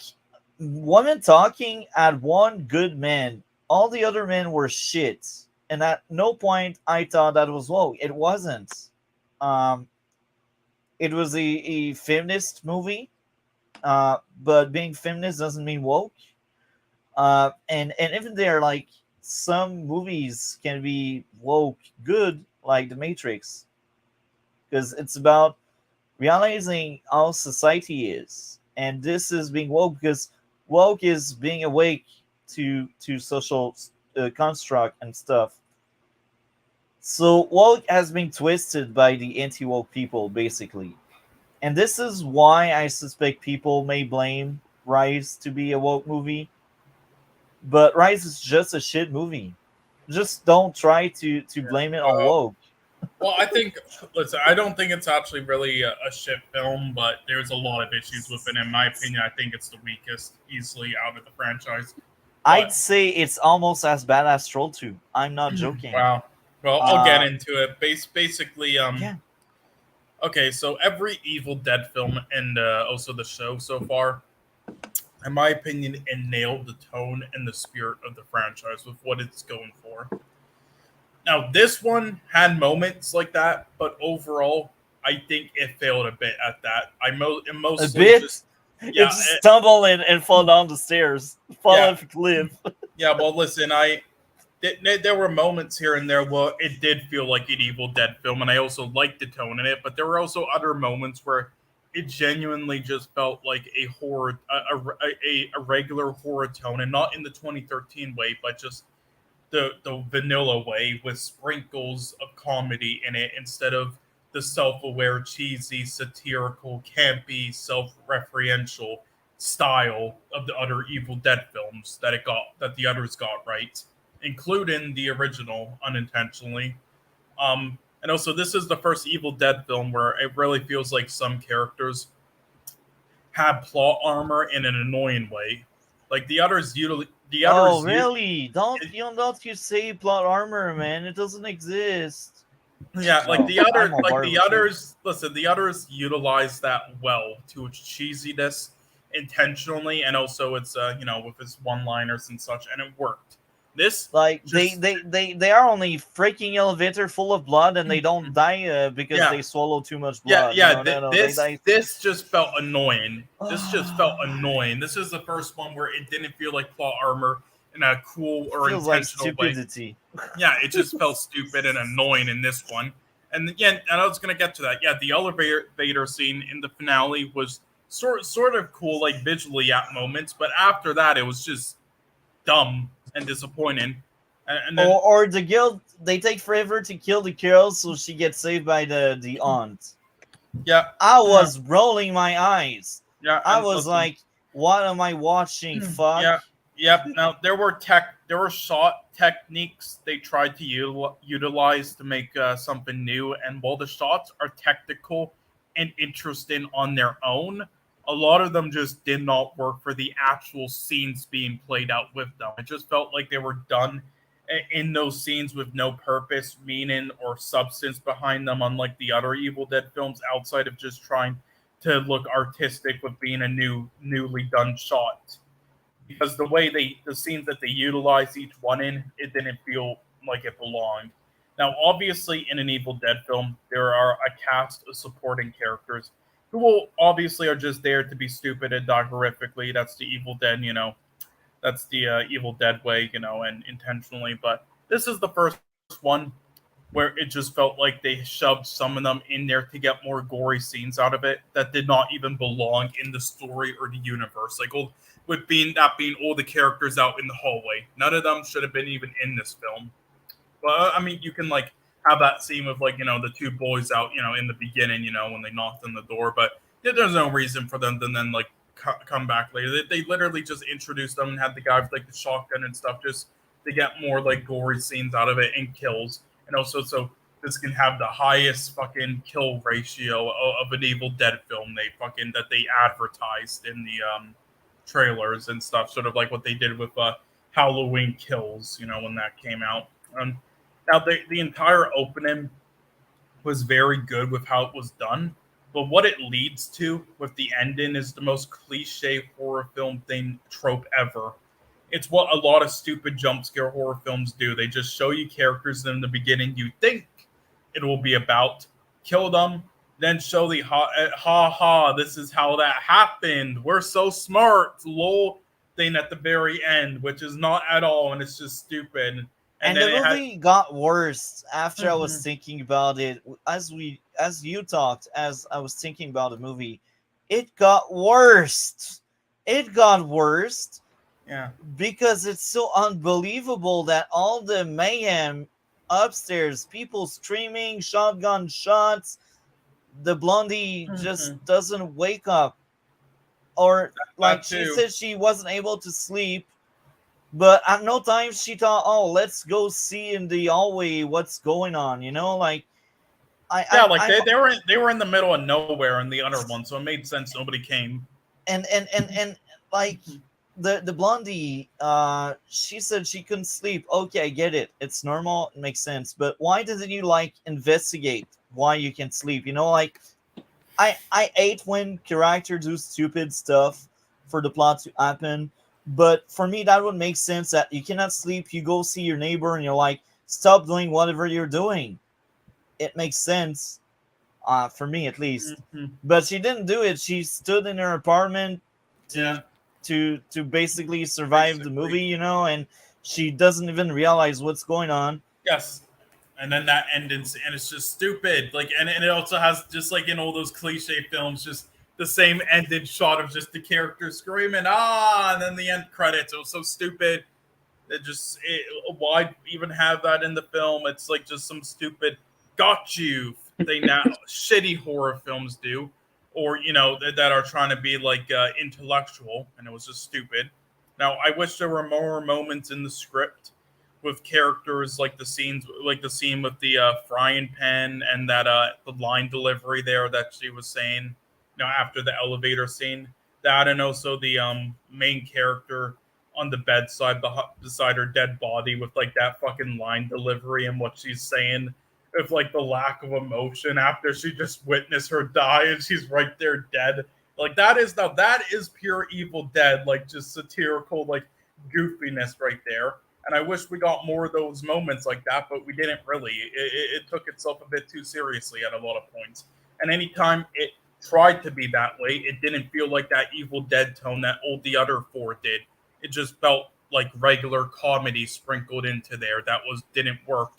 women talking at one good man. All the other men were shit, and at no point I thought that was woke. It wasn't. Um, it was a feminist movie, but being feminist doesn't mean woke. And even they're like some movies can be woke good, like The Matrix, because it's about realizing how society is, and this is being woke because woke is being awake to social construct and stuff. So woke has been twisted by the anti-woke people, basically. And this is why I suspect people may blame Rise to be a woke movie, but Rise is just a shit movie. Just don't try to Yeah. blame it on woke. Well, I think, listen, I don't think it's actually really a shit film, but there's a lot of issues with it. In my opinion, I think it's the weakest, easily out of the franchise. I'd But say it's almost as bad as Troll 2. I'm not joking. wow. Well, I'll get Uh, into it. Basically, yeah. okay, so every Evil Dead film and also the show so far, in my opinion, it nailed the tone and the spirit of the franchise with what it's going for. Now, this one had moments like that, but overall, I think it failed a bit at that. It A mostly bit. just, It yeah, just stumble and fall down the stairs. Fall yeah, off a cliff. yeah. Well, listen, there were moments here and there where it did feel like an Evil Dead film, and I also liked the tone in it. But there were also other moments where it genuinely just felt like a horror, a regular horror tone, and not in the 2013 way, but just the vanilla way with sprinkles of comedy in it instead of the self-aware, cheesy, satirical, campy, self-referential style of the other Evil Dead films that the others got right, including the original unintentionally. And also, this is the first Evil Dead film where it really feels like some characters have plot armor in an annoying way. Like the Oh, others, really? Don't you say plot armor, man? It doesn't exist. yeah, No, I'm on like board the with you. others. Listen, the others utilize that well to its cheesiness intentionally, and also it's with its one-liners and such, and it worked. This Like just they are on a freaking elevator full of blood and they don't die because yeah they swallow too much yeah blood. yeah. No, no, no. They This die. this just felt annoying. This just felt annoying. This is the first one where it didn't feel like plot armor in a cool or Feels like intentional way. stupidity. Yeah, it just felt stupid and annoying in this one. And again, and I was gonna get to that. Yeah, the elevator scene in the finale was sort of cool, like visually at moments, but after that, it was just dumb and disappointing. And then Or the girl, they take forever to kill the girl, so she gets saved by the aunt. yeah, I was rolling my eyes. yeah, I and was listen, like, "What am I watching? Fuck!" yeah, yep. Now there were shot techniques they tried to utilize to make something new, and while the shots are technical and interesting on their own, a lot of them just did not work for the actual scenes being played out with them. It just felt like they were done in those scenes with no purpose, meaning, or substance behind them, unlike the other Evil Dead films, outside of just trying to look artistic with being a newly done shot. Because the scenes that they utilized each one in, it didn't feel like it belonged. Now, obviously, in an Evil Dead film, there are a cast of supporting characters who will obviously are just there to be stupid and die horrifically. That's the Evil Dead, that's the Evil Dead way, and intentionally. But this is the first one where it just felt like they shoved some of them in there to get more gory scenes out of it that did not even belong in the story or the universe. Like, with being all the characters out in the hallway, none of them should have been even in this film. Well, I mean, you can like have that scene with like the two boys out, in the beginning, when they knocked on the door, but yeah, there's no reason for them to then like come back later. They literally just introduced them and had the guy with like the shotgun and stuff just to get more like gory scenes out of it and kills, and also so this can have the highest fucking kill ratio of an Evil Dead film that they advertised in the trailers and stuff, sort of like what they did with Halloween Kills, when that came out. Now the entire opening was very good with how it was done, but what it leads to with the ending is the most cliche horror film thing trope ever. It's what a lot of stupid jump scare horror films do. They just show you characters in the beginning you think it will be about, kill them, then show the ha ha, this is how that happened. We're so smart, lol. thing at the very end, which is not at all, and it's just stupid. And And then the it had. movie got worse after I was Mhm. thinking about it. As you talked, as I was thinking about the movie, it got worse. It got worse Yeah. because it's so unbelievable that all the mayhem upstairs, people screaming, shotgun shots, the blondie just Mhm. doesn't wake up. Or like That she too. said she wasn't able to sleep, but at no time she thought, oh, let's go see in the hallway what's going on, like Yeah, I like I they were in the middle of nowhere in the other one, so it made sense nobody came. and like the blondie, she said she couldn't sleep. Okay, I get it, it's normal, it makes sense, but why didn't you like investigate why you can sleep, like I hate when characters do stupid stuff for the plot to happen, but for me that would make sense that you cannot sleep, you go see your neighbor and you're like, stop doing whatever you're doing. It makes sense, for me at least. Mhm. But she didn't do it. She stood in her apartment to Yeah, basically survive the basically. movie, and she doesn't even realize what's going on. Yes. And then that ends, and it's just stupid. Like, and it also has, just like in all those cliche films, just the same ended shot of just the character screaming and then the end credits. It was so stupid. Why even have that in the film? It's like just some stupid got you thing that shitty horror films do, or that are trying to be like intellectual, and it was just stupid. Now I wish there were more moments in the script with characters, like the scene with the frying pan, and that the line delivery there that she was saying, after the elevator scene. That, and also the main character on the bedside beside her dead body, with like that fucking line delivery and what she's saying, with like the lack of emotion after she just witnessed her die and she's right there dead. Like, that is pure Evil Dead, like just satirical, like goofiness right there. And I wish we got more of those moments like that, but we didn't really. It took itself a bit too seriously at a lot of points. And anytime it tried to be that way, it didn't feel like that Evil Dead tone that all the other four did. It just felt like regular comedy sprinkled into there that didn't work.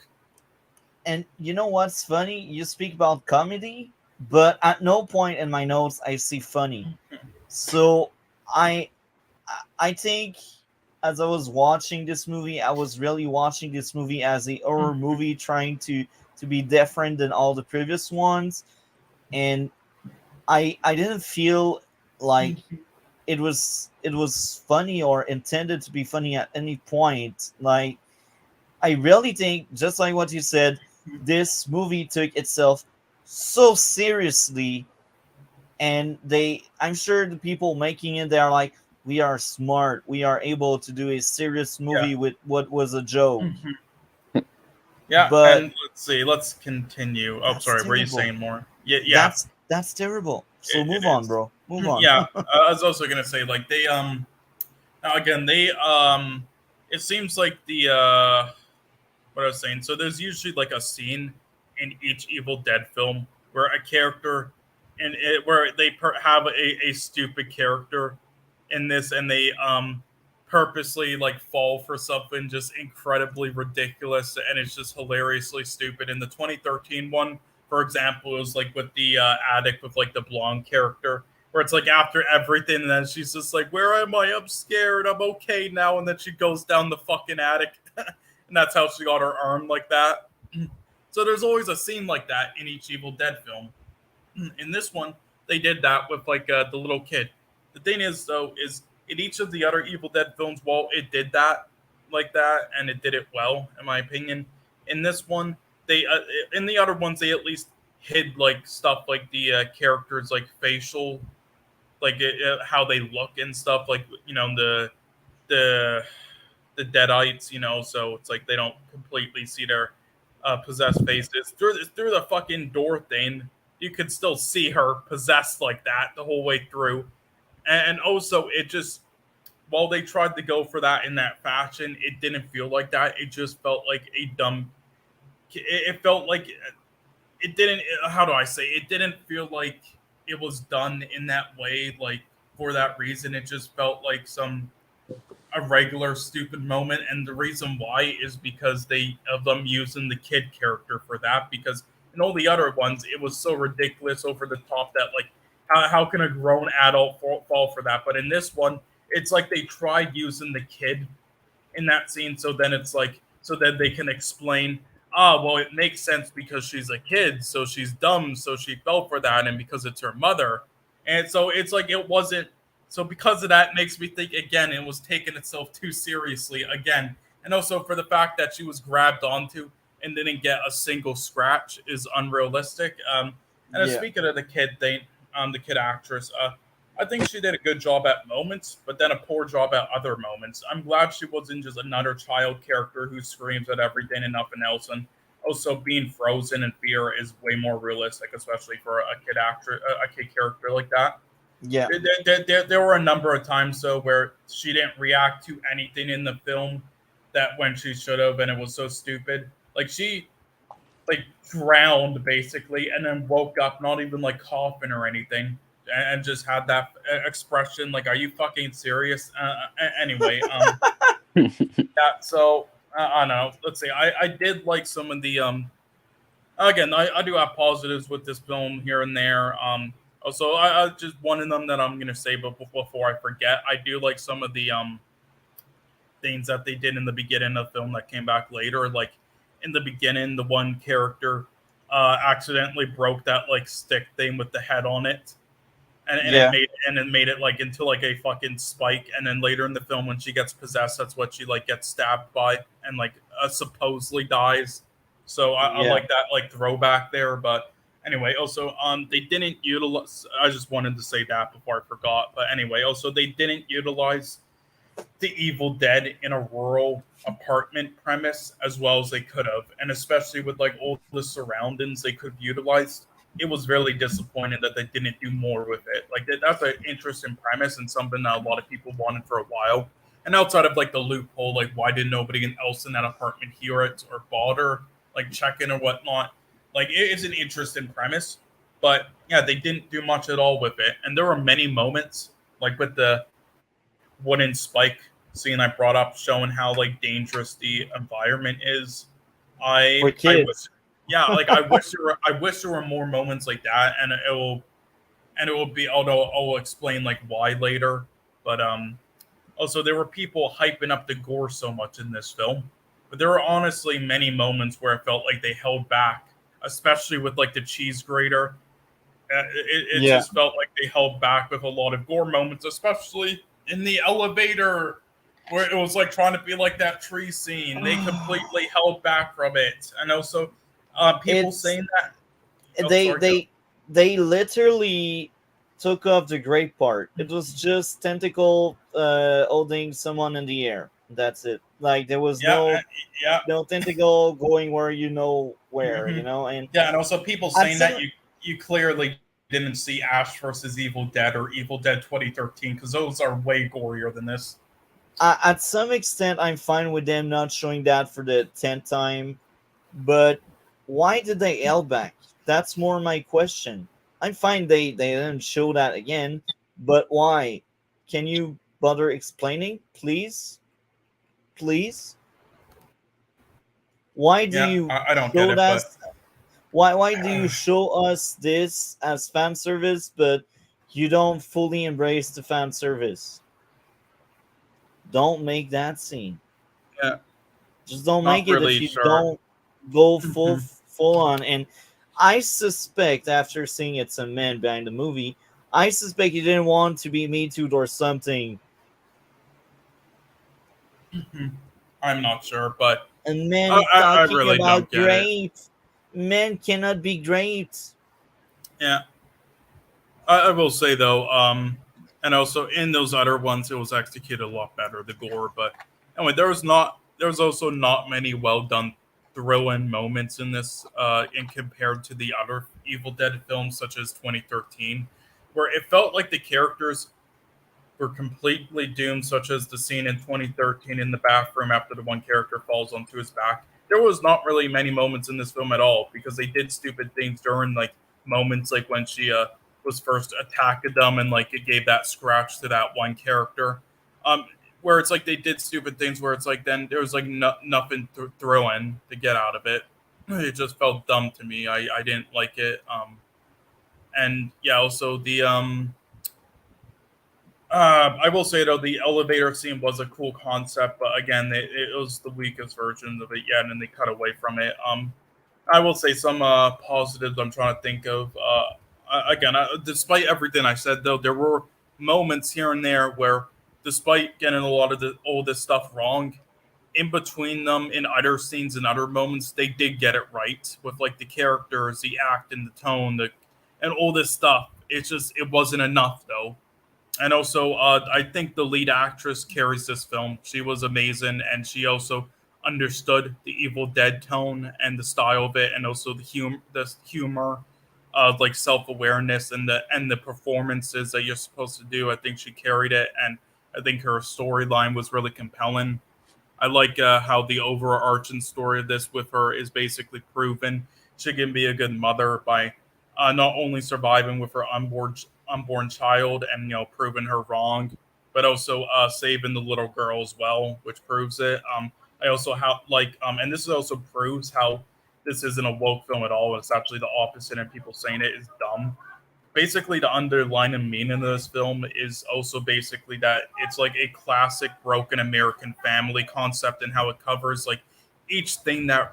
And you know what's funny? You speak about comedy, but at no point in my notes I see funny. So I I think as I was watching this movie, I was really watching this movie as a horror movie trying to be different than all the previous ones, and I didn't feel like it was funny or intended to be funny at any point. Like, I really think, just like what you said, this movie took itself so seriously, and I'm sure the people making it, they're like, we are smart, we are able to do a serious Yeah. movie with what was a joke. Yeah, But and let's see. Let's continue. Oh, that's sorry. Were you terrible. saying more? Yeah, yeah. That's terrible. So It move on, is. bro, move on. Yeah, I was also gonna say, like, they again, they it seems like the what I was saying. So there's usually like a scene in each Evil Dead film where a character, where they have a stupid character in this, and they purposely like fall for something just incredibly ridiculous, and it's just hilariously stupid. In the 2013 one, for example, it was like with the addict with like the blonde character, where it's like after everything, and then she's just like, "Where am I? I'm scared. I'm okay now," and then she goes down the fucking attic. And that's how she got her arm like that. So there's always a scene like that in each Evil Dead film. In this one, they did that with like the little kid. The thing is, though, is in each of the other Evil Dead films, while it did that like that, and it did it well, in my opinion. In this one, they in the other ones, they at least hid like stuff like the characters like facial, like how they look and stuff, like the the deadites, so it's like they don't completely see their possessed faces through the fucking door thing. You could still see her possessed like that the whole way through, and also it just, while they tried to go for that in that fashion, it didn't feel like that. It just felt like a dumb. It felt like it didn't. How do I say? It didn't feel like it was done in that way. Like, for that reason, it just felt like some. a regular stupid moment, and the reason why is because they of them using the kid character for that. Because in all the other ones, it was so ridiculous, over the top, that like how can a grown adult fall for that? But in this one, it's like they tried using the kid in that scene. So then it's like, so that they can explain, well, it makes sense because she's a kid, so she's dumb, so she fell for that, and because it's her mother. And so it's like it wasn't. So because of that, makes me think again it was taking itself too seriously again, and also for the fact that she was grabbed onto and didn't get a single scratch is unrealistic. And Yeah. speaking of the kid thing, the kid actress, I think she did a good job at moments, but then a poor job at other moments. I'm glad she wasn't just another child character who screams at everything and nothing else. And also, being frozen in fear is way more realistic, especially for a kid actor, a kid character like that. Yeah. There were a number of times though where she didn't react to anything in the film that when she should have, and it was so stupid. Like she like drowned basically, and then woke up, not even like coughing or anything, and just had that expression like, "Are you fucking serious?" Anyway, yeah. So I don't know. Let's see. I did like some of the Again, I do have positives with this film here and there. Also, I just one of them that I'm gonna say, but before I forget, I do like some of the things that they did in the beginning of the film that came back later. Like in the beginning, the one character accidentally broke that like stick thing with the head on it, and Yeah. it made it like into like a fucking spike. And then later in the film, when she gets possessed, that's what she like gets stabbed by and like supposedly dies. So I Yeah. like that like throwback there. But anyway, also they didn't utilize. I just wanted to say that before I forgot. But anyway, also they didn't utilize the Evil Dead in a rural apartment premise as well as they could have, and especially with like all the surroundings they could have utilized. It was really disappointing that they didn't do more with it. Like that's an interesting premise and something that a lot of people wanted for a while. And outside of like the loophole, like why did nobody else in that apartment hear it or bother like checking or whatnot? Like it is an interesting premise, but yeah, they didn't do much at all with it. And there were many moments like with the wooden spike scene I brought up, showing how like dangerous the environment is. For I wish, kids. yeah, like I wish there were more moments like that, and it will be. Although I'll explain like why later, but also there were people hyping up the gore so much in this film, but there were honestly many moments where it felt like they held back, especially with like the cheese grater. It Yeah. just felt like they held back with a lot of gore moments, especially in the elevator, where it was like trying to be like that tree scene. They completely held back from it, and also people It's saying that. Oh, they sorry, go. they they literally took off the great part. It was just tentacle holding someone in the air. That's it. Like there was Yeah, yeah, no tentacle going where where, hmm and yeah, and also people at saying that some you clearly didn't see Ash versus Evil Dead or Evil Dead 2013 because those are way gorier than this. at some extent I'm fine with them not showing that for the 10th time, but why did they held back? That's more my question. I'm fine they didn't show that again, but why? Can you bother explaining, please? Please? Why do Yeah, you I don't get show it, that? but Why do you show us this as fan service, but you don't fully embrace the fan service? Don't make that scene. yeah, Just don't not make it if really you sure. don't go Mhm. full on. And I suspect after seeing It's a Man behind the movie, I suspect you didn't want to be Me Too or something. I'm not sure, but A man I talking really don't about get it. great. Men cannot be great. Yeah, I will say though, and also in those other ones, it was executed a lot better, the gore. But anyway, there was also not many well done thrill-in moments in this, in compared to the other Evil Dead films, such as 2013, where it felt like the characters were completely doomed, such as the scene in 2013 in the bathroom after the one character falls onto his back. There was not really many moments in this film at all because they did stupid things during like moments like when she was first attacking them and like it gave that scratch to that one character. Um, where it's like they did stupid things where it's like then there was like nothing thrown to get out of it. It just felt dumb to me. I didn't like it. And yeah, also the I will say though the elevator scene was a cool concept, but again, it was the weakest version of it yet, and they cut away from it. I will say some positives I'm trying to think of. Again, despite everything I said, though, there were moments here and there where, despite getting a lot of all this stuff wrong, in between them, in other scenes and other moments, they did get it right with like the characters, the act, and the tone, and all this stuff. It's just it wasn't enough though. And also, I think the lead actress carries this film. She was amazing, and she also understood the Evil Dead tone and the style of it, and also the humor, like self awareness and the performances that you're supposed to do. I think she carried it, and I think her storyline was really compelling. I like how the overarching story of this with her is basically proven she can be a good mother by not only surviving with her unborn child and proving her wrong, but also saving the little girl as well, which proves it. I also and this also proves how this isn't a woke film at all. It's actually the opposite, and people saying it is dumb. Basically, the underlying meaning of this film is also basically that it's like a classic broken American family concept and how it covers like each thing that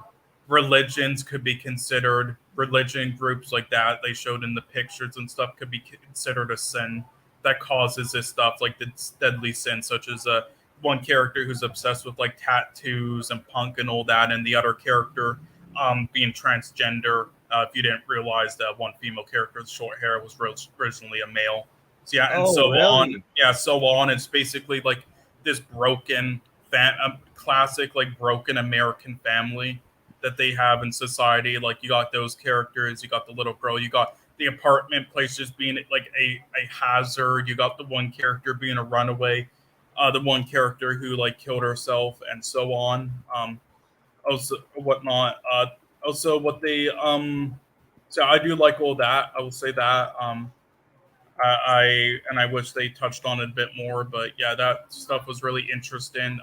religions could be considered, religion groups like that they showed in the pictures and stuff could be considered a sin that causes this stuff, like the deadly sin, such as one character who's obsessed with like tattoos and punk and all that, and the other character being transgender. If you didn't realize that one female character with short hair was originally a male. So yeah, and Oh, so on. really? Yeah, so on. It's basically like this broken, classic, like broken American family that they have in society. Like you got those characters, you got the little girl, you got the apartment place just being like a hazard. You got the one character being a runaway, the one character who like killed herself, and so on. Also whatnot. Also what they so I do like all that. I will say that. I wish they touched on it a bit more, but yeah, that stuff was really interesting.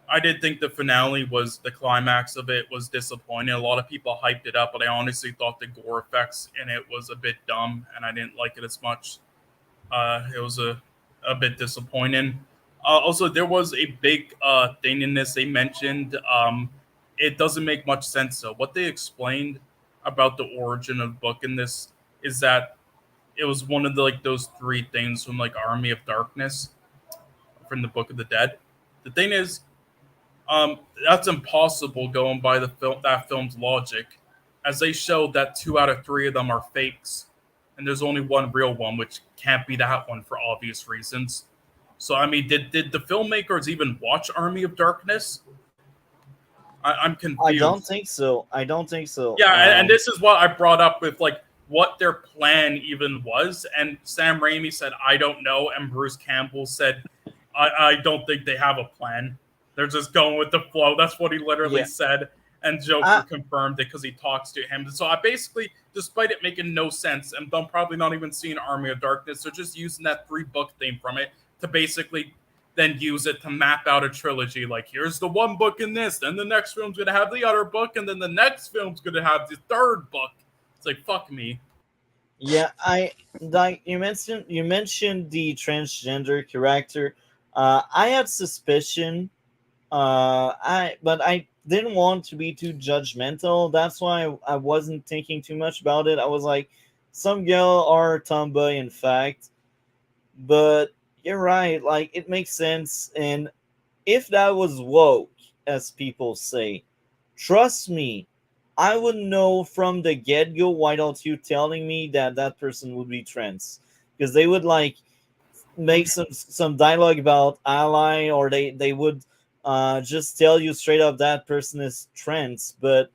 I did think the finale was the climax of it was disappointing. A lot of people hyped it up, but I honestly thought the gore effects in it was a bit dumb, and I didn't like it as much. It was a bit disappointing. Also, there was a big thing in this they mentioned. It doesn't make much sense though. What they explained about the origin of the book in this is that it was one of the like those three things from like Army of Darkness from the Book of the Dead. The thing is, that's impossible going by that film's logic, as they showed that 2 out of 3 of them are fakes, and there's only one real one, which can't be that one for obvious reasons. So I mean, did the filmmakers even watch Army of Darkness? I'm I don't confused. think so. I don't think so. Yeah, and this is what I brought up with like what their plan even was. And Sam Raimi said, "I don't know," and Bruce Campbell said, "I don't think they have a plan. They're just going with the flow." That's what he literally Yeah. said. And Joker confirmed it because he talks to him. So I basically, despite it making no sense, and them probably not even seeing Army of Darkness, they're just using that 3-book theme from it to basically then use it to map out a trilogy. Like, here's the one book in this, then the next film's gonna have the other book, and then the next film's gonna have the third book. It's like, fuck me. Yeah, I like you mentioned the transgender character. I had suspicion. But I didn't want to be too judgmental. That's why I wasn't thinking too much about it. I was like, some girl or tomboy, in fact. But you're right. Like it makes sense, and if that was woke, as people say, trust me, I would know from the get go. Why don't you telling me that that person would be trans? Because they would like make some dialogue about ally, or they would just tell you straight up that person is trans. But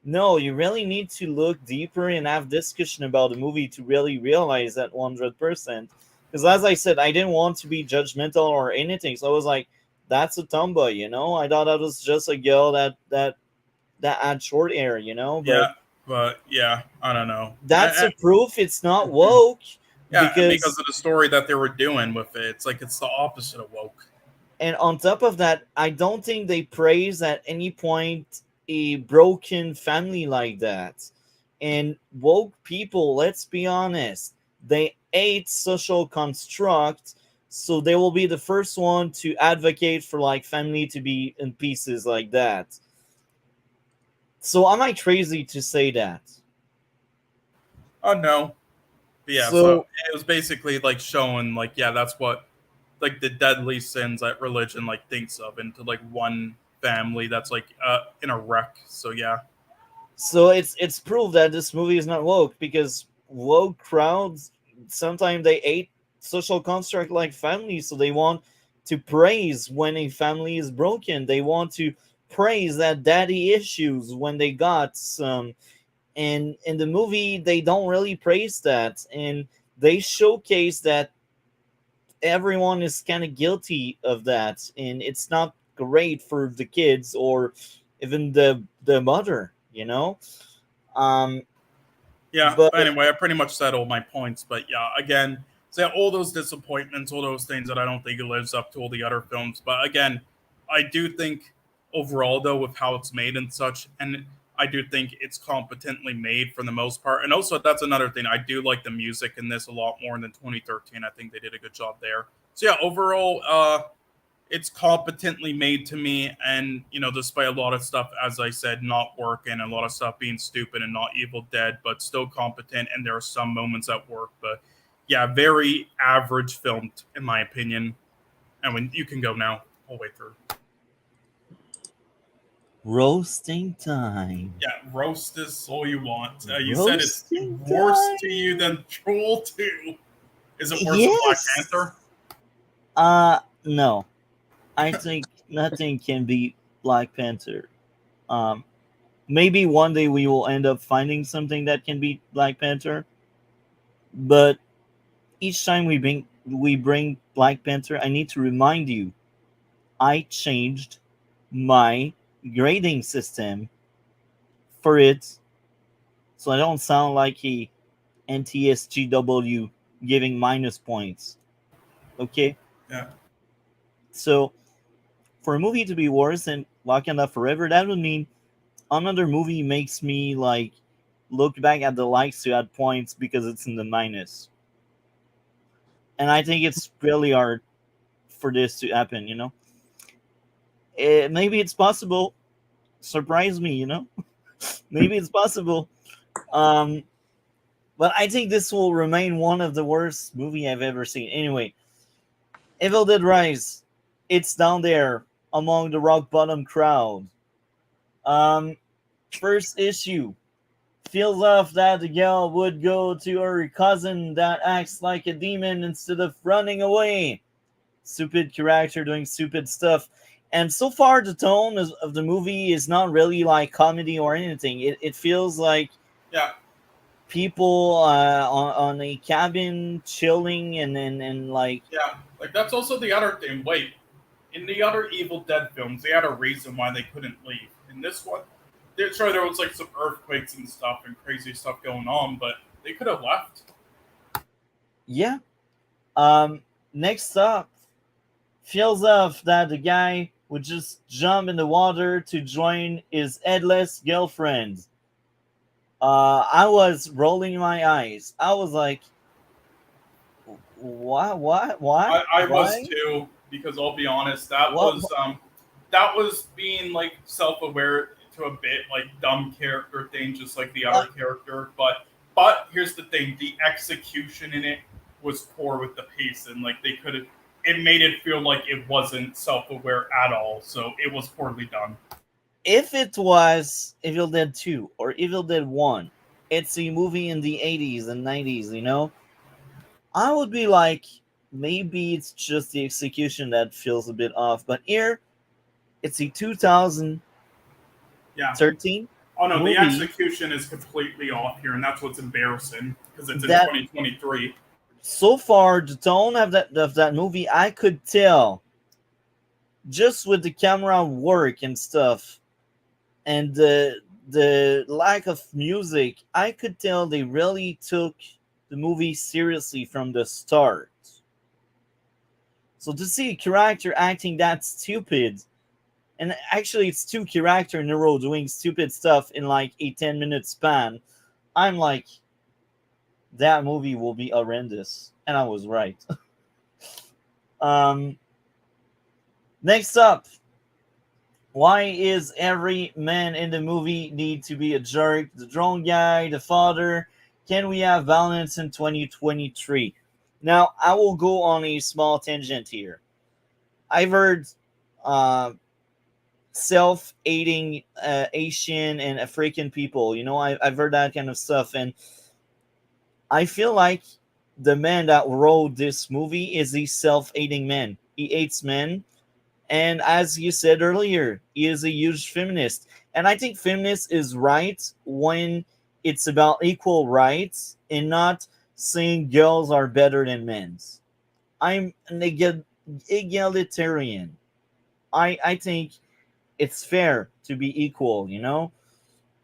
no, you really need to look deeper and have discussion about the movie to really realize that 100%. Because as I said, I didn't want to be judgmental or anything, so I was like, "That's a tomboy," you know. I thought that was just a girl that had short hair, you know. But Yeah, but yeah, I don't know. that's a proof it's not woke, Yeah, and because because of the story that they were doing with it, it's like it's the opposite of woke. And on top of that, I don't think they praise at any point a broken family like that. And woke people, let's be honest, they hate social construct, so they will be the first one to advocate for like family to be in pieces like that. So am I crazy to say that? Oh no. But yeah, so So it was basically like showing like yeah, that's what like the deadly sins that religion like thinks of into like one family that's like in a wreck. So yeah. So it's proof that this movie is not woke because woke crowds sometimes they hate social construct like family, so they want to praise when a family is broken. They want to praise that daddy issues when they got some. And in the movie, they don't really praise that, and they showcase that everyone is kind of guilty of that, and it's not great for the kids or even the mother. Um, Yeah, but but anyway, I pretty much said all my points. But yeah, again, so yeah, all those disappointments, all those things that I don't think it lives up to all the other films. But again, I do think overall, though, with how it's made and such, and I do think it's competently made for the most part. And also, that's another thing. I do like the music in this a lot more than 2013. I think they did a good job there. So yeah, overall, it's competently made to me, and despite a lot of stuff, as I said, not working, a lot of stuff being stupid and not Evil Dead, but still competent, and there are some moments at work. But yeah, very average film in my opinion. And when you can go now, whole way through. roasting time. Yeah, roast this all you want. You said it's Roasting worse to you time. than Troll 2. Is it worse than Black Yes. Panther? No. I think nothing can beat Black Panther. Um, Maybe one day we will end up finding something that can beat Black Panther. But each time we bring Black Panther, I need to remind you, I changed my grading system for it, so I don't sound like a NTSGW giving minus points. Okay, Yeah. so for a movie to be worse than Wakanda Forever, that would mean another movie makes me like look back at the likes to add points because it's in the minus. And I think it's really hard for this to happen, maybe it's possible. Surprise me, maybe it's possible. Um, but I think this will remain one of the worst movie I've ever seen. Anyway, Evil Dead Rise, it's down there among the rock bottom crowd. Um, First issue feels off that the gal would go to her cousin that acts like a demon instead of running away. Stupid character doing stupid stuff. And so far, the tone of the movie is not really like comedy or anything. It feels like Yeah. people on a cabin chilling and like, Yeah. Like that's also the other thing. Wait, in the other Evil Dead films, they had a reason why they couldn't leave. In this one, sure there was like some earthquakes and stuff and crazy stuff going on, but they could have left. yeah. Next up, feels off that the guy would just jump in the water to join his headless girlfriend. I was rolling my eyes. I was like, I was why, too, because I'll be honest, what? that was being like self aware to a bit, like dumb character thing, just like the other Like, character. But here's the thing: the execution in it was poor with the pace, and like they could have. It made it feel like it wasn't self aware at all, so it was poorly done. if it was Evil Dead 2 or Evil Dead 1, it's a movie in the 80s and 90s, I would be like, maybe it's just the execution that feels a bit off. But here, it's a 2013 Yeah. Oh no, the movie execution is completely off here, and that's what's embarrassing because it's in that 2023. so far the tone of that movie I could tell just with the camera work and stuff and the lack of music. I could tell they really took the movie seriously from the start. So to see a character acting that stupid, and actually it's two characters in a row doing stupid stuff in like a 10-minute span, I'm like, that movie will be horrendous. And I was right. um, Next up, why is every man in the movie need to be a jerk? The drone guy, the father. Can we have balance in 2023? Now, I will go on a small tangent here. I've heard uh, self-hating Asian and African people. I've heard that kind of stuff, and I feel like the man that wrote this movie is a self-hating man. He hates men, and as you said earlier, he is a huge feminist. And I think feminist is right when it's about equal rights and not saying girls are better than men. I'm an egalitarian. I think it's fair to be equal,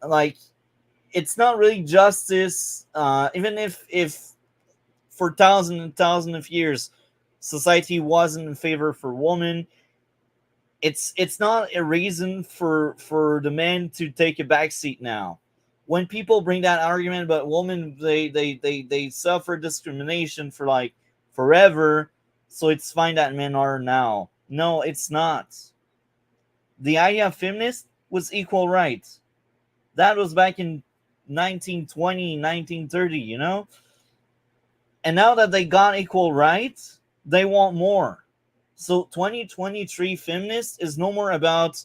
Like, it's not really justice, even if for thousands and thousands of years society wasn't in favor for women, it's not a reason for the men to take a back seat now. When people bring that argument about women, they suffer discrimination for like forever, so it's fine that men are now. No, it's not. The idea of feminist was equal rights. That was back in 1920, 1930, And now that they got equal rights, they want more. So 2023 feminist is no more about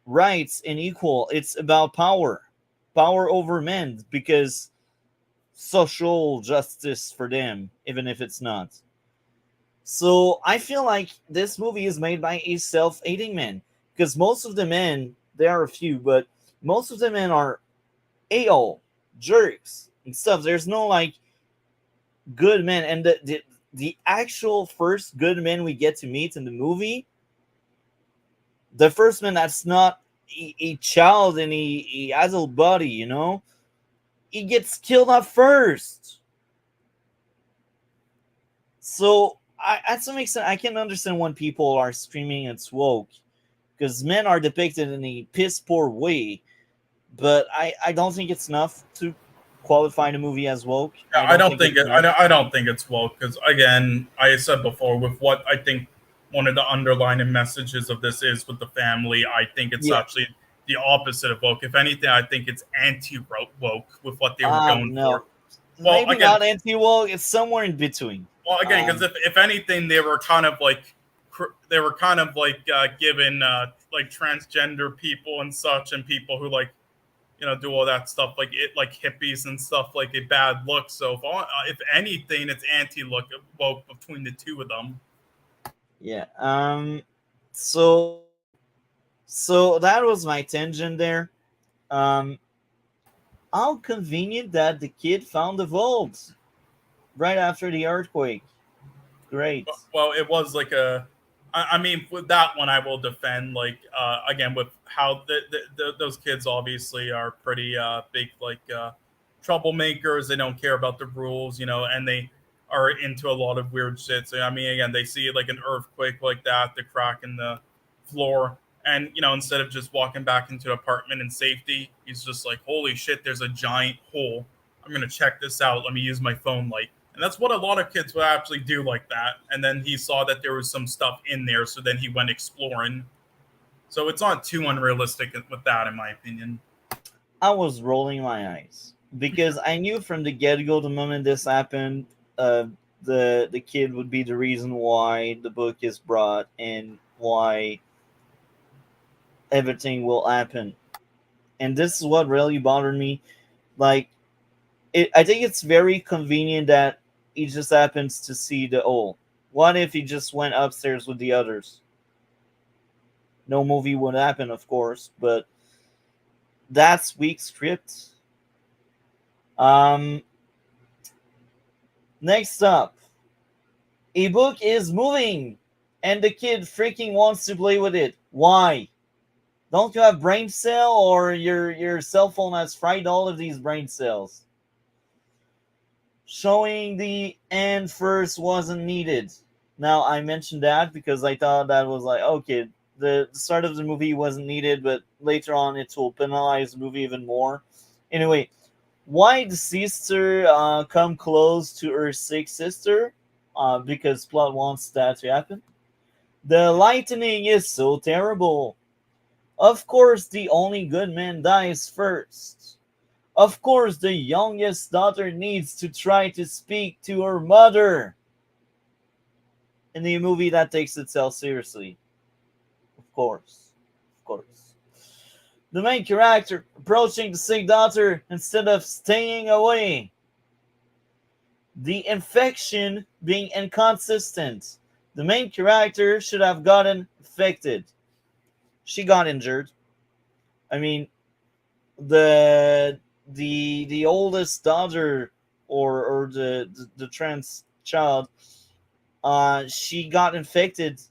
rights and equal. It's about power. Power over men, because social justice for them, even if it's not. So I feel like this movie is made by a self-hating man, because most of the men, there are a few, but most of the men are a-hole, jerks, and stuff. There's no like good men, and the actual first good men we get to meet in the movie, the first man that's not a child and he has a body, he gets killed off first. So at some extent, I can understand when people are screaming it's woke, because men are depicted in a piss poor way, but I don't think it's enough to qualify the movie as woke. Yeah, I don't think it's woke because again, I said before with what I think one of the underlying messages of this is with the family. I think it's Yeah. actually the opposite of woke. If anything, I think it's anti-woke with what they were going No, for. Well, maybe again, not anti-woke. It's somewhere in between. because if anything, they were kind of like given like transgender people and such, and people who like do all that stuff like hippies and stuff like a bad look. So if anything, it's anti-look woke between the two of them. Yeah. So that was my tangent there. Um. How convenient that the kid found the vault right after the earthquake. Great. Well, it was like I mean, with that one, I will defend. Like again, with how those kids obviously are pretty big, like troublemakers. They don't care about the rules, and they are into a lot of weird shit. So I mean, again, they see like an earthquake like that, the crack in the floor, and instead of just walking back into the apartment in safety, he's just like, "Holy shit! There's a giant hole. I'm gonna check this out. Let me use my phone light." And that's what a lot of kids would actually do like that. And then he saw that there was some stuff in there, so then he went exploring. So it's not too unrealistic with that, in my opinion. I was rolling my eyes because I knew from the get-go, the moment this happened, the kid would be the reason why the book is brought and why everything will happen. And this is what really bothered me. Like, I think it's very convenient that he just happens to see the hole. What if he just went upstairs with the others? No movie would happen, of course, but that's weak script. Um, Next up, a book is moving, and the kid freaking wants to play with it. Why? Don't you have brain cell, or your cell phone has fried all of these brain cells? Showing the end first wasn't needed. Now I mentioned that because I thought that was like okay, the start of the movie wasn't needed, but later on it will penalize the movie even more. Anyway, why the sister come close to her sick sister? Because plot wants that to happen. The lightning is so terrible. Of course, the only good man dies first. Of course, the youngest daughter needs to try to speak to her mother. In the movie, that takes itself seriously. Of course. Of course. The main character approaching the sick daughter instead of staying away. The infection being inconsistent. The main character should have gotten infected. She got injured. I mean, the oldest daughter or the trans child, she got infected.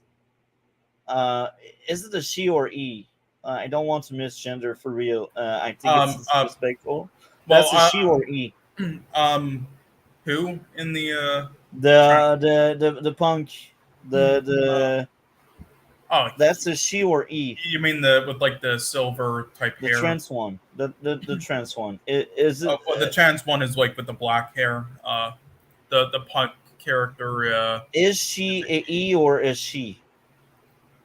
Uh, is it a she or e? I don't want to misgender for real. I think it's Um, uh, disrespectful. well, That's a she or e. um, who in the trans? The punk the Uh, the oh, that's a she or e. you mean the with like the silver type The hair? trans one. The trans one. Is it? Well, the trans one is like with the black hair. The punk character. Is she a e or is she?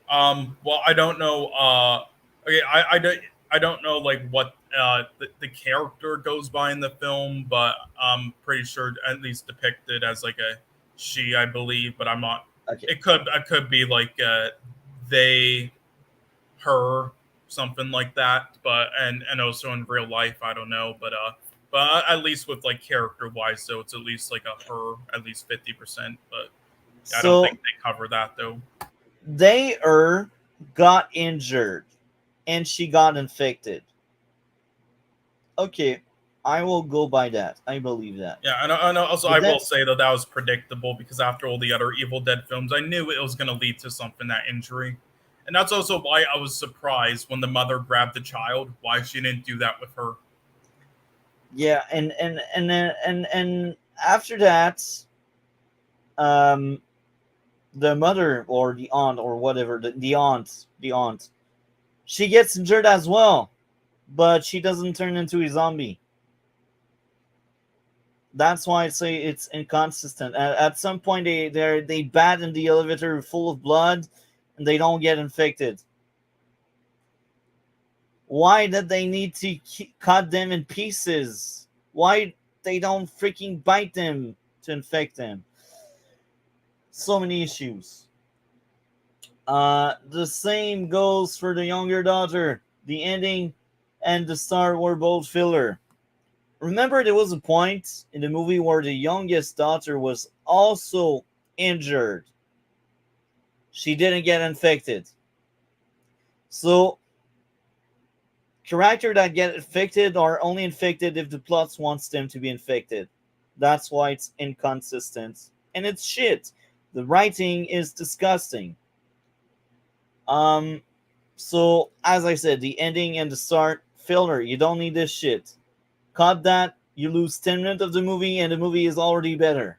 Well, I don't know. Okay, I don't know like what the character goes by in the film, but I'm pretty sure at least depicted as like a she, I believe. But I'm not. Okay. It could be like they, her, something like that. But and also in real life, I don't know. But at least with like character wise, so it's at least like a her, at least 50%. But I don't So think they cover that though. they got injured and she got infected. Okay, I will go by that. I believe that. Yeah, and also But I then will say that was predictable because after all the other Evil Dead films, I knew it was going to lead to something, that injury. And that's also why I was surprised when the mother grabbed the child, why she didn't do that with her. yeah, and after that, um, the mother or the aunt or whatever the aunt, she gets injured as well, but she doesn't turn into a zombie. That's why I say it's inconsistent. At some point, they bat in the elevator full of blood, and they don't get infected. Why did they need to cut them in pieces? Why they don't freaking bite them to infect them? So many issues. The same goes for the younger daughter. The ending and the start were both filler. Remember, there was a point in the movie where the youngest daughter was also injured. She didn't get infected. So, characters that get infected are only infected if the plot wants them to be infected. That's why it's inconsistent. And it's shit. The writing is disgusting. Um, so as I said, the ending and the start, filler. You don't need this shit. Cut that, you lose 10 minutes of the movie, and the movie is already better.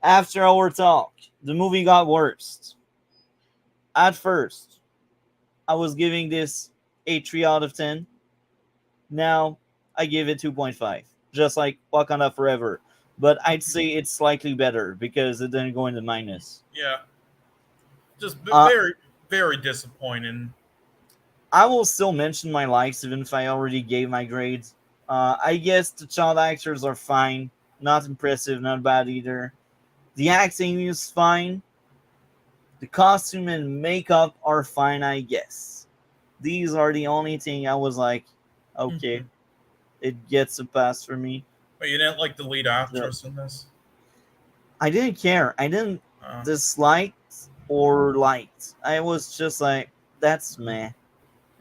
After our talk, the movie got worse. At first, I was giving this a 3 out of 10. Now, I give it 2.5. Just like Wakanda Forever. But I'd say it's slightly better because it didn't go into minus. Yeah, just Uh, very, very disappointing. I will still mention my likes even if I already gave my grades. I guess the child actors are fine. Not impressive, not bad either. The acting is fine. The costume and makeup are fine, I guess. These are the only thing I was like, okay, Mhm. it gets a pass for me. But you didn't like the lead So, actress in this. I didn't care. I didn't Uh, dislike or liked. I was just like, that's meh.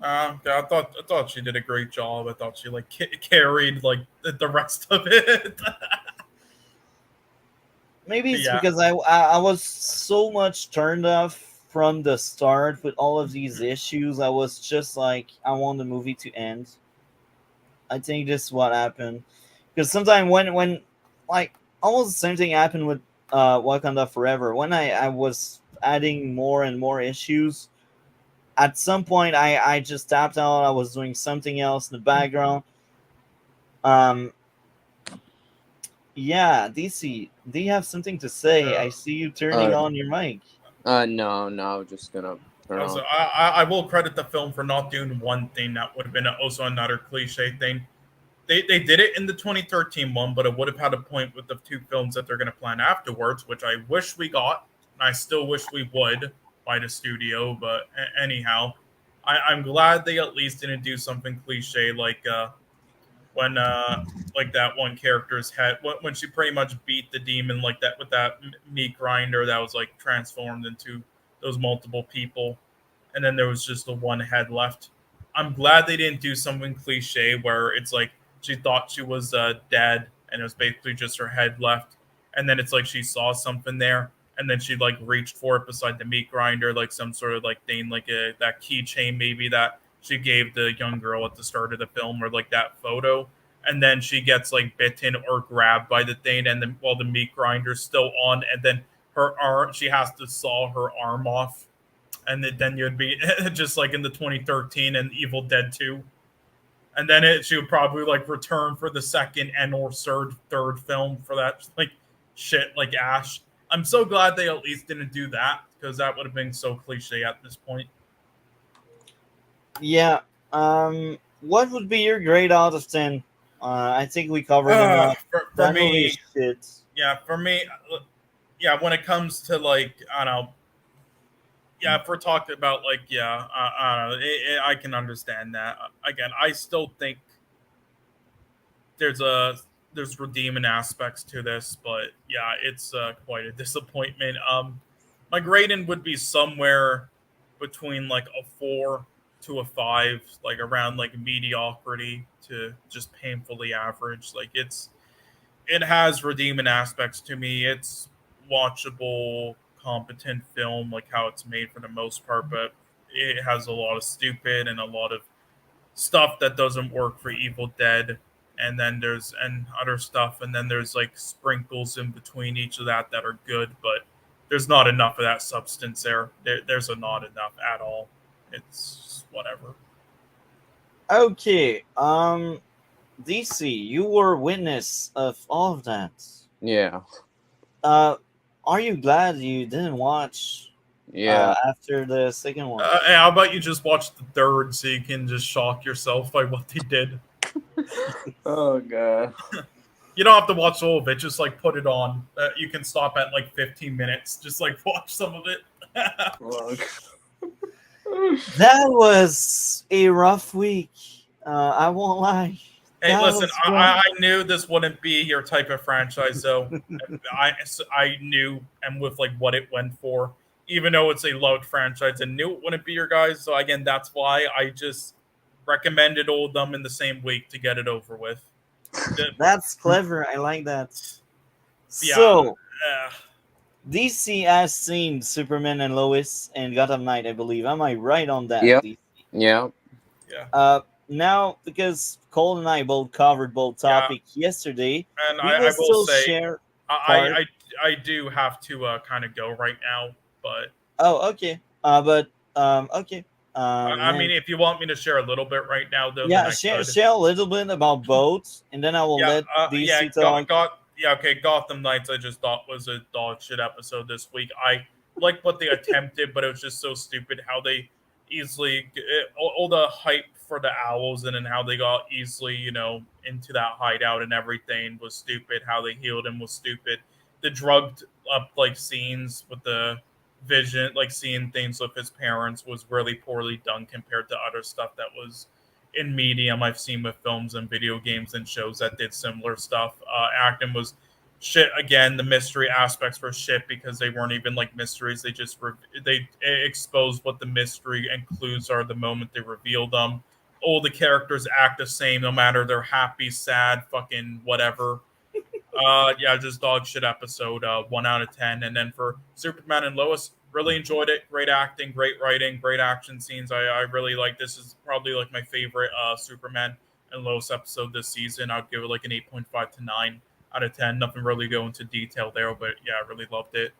yeah, I thought she did a great job. I thought she like carried like the rest of it. Maybe it's Yeah. because I was so much turned off from the start with all of these issues. I was just like, I want the movie to end. I think this is what happened. Because sometimes when like almost the same thing happened with Wakanda Forever, when I was adding more and more issues, at some point I just tapped out. I was doing something else in the background. Um, yeah, DC, do you have something to say? I Uh, see you turning on your mic. No, just gonna turn Also, on. I will credit the film for not doing one thing that would have been also another cliche thing. They did it in the 2013 one, but it would have had a point with the two films that they're going to plan afterwards, which I wish we got. And I still wish we would by the studio, but anyhow, I'm glad they at least didn't do something cliche when like that one character's head when she pretty much beat the demon like that with that meat grinder that was like transformed into those multiple people, and then there was just the one head left. I'm glad they didn't do something cliche where it's like she thought she was dead and it was basically just her head left, and then it's like she saw something there, and then she like reached for it beside the meat grinder, like some sort of like thing, like that keychain maybe that she gave the young girl at the start of the film, or like that photo, and then she gets like bitten or grabbed by the thing, and then while the meat grinder's still on, and then her arm, she has to saw her arm off, and then you'd be just like in the 2013 and Evil Dead 2, and then she would probably like return for the second and or third film for that like shit like Ash. I'm so glad they at least didn't do that because that would have been so cliche at this point. Yeah. What would be your grade out of 10? I think we covered enough. For That movie is me, shit. yeah, for me, yeah, when it comes to like I don't know, yeah, if we're talking about like yeah, I don't know, I can understand that. Again, I still think there's a there's redeeming aspects to this, but yeah, it's quite a disappointment. My grading would be somewhere between like a 4 to a 5, like around like mediocrity to just painfully average. Like it has redeeming aspects to me. It's watchable, competent film, like how it's made for the most part, but it has a lot of stupid and a lot of stuff that doesn't work for Evil Dead, and then there's and other stuff, and then there's like sprinkles in between each of that are good, but there's not enough of that substance there. There's not enough at all. It's whatever. Okay. DC, you were witness of all of that. Yeah, Uh, are you glad you didn't watch yeah. after the second one? Hey, how about you just watch the third so you can just shock yourself by what they did? Oh god. You don't have to watch all of it. Just like put it on. You can stop at like 15 minutes. Just like watch some of it. Fuck. That was a rough week. I won't lie. Hey, That listen, was rough. I knew this wouldn't be your type of franchise, though. I knew, and with like what it went for, even though it's a loved franchise, and knew it wouldn't be your guys. So again, that's why I just recommended all of them in the same week to get it over with. That's clever. I like that. Yeah, So, DC has seen Superman and Lois and Gotham Knight, I believe. Am I right on that, Yep. DC? Yeah. yeah, Now, because Cole and I both covered both yeah. topics yesterday, And we will I will still say, share part. I do have to kind of go right now, but Oh, okay. Okay. I mean, Man, if you want me to share a little bit right now, though, then yeah, I could. share a little bit about both, and then I will Yeah, let yeah, DC talk. yeah. Okay, Gotham Knights. I just thought was a dog shit episode this week. I like what they attempted, but it was just so stupid how they easily all the hype for the owls, and then how they got easily, into that hideout and everything was stupid. How they healed him was stupid. The drugged up like scenes with the vision, like seeing things with his parents, was really poorly done compared to other stuff that was in medium I've seen with films and video games and shows that did similar stuff. Acting was shit again. The mystery aspects were shit because they weren't even like mysteries. They just they exposed what the mystery and clues are the moment they reveal them. All the characters act the same no matter they're happy, sad, fucking whatever. Yeah, just dog shit episode. 1 out of 10. And then for Superman and Lois, really enjoyed it. Great acting, great writing, great action scenes. I really like. This is probably like my favorite Superman and Lois episode this season. I'd give it like an 8.5 to 9 out of 10. Nothing really go into detail there, but yeah, I really loved it.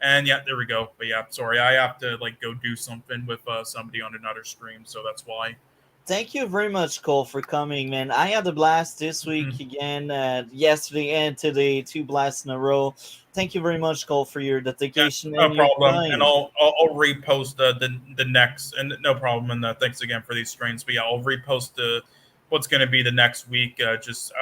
And yeah, there we go. But yeah, sorry, I have to like go do something with somebody on another stream, so that's why. Thank you very much, Cole, for coming, man. I had a blast this week Mhm. again, yesterday and today, two blasts in a row. Thank you very much, Cole, for your Yeah, dedication no and your problem. And time. I'll repost the next, and no problem. And thanks again for these streams. But yeah, I'll repost the what's going to be the next week. Just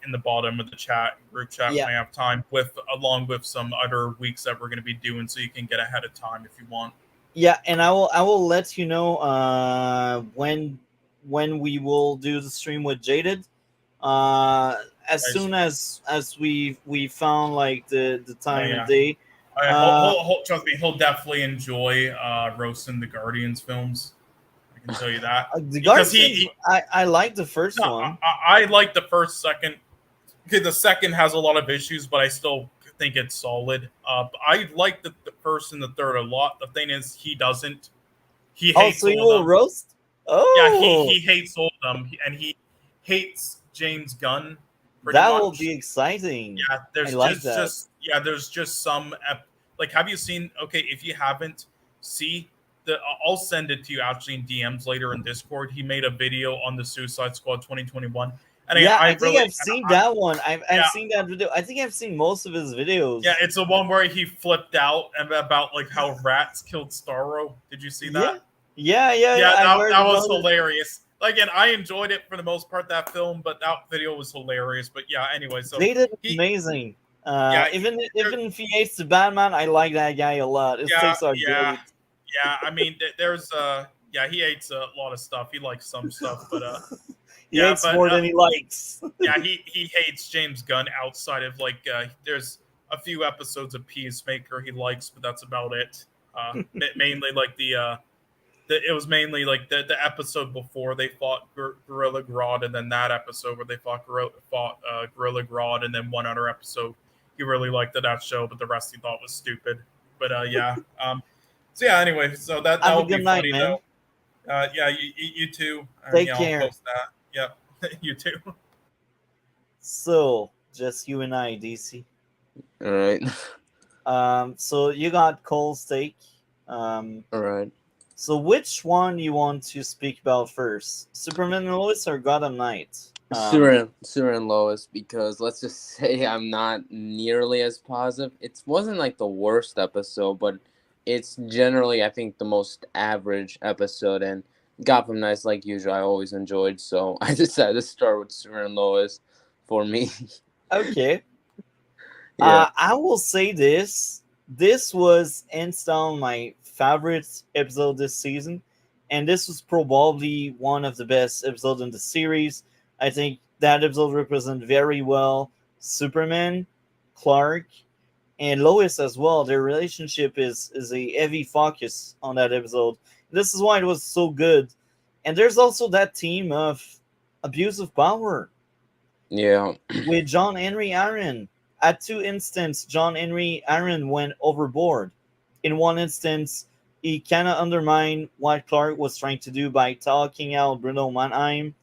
in the bottom of the group chat Yeah, when I have time, with along with some other weeks that we're going to be doing, so you can get ahead of time if you want. yeah, and I will let you know when we will do the stream with Jaded. Uh, as Guys, soon as we found like the yeah, time and yeah. day. He'll, Uh, trust me, he'll definitely enjoy roasting the Guardians films. I can tell you that the because Guardians, I like the first no, one. I like the first, second. Okay, the second has a lot of issues, but I still think it's solid. I like the first and the third a lot. The thing is, he doesn't. He Oh, hates so you all of will them. roast? Yeah, Oh, he hates all of them, and he hates James Gunn pretty that will be much. exciting. Yeah, I there's like that. there's just some like, have you seen? Okay, if you haven't, see the I'll send it to you actually in DMs later in Discord. He made a video on the Suicide Squad 2021, and Yeah, I I think really I've seen that one. I've yeah. seen that video. I think I've seen most of his Yeah, videos. it's the one where he flipped out about like how rats killed Starro. Did you see Yeah, that? yeah. Yeah, I've heard that was about it. hilarious. Again, I enjoyed it for the most part, that film, but that video was hilarious. But yeah, anyway, so They did he amazing. yeah Even if he hates the Batman, I like that guy a lot. His yeah takes are yeah great. yeah. I mean, there's yeah, he hates a lot of stuff. He likes some stuff, but He yeah, hates but more than he likes. yeah, he hates James Gunn outside of like there's a few episodes of Peacemaker he likes, but that's about it. Mainly like it was mainly like the episode before they fought Gorilla Grodd, and then that episode where they fought Gorilla Grodd, and then one other episode he really liked of that show, but the rest he thought was stupid. But yeah, so yeah. Anyway, so that Have a would be good night, funny man. though. Yeah, you too. Take Yeah, I'll care. post that. Yep, you too. So, just you and I, DC. All right. So you got Cole's take. Um, All right. so which one you want to speak about first? Superman and Lois or Gotham Knights? Sura and Lois, because let's just say I'm not nearly as positive. It wasn't like the worst episode, but it's generally, I think, the most average episode. And Gotham Knights, like usual, I always enjoyed. So I decided to start with Sura and Lois for me. Okay. Yeah. I will say this. This was hands down my favorite episode this season, and this was probably one of the best episodes in the series. I think that episode represents very well Superman, Clark, and Lois as well. Their relationship is a heavy focus on that episode. This is why it was so good. And there's also that theme of abuse of power Yeah. with John Henry Aaron. At two instances, John Henry Aaron went overboard. In one instance, he kind of undermined what Clark was trying to do by talking out Bruno Mannheim.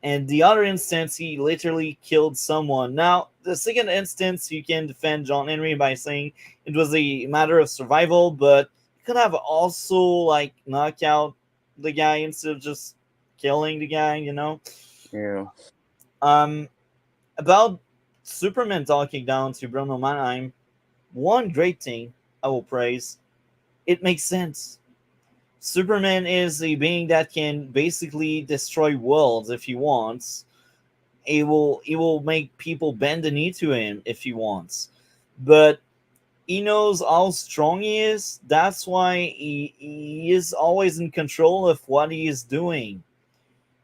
And the other instance, he literally killed someone. Now, the second instance, you can defend John Henry by saying it was a matter of survival, but you could have also like knock out the guy instead of just killing the guy. Yeah. Um, about Superman talking down to Bruno Mannheim, one great thing I will praise, it makes sense. Superman is a being that can basically destroy worlds if he wants. He will make people bend the knee to him if he wants. But he knows how strong he is. That's why he is always in control of what he is doing.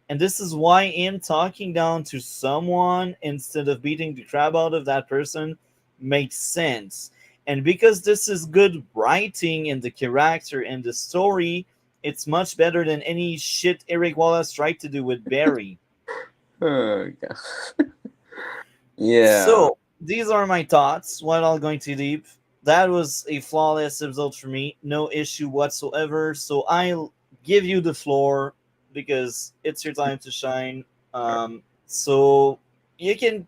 And this is why him talking down to someone instead of beating the crap out of that person makes sense. And because this is good writing in the character and the story, it's much better than any shit Eric Wallace tried to do with Barry. Oh, God. Yeah. So these are my thoughts. Without going too deep, that was a flawless episode for me. No issue whatsoever. So I'll give you the floor because it's your time to shine. So you can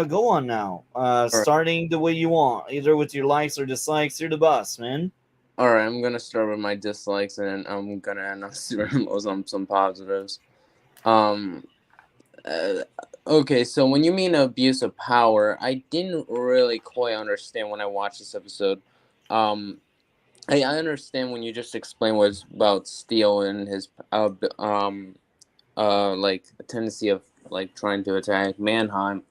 go on now. All right. Starting the way you want, either with your likes or dislikes. You're the boss, man. All right, I'm gonna start with my dislikes, and then I'm gonna end on some positives. Um, uh, okay, so when you mean abuse of power, I didn't really quite understand when I watched this episode. Um, I understand when you just explain what's about Steel and his like a tendency of like trying to attack Mannheim.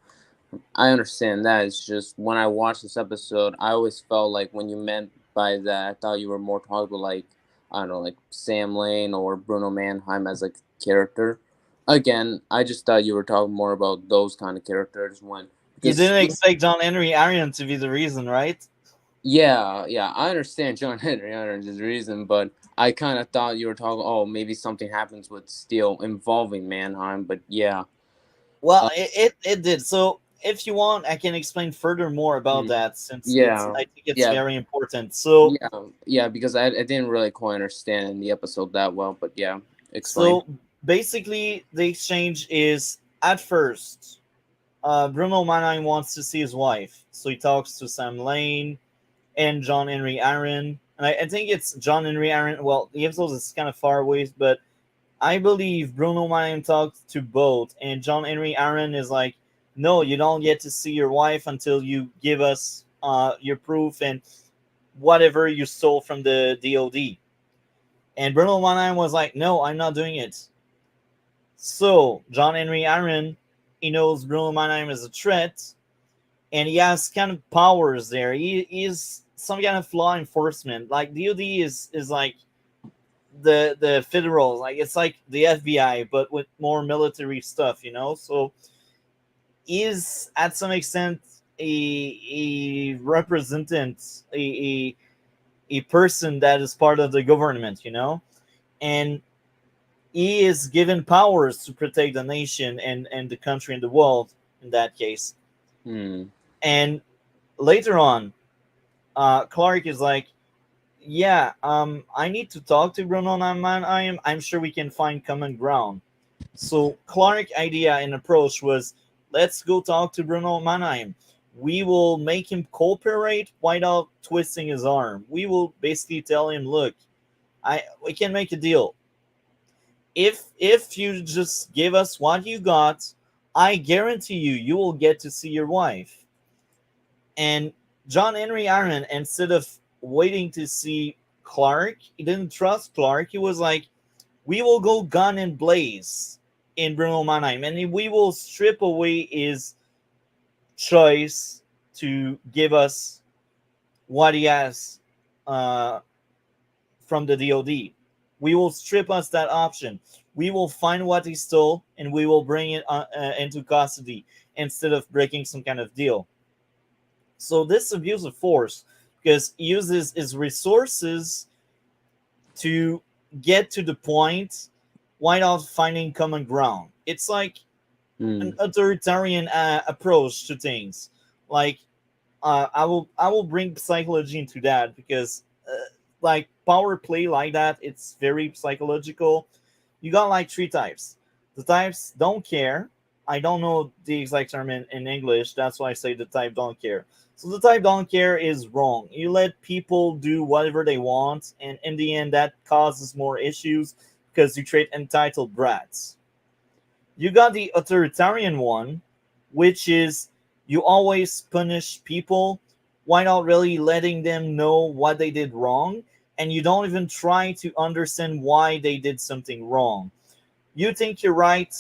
I understand that. It's just when I watched this episode, I always felt like when you meant by that, I thought you were more talking about like I don't know, like Sam Lane or Bruno Mannheim as a character. Again, I just thought you were talking more about those kind of characters when You because didn't expect John Henry Arion to be the reason, right? yeah, I understand John Henry Adams' reason, but I kind of thought you were talking. Oh, maybe something happens with Steel involving Mannheim, but yeah, Well, uh, it did. So if you want, I can explain further more about mm, that since it's yeah, I think it's yeah, very important. So yeah, yeah. Because I didn't really quite understand the episode that well, but yeah, explain. so basically the exchange is at first Bruno Mannheim wants to see his wife. So he talks to Sam Lane and John Henry Aaron. And I think it's John Henry Aaron. Well, the episode is kind of far away, but I believe Bruno Mannheim talked to both, and John Henry Aaron is like, "No, you don't get to see your wife until you give us your proof and whatever you stole from the DOD." And Bruno Mannheim was like, "No, I'm not doing it." So John Henry Aaron, he knows Bruno Mannheim is a threat, and he has kind of powers there. He is some kind of law enforcement. Like DOD is like the federal, like it's like the FBI but with more military stuff, you know. So is at some extent a representant a person that is part of the government, you know, and he is given powers to protect the nation and the country and the world in that case. Hmm. And later on, Clark is like, yeah, I need to talk to Bruno Naiman. I'm sure we can find common ground. So Clark's idea and approach was, let's go talk to Bruno Mannheim. We will make him cooperate without twisting his arm. We will basically tell him, look, we can make a deal. If you just give us what you got, I guarantee you will get to see your wife. And John Henry Aaron, instead of waiting to see Clark, he didn't trust Clark. He was like, we will go gun and blaze in Bruno Mannheim, and we will strip away his choice to give us what he has uh, from the DOD. We will strip us that option. We will find what he stole, and we will bring it into custody instead of breaking some kind of deal. So this abuse of force, because he uses his resources to get to the point without finding common ground. It's like an Hmm. authoritarian approach to things. Like I will bring psychology into that because like power play like that, it's very psychological. You got like three types. The types don't care. I don't know the exact term in English. That's why I say the type don't care. So the type don't care is wrong. You let people do whatever they want, and in the end, that causes more issues because you create entitled brats. You got the authoritarian one, which is you always punish people without really letting them know what they did wrong, and you don't even try to understand why they did something wrong. You think you're right,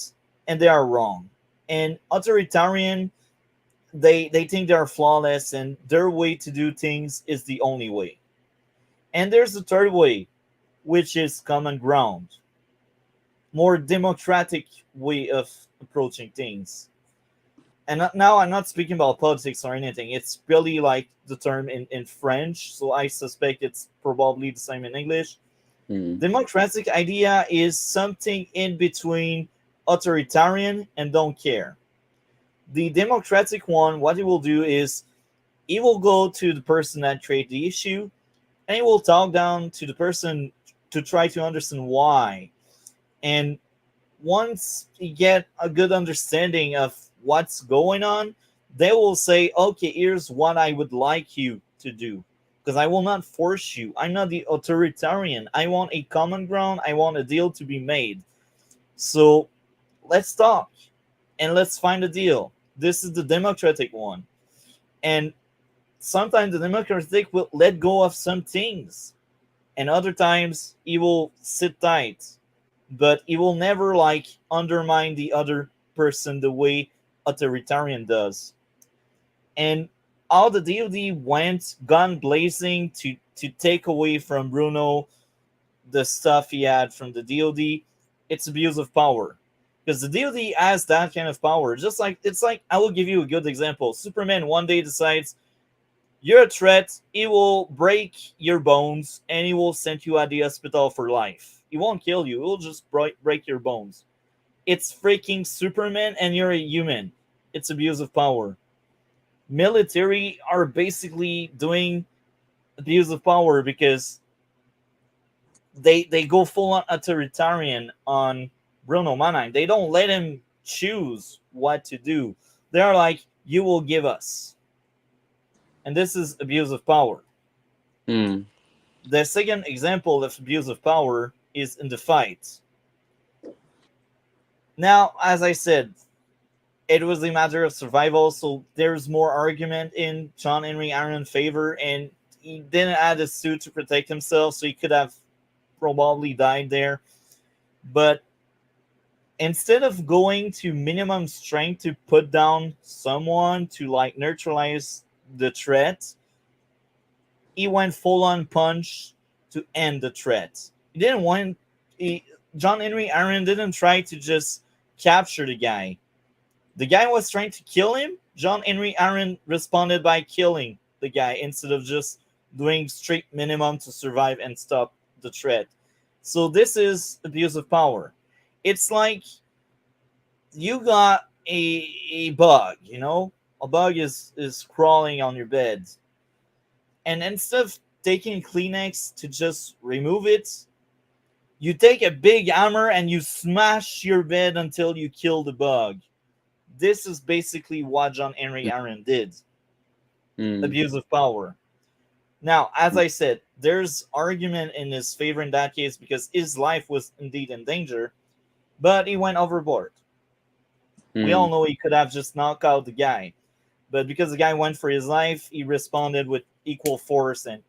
and they are wrong. And authoritarian, they think they are flawless, and their way to do things is the only way. And there's the third way, which is common ground, more democratic way of approaching things. And now I'm not speaking about politics or anything. It's really like the term in French, so I suspect it's probably the same in English. Hmm. Democratic idea is something in between authoritarian and don't care. The democratic one, what it will do is it will go to the person that created the issue and it will talk down to the person to try to understand why. And once you get a good understanding of what's going on, They will say, okay, here's what I would like you to do. Because I will not force you. I'm not the authoritarian. I want a common ground. I want a deal to be made. So let's talk and let's find a deal. This is the democratic one. And sometimes the democratic will let go of some things. And other times he will sit tight. But he will never like undermine the other person the way authoritarian does. And all the DoD went gun blazing to take away from Bruno the stuff he had from the DoD. It's abuse of power because the DoD has that kind of power. Just like it's like I will give you a good example. Superman one day decides you're a threat. He will break your bones and he will send you at the hospital for life. He won't kill you. He will just break your bones. It's freaking Superman and you're a human. It's abuse of power. Military are basically doing abuse of power because they go full on authoritarian on Bruno Mannheim. They don't let him choose what to do. They're like, you will give us. And this is abuse of power. Hmm. The second example of abuse of power is in the fight. Now, as I said, it was a matter of survival, so there's more argument in John Henry Aaron's favor, and he didn't add a suit to protect himself, so he could have probably died there. But instead of going to minimum strength to put down someone to like neutralize the threat, he went full on punch to end the threat. He didn't want John Henry Aaron didn't try to just capture the guy. The guy was trying to kill him. John Henry Aaron responded by killing the guy instead of just doing straight minimum to survive and stop the threat. So this is abuse of power. It's like you got a bug, you know? A bug is crawling on your bed. And instead of taking Kleenex to just remove it, you take a big hammer and you smash your bed until you kill the bug. This is basically what John Henry Aaron did. Hmm. Abuse of power. Now, as I said, there's argument in his favor in that case because his life was indeed in danger, but he went overboard. We Hmm. all know he could have just knocked out the guy, but because the guy went for his life, he responded with equal force and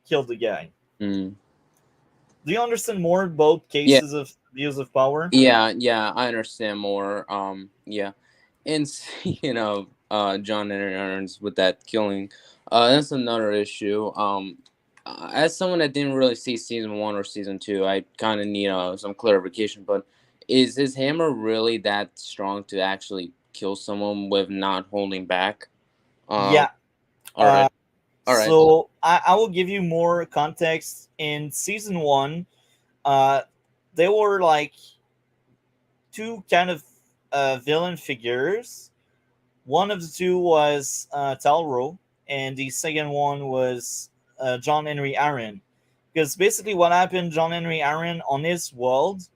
killed the guy. Hmm. Do you understand more both Yeah. cases of abuse of power? Yeah. I understand more. Yeah. And John Henry Irons with that killing, that's another issue. As someone that didn't really see season one or season two, I kind of need some clarification. But is his hammer really that strong to actually kill someone with not holding back? Um, Yeah. all right, Uh, all right. so I will give you more context. In season one, uh, there were like two kind of villain figures. One of the two was Talro, and the second one was John Henry Aaron. Because basically, what happened, John Henry Aaron on his world,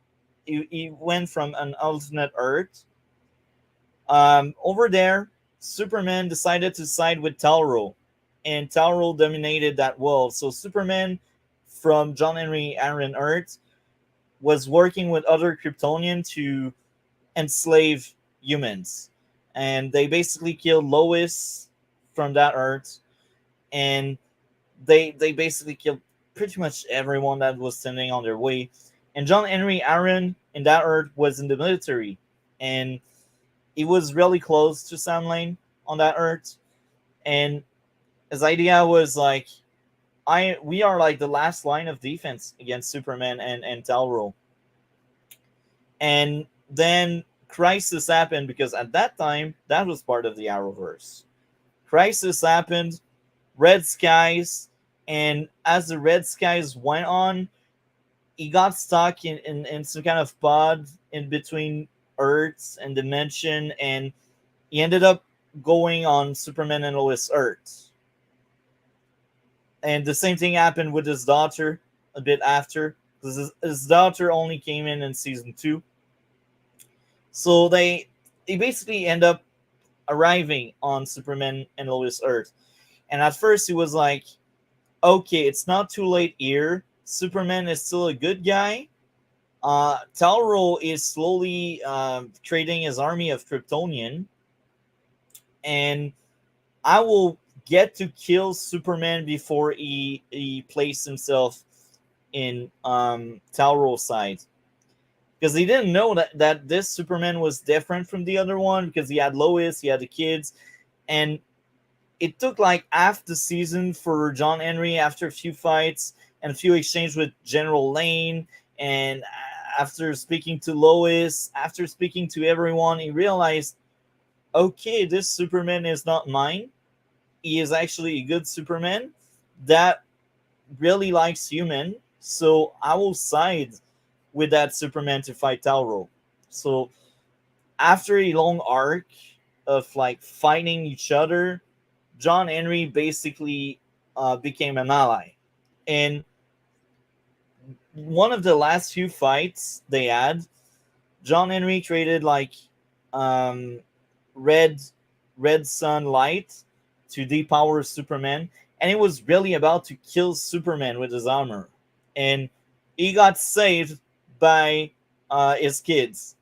he went from an alternate Earth. Over there, Superman decided to side with Talro, and Talro dominated that world. So Superman from John Henry Aaron Earth was working with other Kryptonian to enslave humans, and they basically killed Lois from that Earth, and they basically killed pretty much everyone that was standing on their way. And John Henry Aaron in that Earth was in the military, and he was really close to Sam Lane on that Earth, and his idea was like, we are like the last line of defense against Superman and Talro. And then Crisis happened because at that time that was part of the Arrowverse. Crisis happened, Red Skies, and as the Red Skies went on, he got stuck in some kind of pod in between Earths and dimension, and he ended up going on Superman and Lois Earth. And the same thing happened with his daughter a bit after, because his daughter only came in season two. So they basically end up arriving on Superman and Lois Earth. And at first, it was like, okay, it's not too late here. Superman is still a good guy. Talro is slowly creating his army of Kryptonian, and I will get to kill Superman before he placed himself in Talro's side. Because he didn't know that this Superman was different from the other one, because he had Lois, he had the kids, and it took like half the season for John Henry, after a few fights and a few exchanges with General Lane, and after speaking to Lois, after speaking to everyone, he realized, okay, this Superman is not mine. He is actually a good Superman that really likes human. So I will side with that Superman to fight Talro. So after a long arc of like fighting each other, John Henry basically became an ally. And one of the last few fights they had, John Henry created like um, red sun light to depower Superman, and he was really about to kill Superman with his armor, and he got saved by his kids.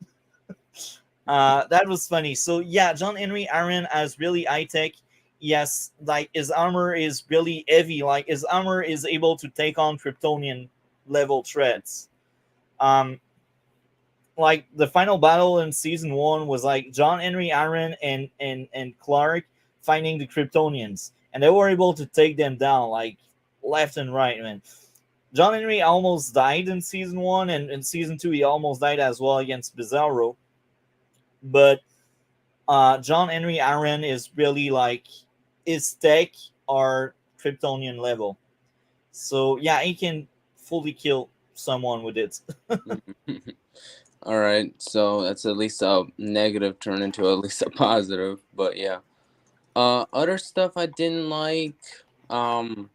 That was funny. So yeah, John Henry Aaron has really high tech. Yes, like his armor is really heavy. Like his armor is able to take on Kryptonian level threats. Um, like the final battle in season one was like John Henry Aaron and Clark finding the Kryptonians, and they were able to take them down like left and right. Man, John Henry almost died in season one, and in season two he almost died as well against Bizarro. But John Henry Aaron is really like his tech are Kryptonian level, so yeah, he can fully kill someone with it. All right, so that's at least a negative turn into at least a positive. But yeah, other stuff I didn't like. Um,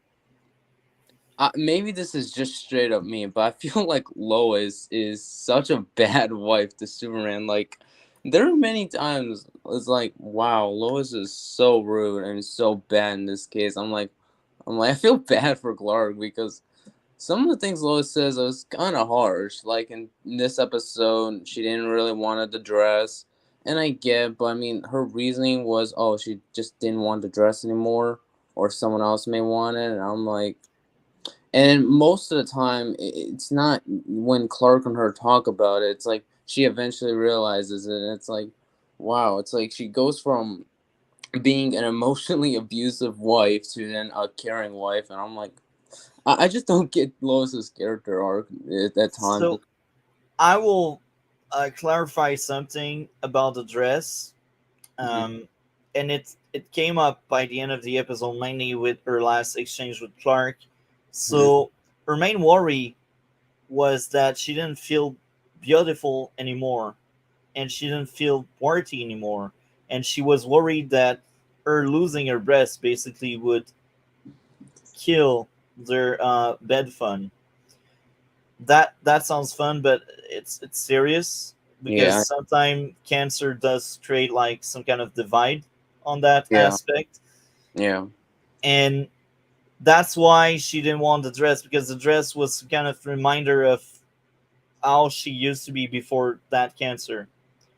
maybe this is just straight up me, but I feel like Lois is such a bad wife to Superman. Like, there are many times it's like, wow, Lois is so rude and so bad in this case. I feel bad for Clark because some of the things Lois says was kind of harsh. Like in this episode, she didn't really want the dress, and I get, but I mean, her reasoning was, oh, she just didn't want the dress anymore, or someone else may want it, and I'm like, and most of the time, it's not when Clark and her talk about it. It's like she eventually realizes it, and it's like, wow, it's like she goes from being an emotionally abusive wife to then a caring wife, and I'm like, I just don't get Lois's character arc at that time. So I will clarify something about the dress, Mhm. and it came up by the end of the episode, mainly with her last exchange with Clark. Mhm. So her main worry was that she didn't feel beautiful anymore, and she didn't feel worthy anymore, and she was worried that her losing her breast basically would kill their bed fun. That sounds fun, but it's serious, because Yeah, sometimes cancer does create like some kind of divide on that yeah, aspect, yeah. and that's why she didn't want the dress, because the dress was kind of reminder of how she used to be before that cancer.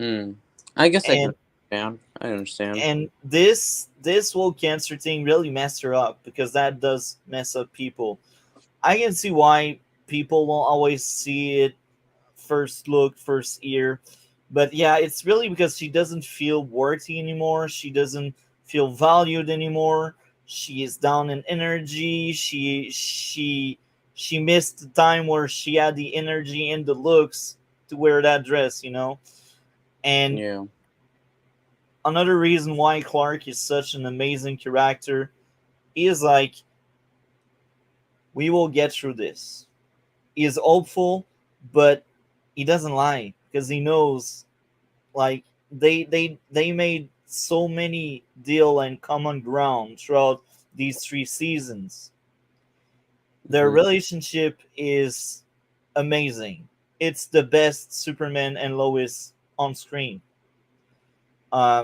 Hmm. I guess I can and understand. I understand. and this whole cancer thing really messed her up, because that does mess up people. I can see why people won't always see it first look, first ear. But yeah, it's really because she doesn't feel worthy anymore. She doesn't feel valued anymore. She is down in energy. She missed the time where she had the energy and the looks to wear that dress. And Yeah. another reason why Clark is such an amazing character is like, we will get through this. He is hopeful, but he doesn't lie, because he knows, like, they made so many deal and common ground throughout these 3 seasons. Their Hmm. relationship is amazing. It's the best Superman and Lois on screen.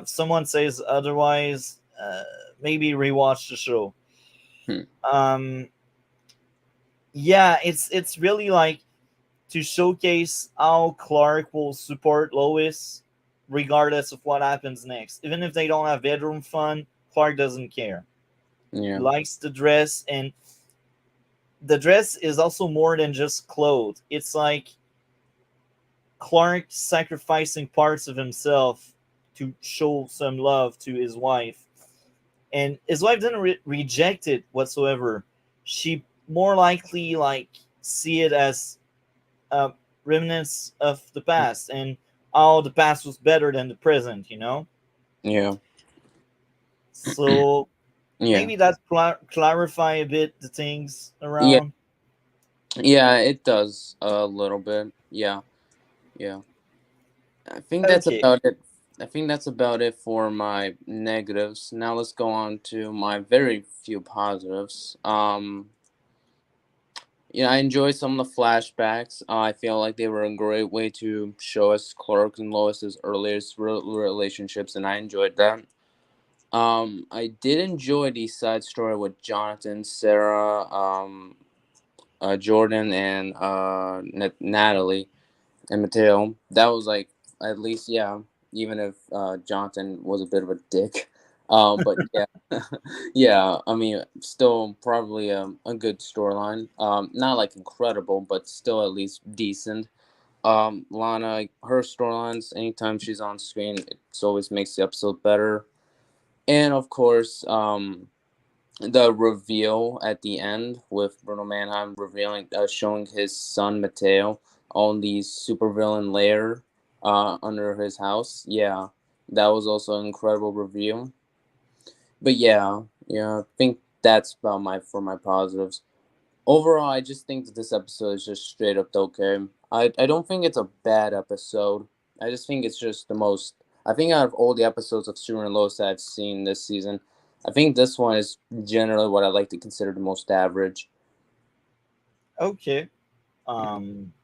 Someone says otherwise, maybe rewatch the show. Hmm. Um, yeah, it's really like to showcase how Clark will support Lois regardless of what happens next. Even if they don't have bedroom fun, Clark doesn't care. He Yeah. likes the dress, and the dress is also more than just clothes. It's like Clark sacrificing parts of himself to show some love to his wife. And his wife didn't reject it whatsoever. She more likely like see it as uh, remnants of the past, and how the past was better than the present, you know? Yeah. So Yeah. maybe that clarify a bit the things Yeah. around. Yeah. It does a little bit. Yeah. Yeah. I think that's Okay, about it. I think that's about it for my negatives. Now let's go on to my very few positives. Yeah, I enjoy some of the flashbacks. I feel like they were a great way to show us Clark and Lois's earliest relationships, and I enjoyed that. I did enjoy the side story with Jonathan, Sarah, Jordan, and Natalie and Mateo. That was like at least, yeah. Even if Jonathan was a bit of a dick, but yeah, yeah. I mean, still probably a good storyline. Not like incredible, but still at least decent. Lana, her storylines, anytime she's on screen, it always makes the episode better. And of course, the reveal at the end with Bruno Mannheim revealing, showing his son Mateo on the supervillain lair under his house. Yeah, that was also an incredible reveal. But yeah, yeah, I think that's about my positives. Overall, I just think that this episode is just straight up okay. I don't think it's a bad episode. I just think it's just the most. I think out of all the episodes of Super and Lois that I've seen this season, I think this one is generally what I like to consider the most average. okay.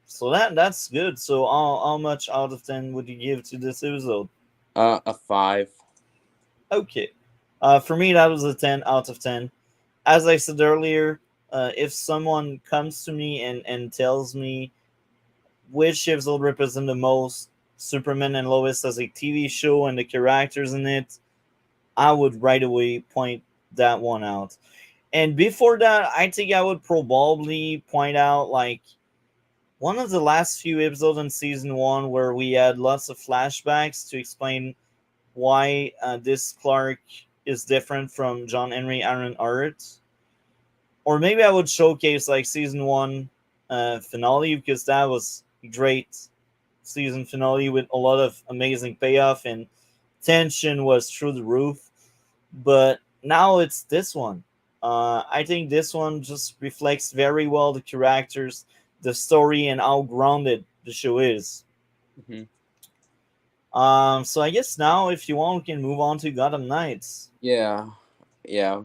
So that's good. So how much out of 10 would you give to this episode? A five. Okay. For me, that was a 10 out of 10. As I said earlier, if someone comes to me and tells me which episode represent the most Superman and Lois as a TV show and the characters in it, I would right away point that one out. And before that, I think I would probably point out like one of the last few episodes in season one where we had lots of flashbacks to explain why this Clark is different from John Henry Aaron Art. Or maybe I would showcase like season one finale because that was a great season finale with a lot of amazing payoff and tension was through the roof. But now it's this one. I think this one just reflects very well the characters, the story, and how grounded the show is. Hmm. So I guess now, if you want, we can move on to Gotham Knights. Yeah, yeah.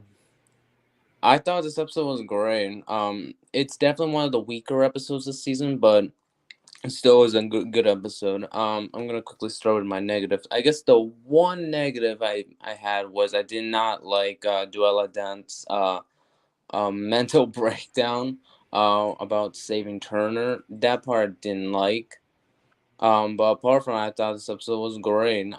I thought this episode was great. It's definitely one of the weaker episodes this season, but it still is a good episode. I'm gonna quickly start with my negatives. I guess the one negative I had was I did not like Duella Dent's mental breakdown about saving Turner. That part I didn't like. But apart from that, I thought this episode was great.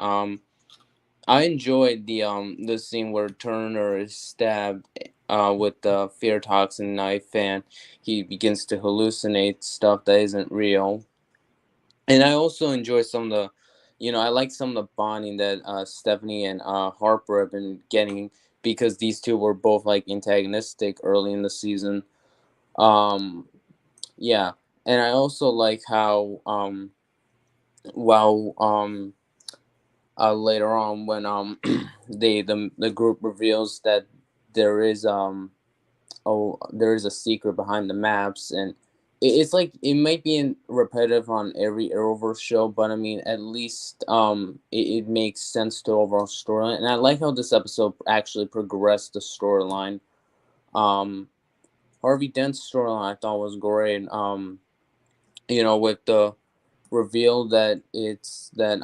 I enjoyed the scene where Turner is stabbed with the fear toxin knife, and he begins to hallucinate stuff that isn't real. And I also enjoy some of the, I like some of the bonding that Stephanie and Harper have been getting because these two were both like antagonistic early in the season. Um, yeah, and I also like how while later on when the group reveals that there is there is a secret behind the maps, and it's like it might be repetitive on every Arrowverse show, but I mean at least it makes sense to the overall storyline, and I like how this episode actually progressed the storyline. um Harvey Dent's storyline I thought was great. With the reveal that it's that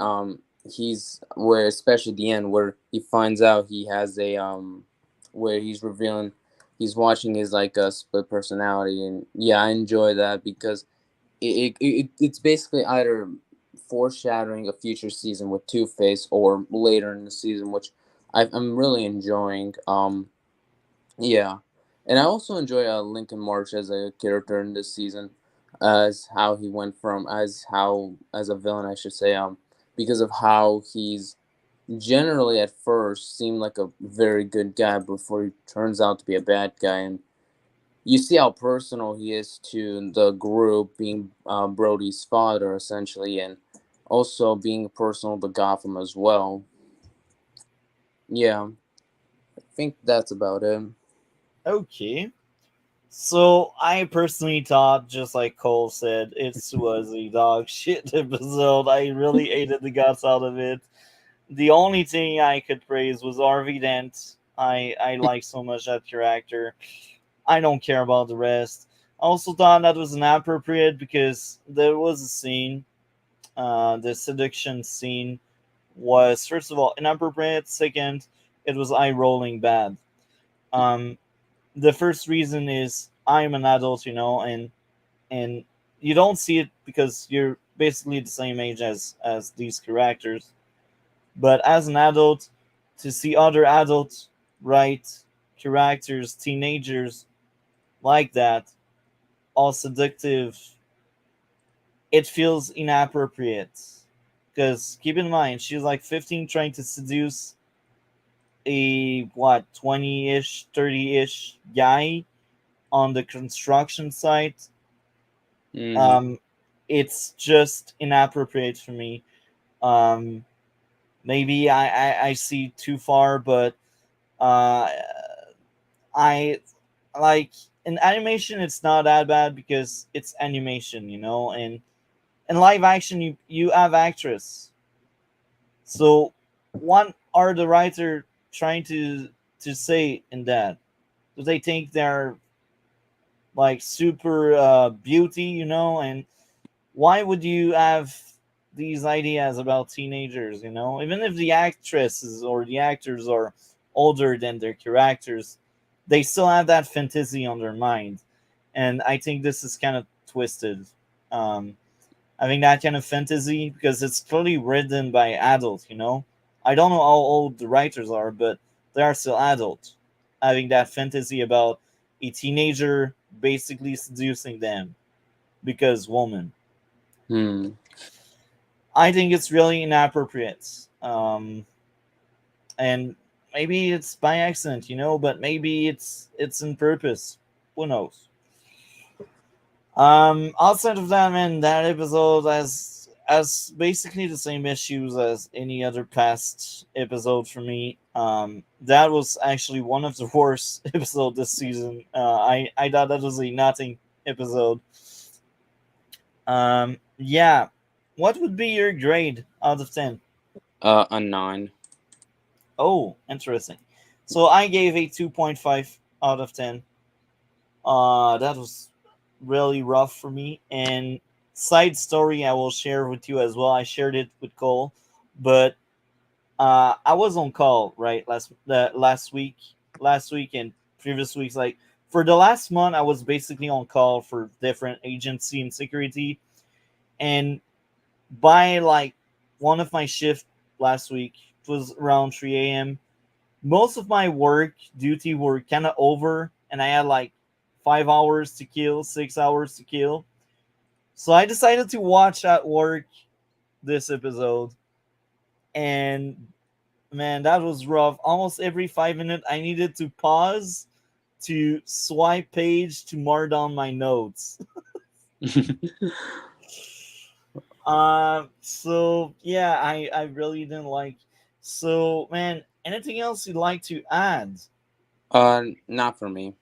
he's where, especially the end where he finds out he has a where he's revealing he's watching his like a split personality, and yeah, I enjoy that because it's basically either foreshadowing a future season with Two Face or later in the season, which I'm really enjoying. Yeah, and I also enjoy Lincoln March as a character in this season, as how he went from as a villain, I should say, because of how he's generally at first seemed like a very good guy before he turns out to be a bad guy, and you see how personal he is to the group, being Brody's father essentially, and also being personal to Gotham as well. Yeah, I think that's about it. Okay. So I personally thought, just like Cole said, it was a dog shit episode. I really hated the guts out of it. The only thing I could praise was Harvey Dent. I like so much that character. I don't care about the rest. I also thought that was inappropriate because there was a scene, the seduction scene was first of all inappropriate. Second, it was eye rolling bad. Um, the first reason is I'm an adult, and you don't see it because you're basically the same age as these characters. But as an adult, to see other adults write characters, teenagers like that, all seductive, it feels inappropriate. Because keep in mind, she's like 15 trying to seduce a, what, 20 ish, 30 ish guy on the construction site. Mm-hmm. Um, it's just inappropriate for me. Um, maybe I see too far, but uh, I like in animation it's not that bad because it's animation, and in live action you have actress. So what are the writer trying to say in that? Do they think they're like super beauty, and why would you have these ideas about teenagers, even if the actresses or the actors are older than their characters, they still have that fantasy on their mind, and I think this is kind of twisted. um, Having that kind of fantasy because it's clearly written by adults, I don't know how old the writers are, but they are still adult, having that fantasy about a teenager basically seducing them because woman. Hmm. I think it's really inappropriate. And maybe it's by accident, but maybe it's in purpose. Who knows? Outside of that, man, that episode has basically the same issues as any other past episode for me. That was actually one of the worst episode this season. I thought that was a nothing episode. Yeah. What would be your grade out of 10? A 9. Oh, interesting. So I gave a 2.5 out of 10. That was really rough for me. And side story I will share with you as well. I shared it with Cole, but I was on call right last week and previous weeks. Like for the last month, I was basically on call for different agency and security. And by like one of my shift last week, it was around 3 a.m. Most of my work duty were kind of over, and I had like 5 hours to kill, 6 hours to kill. So I decided to watch at work this episode, and man, that was rough. Almost every 5 minutes, I needed to pause to swipe page to mark down my notes. So yeah, I really didn't like. So man, anything else you'd like to add? Not for me.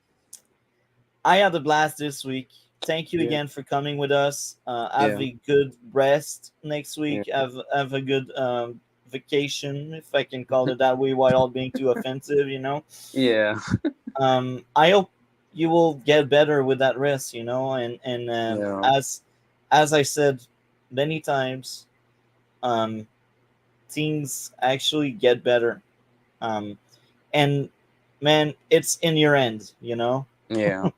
I had a blast this week. Thank you Yeah. again for coming with us. Have Yeah. a good rest next Yeah. week. Have a good vacation, if I can call it that way, without being too offensive. Yeah. I hope you will get better with that rest. And Yeah. as I said many times, um, things actually get better. Um, and man, it's in your end, you know. Yeah.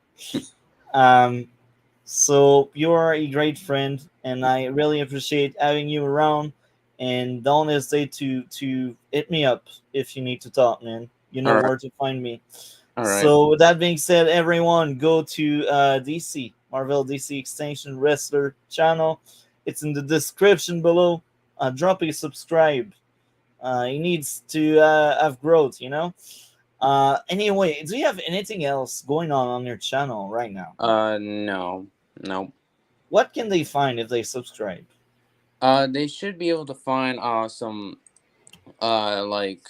Um, so you are a great friend, and I really appreciate having you around. And don't hesitate to hit me up if you need to talk, man. You All know right. where to find me. All right. So with that being said, everyone go to DC Marvel DC Extinction Wrestler channel. It's in the description below. Drop a subscribe. He needs to have growth, you know. Anyway, do you have anything else going on your channel right now? No. No. What can they find if they subscribe? They should be able to find some like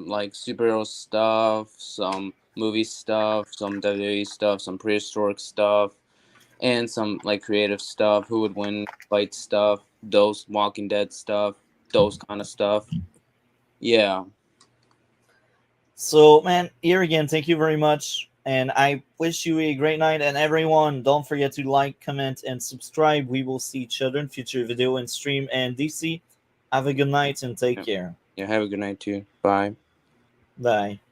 like superhero stuff, some movie stuff, some WWE stuff, some prehistoric stuff, and some like creative stuff, who would win fight stuff, those Walking Dead stuff, those kind of stuff. Yeah. So, man, here again, thank you very much. And I wish you a great night. And everyone, don't forget to like, comment, and subscribe. We will see each other in future video and stream. And DC, have a good night and take Yeah. care. Yeah. Have a good night too. Bye. Bye.